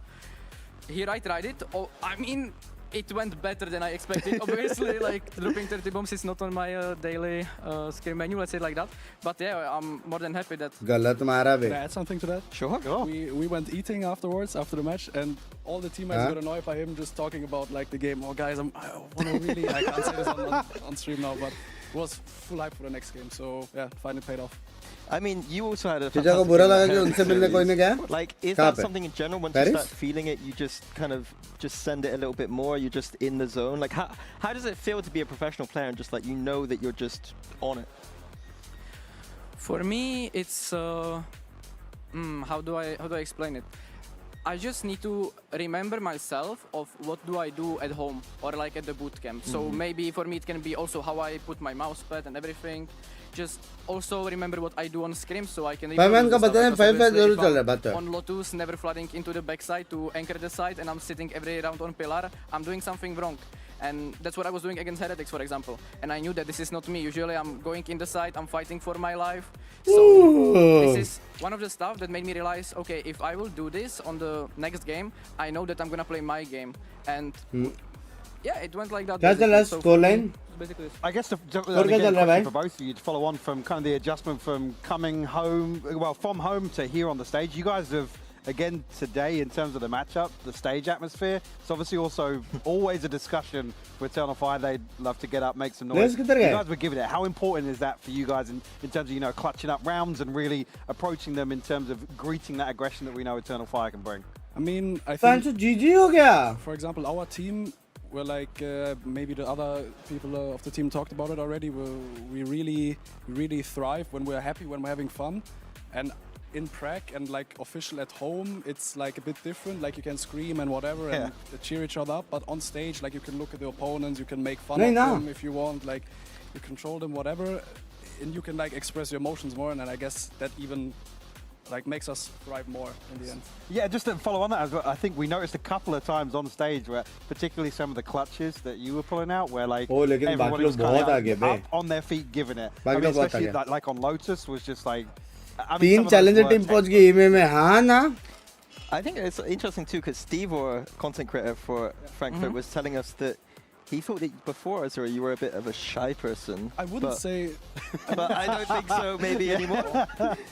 Here I tried it. Oh, I mean, it went better than I expected. Obviously, like dropping 30 bombs is not on my daily scrim menu, let's say like that. But yeah, I'm more than happy that. Can I add something to that? Sure. We went eating afterwards, after the match, and all the teammates got annoyed by him just talking about like the game. Oh guys, I want to really, I can't say this on stream now, but it was full hype for the next game. So yeah, finally paid off. I mean, you also had a like, is that something in general, once you start feeling it, you just kind of send it a little bit more, you're just in the zone? Like, how does it feel to be a professional player and just like, you know that you're just on it? For me, it's, how do I explain it? I just need to remember myself of what do I do at home or like at the boot camp. So maybe for me it can be also how I put my mouse pad and everything. Just also remember what I do on scrim, so I can on Lotus, never flooding into the backside to anchor the side, and I'm sitting every round on pillar. I'm doing something wrong. And that's what I was doing against Heretics, for example. And I knew that this is not me. Usually I'm going in the side, I'm fighting for my life. So this is one of the stuff that made me realize, okay, if I will do this on the next game, I know that I'm gonna play my game. And yeah, it went like that. That's the last scoreline. I guess the question for both of you to follow on from kind of the adjustment from coming home, well, from home to here on the stage. You guys have, again today, in terms of the matchup, the stage atmosphere, it's obviously also always a discussion for Eternal Fire. They'd love to get up, make some noise. You guys were giving it. How important is that for you guys in terms of, you know, clutching up rounds and really approaching them in terms of greeting that aggression that we know Eternal Fire can bring? I mean, I think, for example, our team, we're like, maybe the other people of the team talked about it already, we really thrive when we're happy, when we're having fun. And in Prague and like official at home, it's like a bit different. Like you can scream and whatever and cheer each other up, but on stage, like you can look at the opponents, you can make fun of them if you want, like you control them, whatever, and you can like express your emotions more. And I guess that even like makes us thrive more in the end. Yeah, just to follow on that as well, I think we noticed a couple of times on stage where, particularly some of the clutches that you were pulling out, where like everyone was kind of up on their feet giving it. I mean, especially like on Lotus was just like, I mean, challenger team पहुंच गई EMEA में, हाँ ना? I think it's interesting too, because Steve, or content creator for Frankfurt, was telling us that he thought that before Azura you were a bit of a shy person. I wouldn't say, but I don't think so maybe anymore.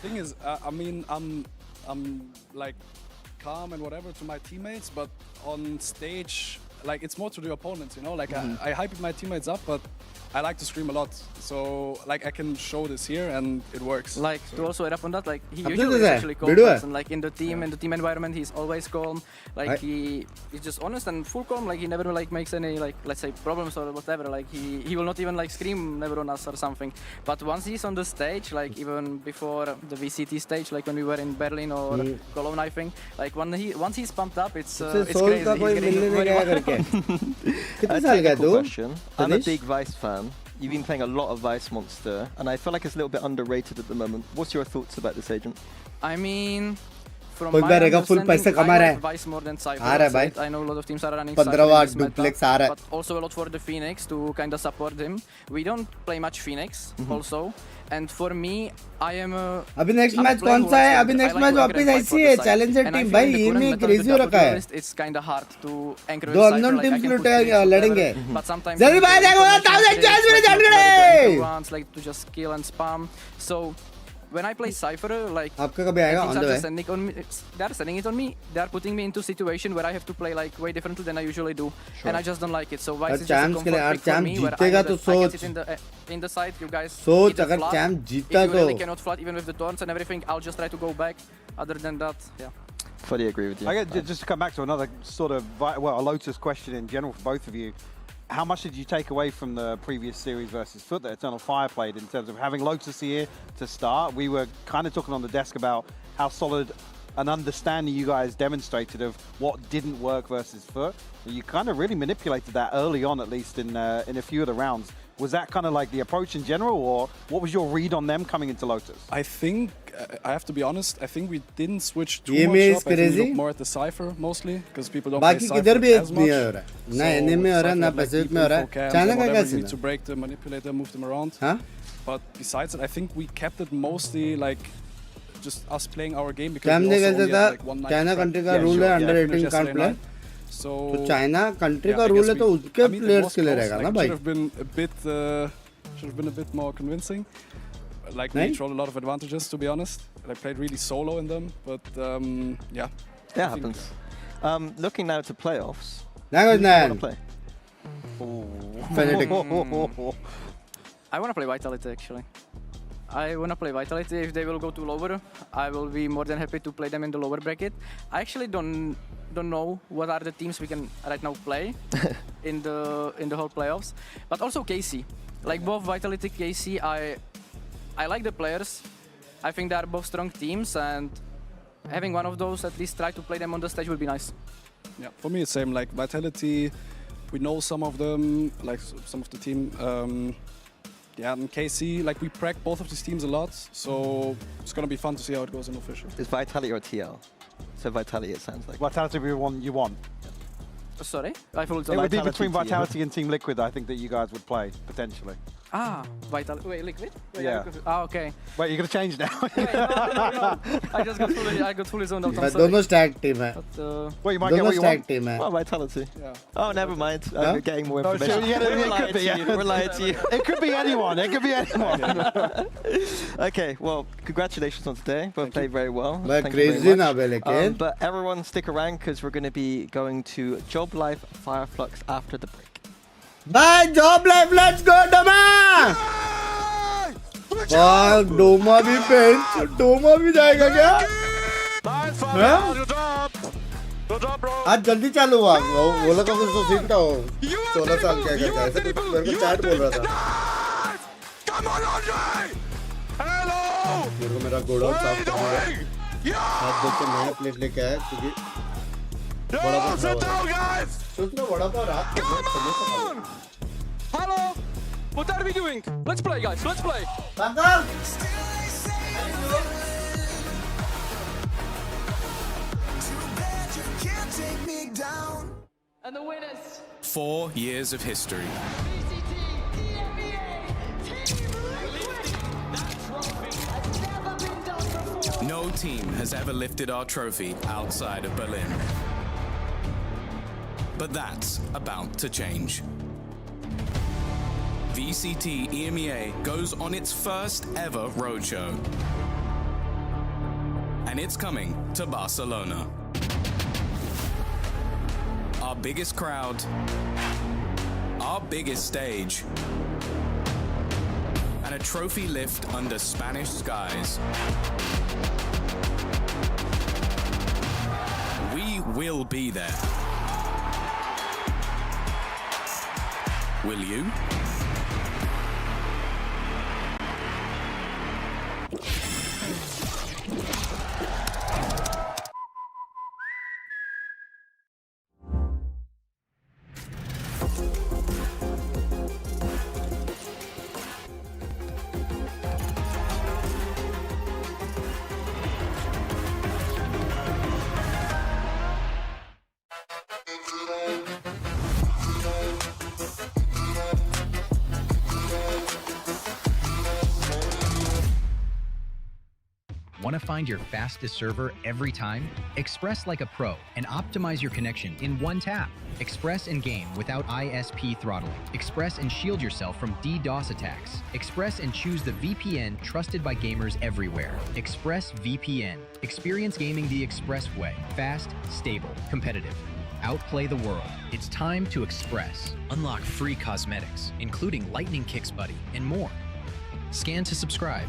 Thing is, I mean, I'm like calm and whatever to my teammates, but on stage, like it's more to the opponents, you know. Like I hype my teammates up, but I like to scream a lot, so like I can show this here and it works. Like to also add up on that, like he usually is actually calm person. Like in the team environment, he's always calm. Like he's just honest and full calm. Like he never like makes any like, let's say, problems or whatever. Like he will not even like scream never on us or something. But once he's on the stage, like even before the VCT stage, like when we were in Berlin or Cologne, I think, like once he's pumped up, it's crazy. He's getting very question. I'm a big Vice fan. You've been playing a lot of Vice Monster, and I feel like it's a little bit underrated at the moment. What's your thoughts about this agent? I mean, from my understanding, I like Vice more than Cypher. I know a lot of teams are running Cypher, but also a lot for the Phoenix to kind of support him. We don't play much Phoenix also. And for me, I am a... अभी next match कौन सा है? अभी next match वापस ऐसी है challenger team भाई ये में crazy हो रखा है. It's kind of hard to anchor दो unknown teams लड़ेंगे. But sometimes जल्दी बाहर जाओ 1000 chance मेरे जान गए. Like to just kill and spam. So when I play Cypher, like आपका कभी आएगा on the way? They're sending it on me. They're putting me into a situation where I have to play like way differently than I usually do, and I just don't like it. So Vice is just a comfort pick for me, where I can sit in the side. You guys सोच अगर champ जीता तो really cannot flood even with the taunts and everything. I'll just try to go back. Other than that, yeah. Fully agree with you. I guess just to come back to another sort of, well, a Lotus question in general for both of you. How much did you take away from the previous series versus Foot that Eternal Fire played in terms of having Lotus here to start? We were kind of talking on the desk about how solid an understanding you guys demonstrated of what didn't work versus Foot. You kind of really manipulated that early on, at least in a few of the rounds. Was that kind of like the approach in general, or what was your read on them coming into Lotus? I think I have to be honest, I think we didn't switch too much up. I think we look more at the Cypher mostly, because people don't play Cypher as much. ना NM में हो रहा है ना Pacific में हो रहा है चाइना का क्या सीन है to break the manipulator, move them around. But besides it, I think we kept it mostly like just us playing our game, because we also only had like one night. China country का rule है under 18 can't play. So China country का rule है तो उसके players के लिए रहेगा ना भाई. Should have been a bit more convincing. Like, we controlled a lot of advantages, to be honest. I played really solo in them, but yeah. That happens. Looking now to playoffs. Now want to play? I want to play Vitality, actually. I want to play Vitality. If they will go to lower, I will be more than happy to play them in the lower bracket. I actually don't know what are the teams we can right now play in the whole playoffs. But also KC. Like both Vitality, KC, I like the players. I think they are both strong teams, and having one of those at least try to play them on the stage would be nice. Yeah, for me it's same. Like Vitality, we know some of them, like some of the team. Yeah, and KC, like we prac both of these teams a lot, so it's gonna be fun to see how it goes in official. Is Vitality or TL? So Vitality, it sounds like. Vitality would be one you want. Sorry? I thought it would be between Vitality and Team Liquid, I think, that you guys would play, potentially. Ah, Vitality. Wait, Liquid? Wait, yeah. Ah, okay. Wait, you're going to change now? Wait, no. I just got fully zoned out. But दोनों stack team है. Well, you might get what you want. Team है. Well, Vitality. Yeah. Oh, never mind. I'm getting more information. We're lying to you. It could be anyone. It could be anyone. Okay, well, congratulations on today. Both played very well. But crazy ना बेलेके. But everyone stick around, because we're going to be going to Job Life Fireflux after the break. Bye, Job Life, let's go, Doma! Wow, Doma भी bench, Doma भी जाएगा क्या? आज जल्दी चालू हुआ, वो लोग कुछ तो सीखता हो, 16 साल क्या करता है, ऐसे कुछ मेरे को चैट बोल रहा था। मेरे को मेरा गोडाउन साफ करना है, आप देख के नया प्लेट लेके आया क्योंकि बड़ा पाव सोच लो बड़ा पाव रात को Hello, what are we doing? Let's play, guys. Let's play. And the winners. 4 years of history. VCT, EMEA, Team Liquid. That trophy has never been done before. No team has ever lifted our trophy outside of Berlin. But that's about to change. VCT EMEA goes on its first ever roadshow. And it's coming to Barcelona. Our biggest crowd, our biggest stage, and a trophy lift under Spanish skies. We will be there. Will you? Want to find your fastest server every time? Express like a pro and optimize your connection in one tap. Express and game without ISP throttling. Express and shield yourself from DDoS attacks. Express and choose the VPN trusted by gamers everywhere. Express VPN. Experience gaming the Express way. Fast, stable, competitive. Outplay the world. It's time to Express. Unlock free cosmetics, including Lightning Kicks Buddy and more. Scan to subscribe.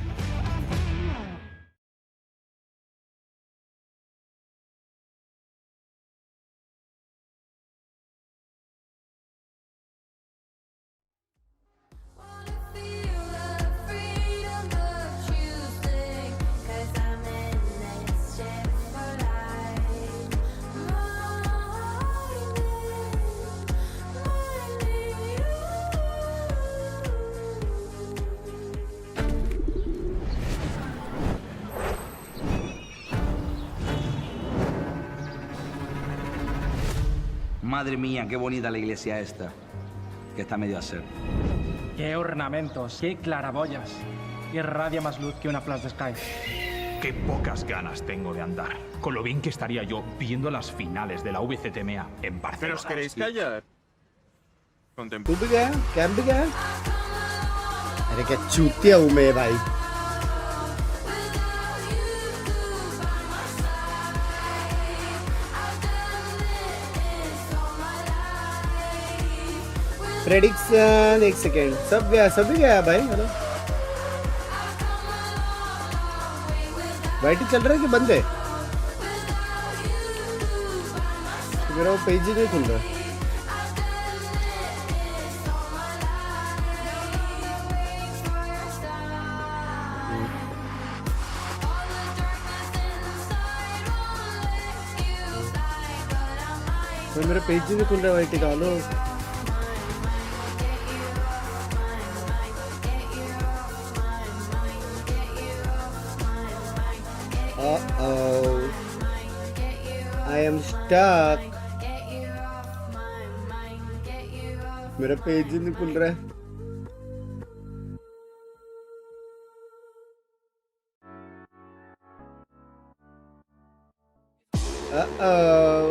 Madre mía, qué bonita la iglesia esta, que está medio a hacer. Qué ornamentos, qué claraboyas. Irradia más luz que una flash de Sky. Qué pocas ganas tengo de andar. Con lo bien que estaría yo viendo las finales de la VCT EMEA en Barcelona. ¿Pero os queréis callar? तू भी गया camp भी गया अरे क्या चूतिया हूँ मैं भाई प्रेडिक्शन एक सेकेंड सब गया सभी गया भाई हेलो वाइटी चल रहा है कि बंद है तो मेरा वो पेज ही नहीं खुल रहा है मेरा पेज ही नहीं खुल रहा वाइटी का hello Uh-oh. I am stuck. मेरा पेज ही नहीं खुल रहा है Uh-oh.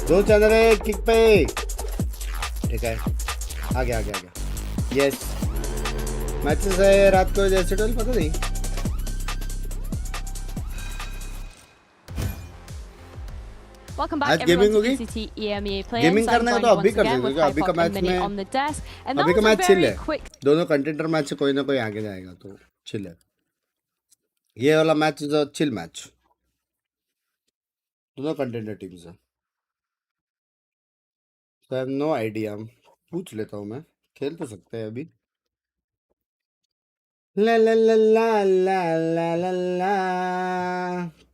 दो चैनल है किक पे ठीक है आ गया यस मैचेस है रात को जैसे टोल पता नहीं Welcome back आज everyone गेमिंग to होगी VCT EMEA play. गेमिंग करना है तो अभी कर again देंगे with अभी का Hypop मैच and Mini में on the desk. And अभी that का was a match chill very है quick दोनों कंटेंटर मैच से कोई ना कोई आगे जाएगा तो चिल है ये वाला match is a chill match दोनों कंटेंटर टीम्स है तो आई हैव नो आइडिया पूछ लेता हूँ मैं खेल तो सकते हैं अभी ला ला ला ला ला ला ला ला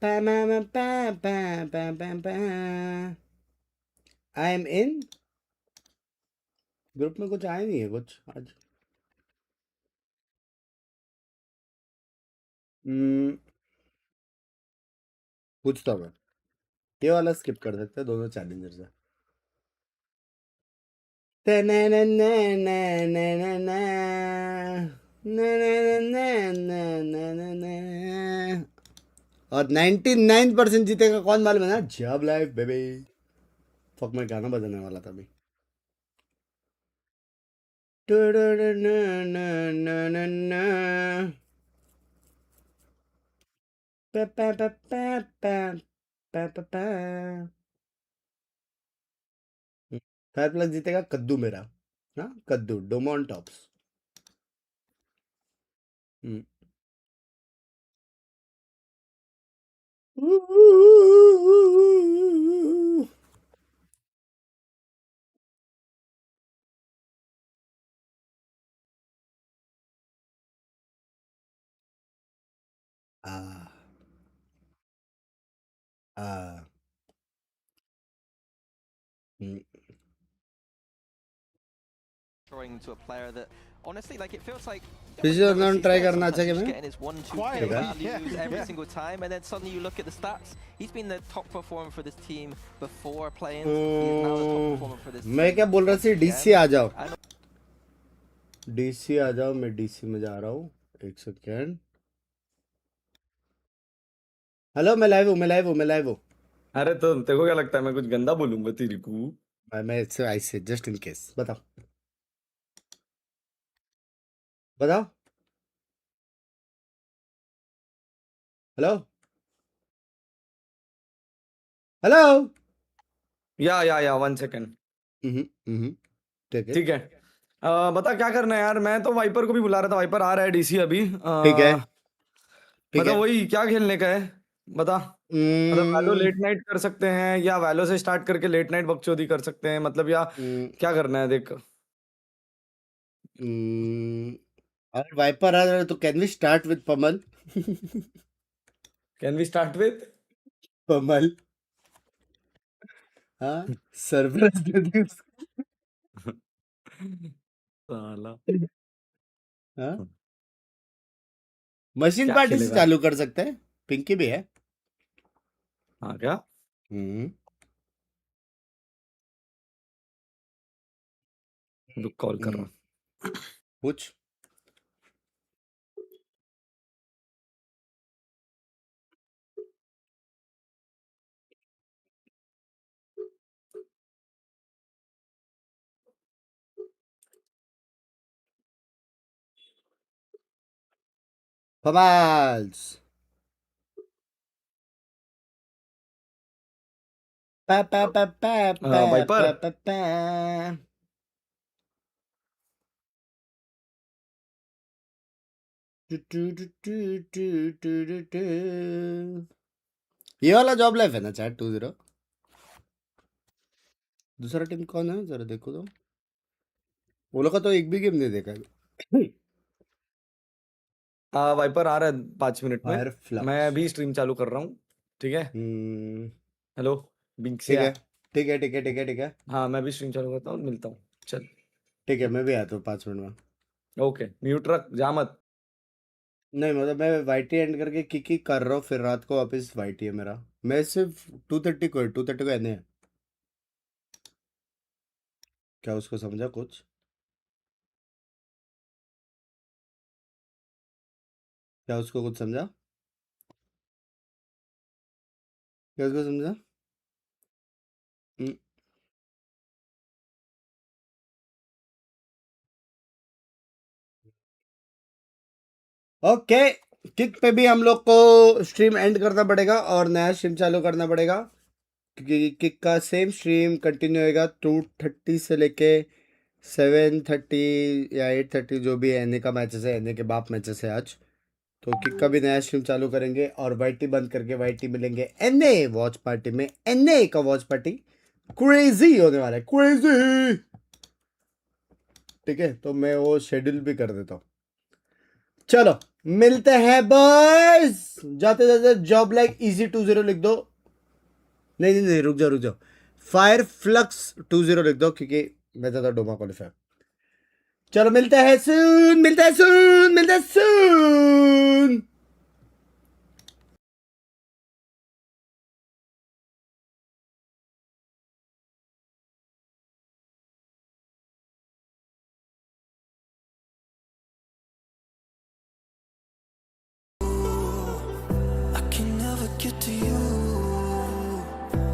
पा मा मा पा पा पा पा पा आई एम इन ग्रुप में कुछ आया नहीं है कुछ आज पूछता हूँ मैं ये वाला स्किप कर सकते हैं दोनों चैलेंजर से और 99% जीतेगा कौन मालूम है ना जब लाइव बेबी फक मैं गाना बजाने वाला था अभी फाइव प्लस जीतेगा कद्दू मेरा हाँ कद्दू डोमोन tops throwing to a player that honestly like it feels like physical try करना चाहिए मैं getting his 1-2 values every single time and then suddenly you look at the stats he's been the top performer for this team before playing he is now the top performer for this team मैं क्या बोल रहा थी DC आ जाओ DC आ जाओ मैं DC में जा रहा हूँ एक सेकेंड हेलो मैं लाइव हूँ अरे तो तेरे को क्या लगता है मैं कुछ गंदा बोलूंगा तेरी को मैं ऐसे जस्ट इन केस बताओ हेलो या 1 सेकंड ठीक है बता क्या करना है यार मैं तो वाइपर को भी बुला रहा था वाइपर आ रहा है डीसी अभी ठीक है मतलब वही क्या खेलने का है बता मतलब वैलो लेट नाइट कर सकते हैं या वैलो से स्टार्ट करके लेट नाइट बकचोदी कर सकते हैं मतलब या क्या करना है देख अगर वाइपर आ रहा है तो कैन वी स्टार्ट विद पमल पमल हाँ सरप्राइज दे दी उसको साला हाँ मशीन क्या पार्टी से खेलेगा? चालू कर सकते हैं, पिंकी भी है। हाँ क्या? रुक कॉल कर रहा हूँ। पूछ। Pamals. Pa pa pa pa pa Viper pa pa pa. ये वाला जॉब लाइफ है ना चैट 2-0। दूसरा टीम कौन है जरा देखो तो। वो लोग का तो एक भी गेम नहीं देखा है। वाइपर आ रहा है 5 मिनट में। Fire flux. मैं अभी स्ट्रीम चालू कर रहा हूँ, ठीक है? हेलो बिंक्स ठीक या? है ठीक है ठीक है ठीक है ठीक है हाँ मैं भी स्ट्रीम चालू करता हूँ, मिलता हूँ। चल ठीक है, मैं भी आता हूँ 5 मिनट में। ओके, म्यूट रख, जा मत। नहीं मतलब मैं वाईटी एंड करके किक कर रहा हूँ, फिर रात को वापस वाईटी है मेरा। मैं सिर्फ 2:30 को एने है। क्या उसको समझा कुछ? क्या उसको कुछ समझा? क्या उसको समझा? ओके, किक पे भी हम लोग को स्ट्रीम एंड करना पड़ेगा और नया स्ट्रीम चालू करना पड़ेगा, क्योंकि किक का सेम स्ट्रीम कंटिन्यू होएगा 2:30 से लेके 7:30 या 8:30 जो भी एनए का मैचेस है, एनए के बाप मैचेस है आज। तो किक का भी नया स्ट्रीम चालू करेंगे और वाईटी बंद करके वाईटी मिलेंगे एनए वॉच पार्टी में। एनए का वॉच पार्टी क्रेजी होने वाला है, क्रेजी। ठीक है, तो मैं वो शेड्यूल भी कर देता हूँ। चलो मिलते हैं बॉयज। जाते जाते जॉब लाइक इजी 20 लिख दो। नहीं रुक जाओ फायर फ्लक्स 20 लिख दो, क्योंकि मैं ज्यादा डोमा क्वालिफायर। चलो मिलते हैं सून। Get to you,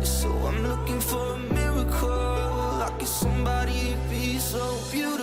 so I'm looking for a miracle. Like it's somebody be so beautiful.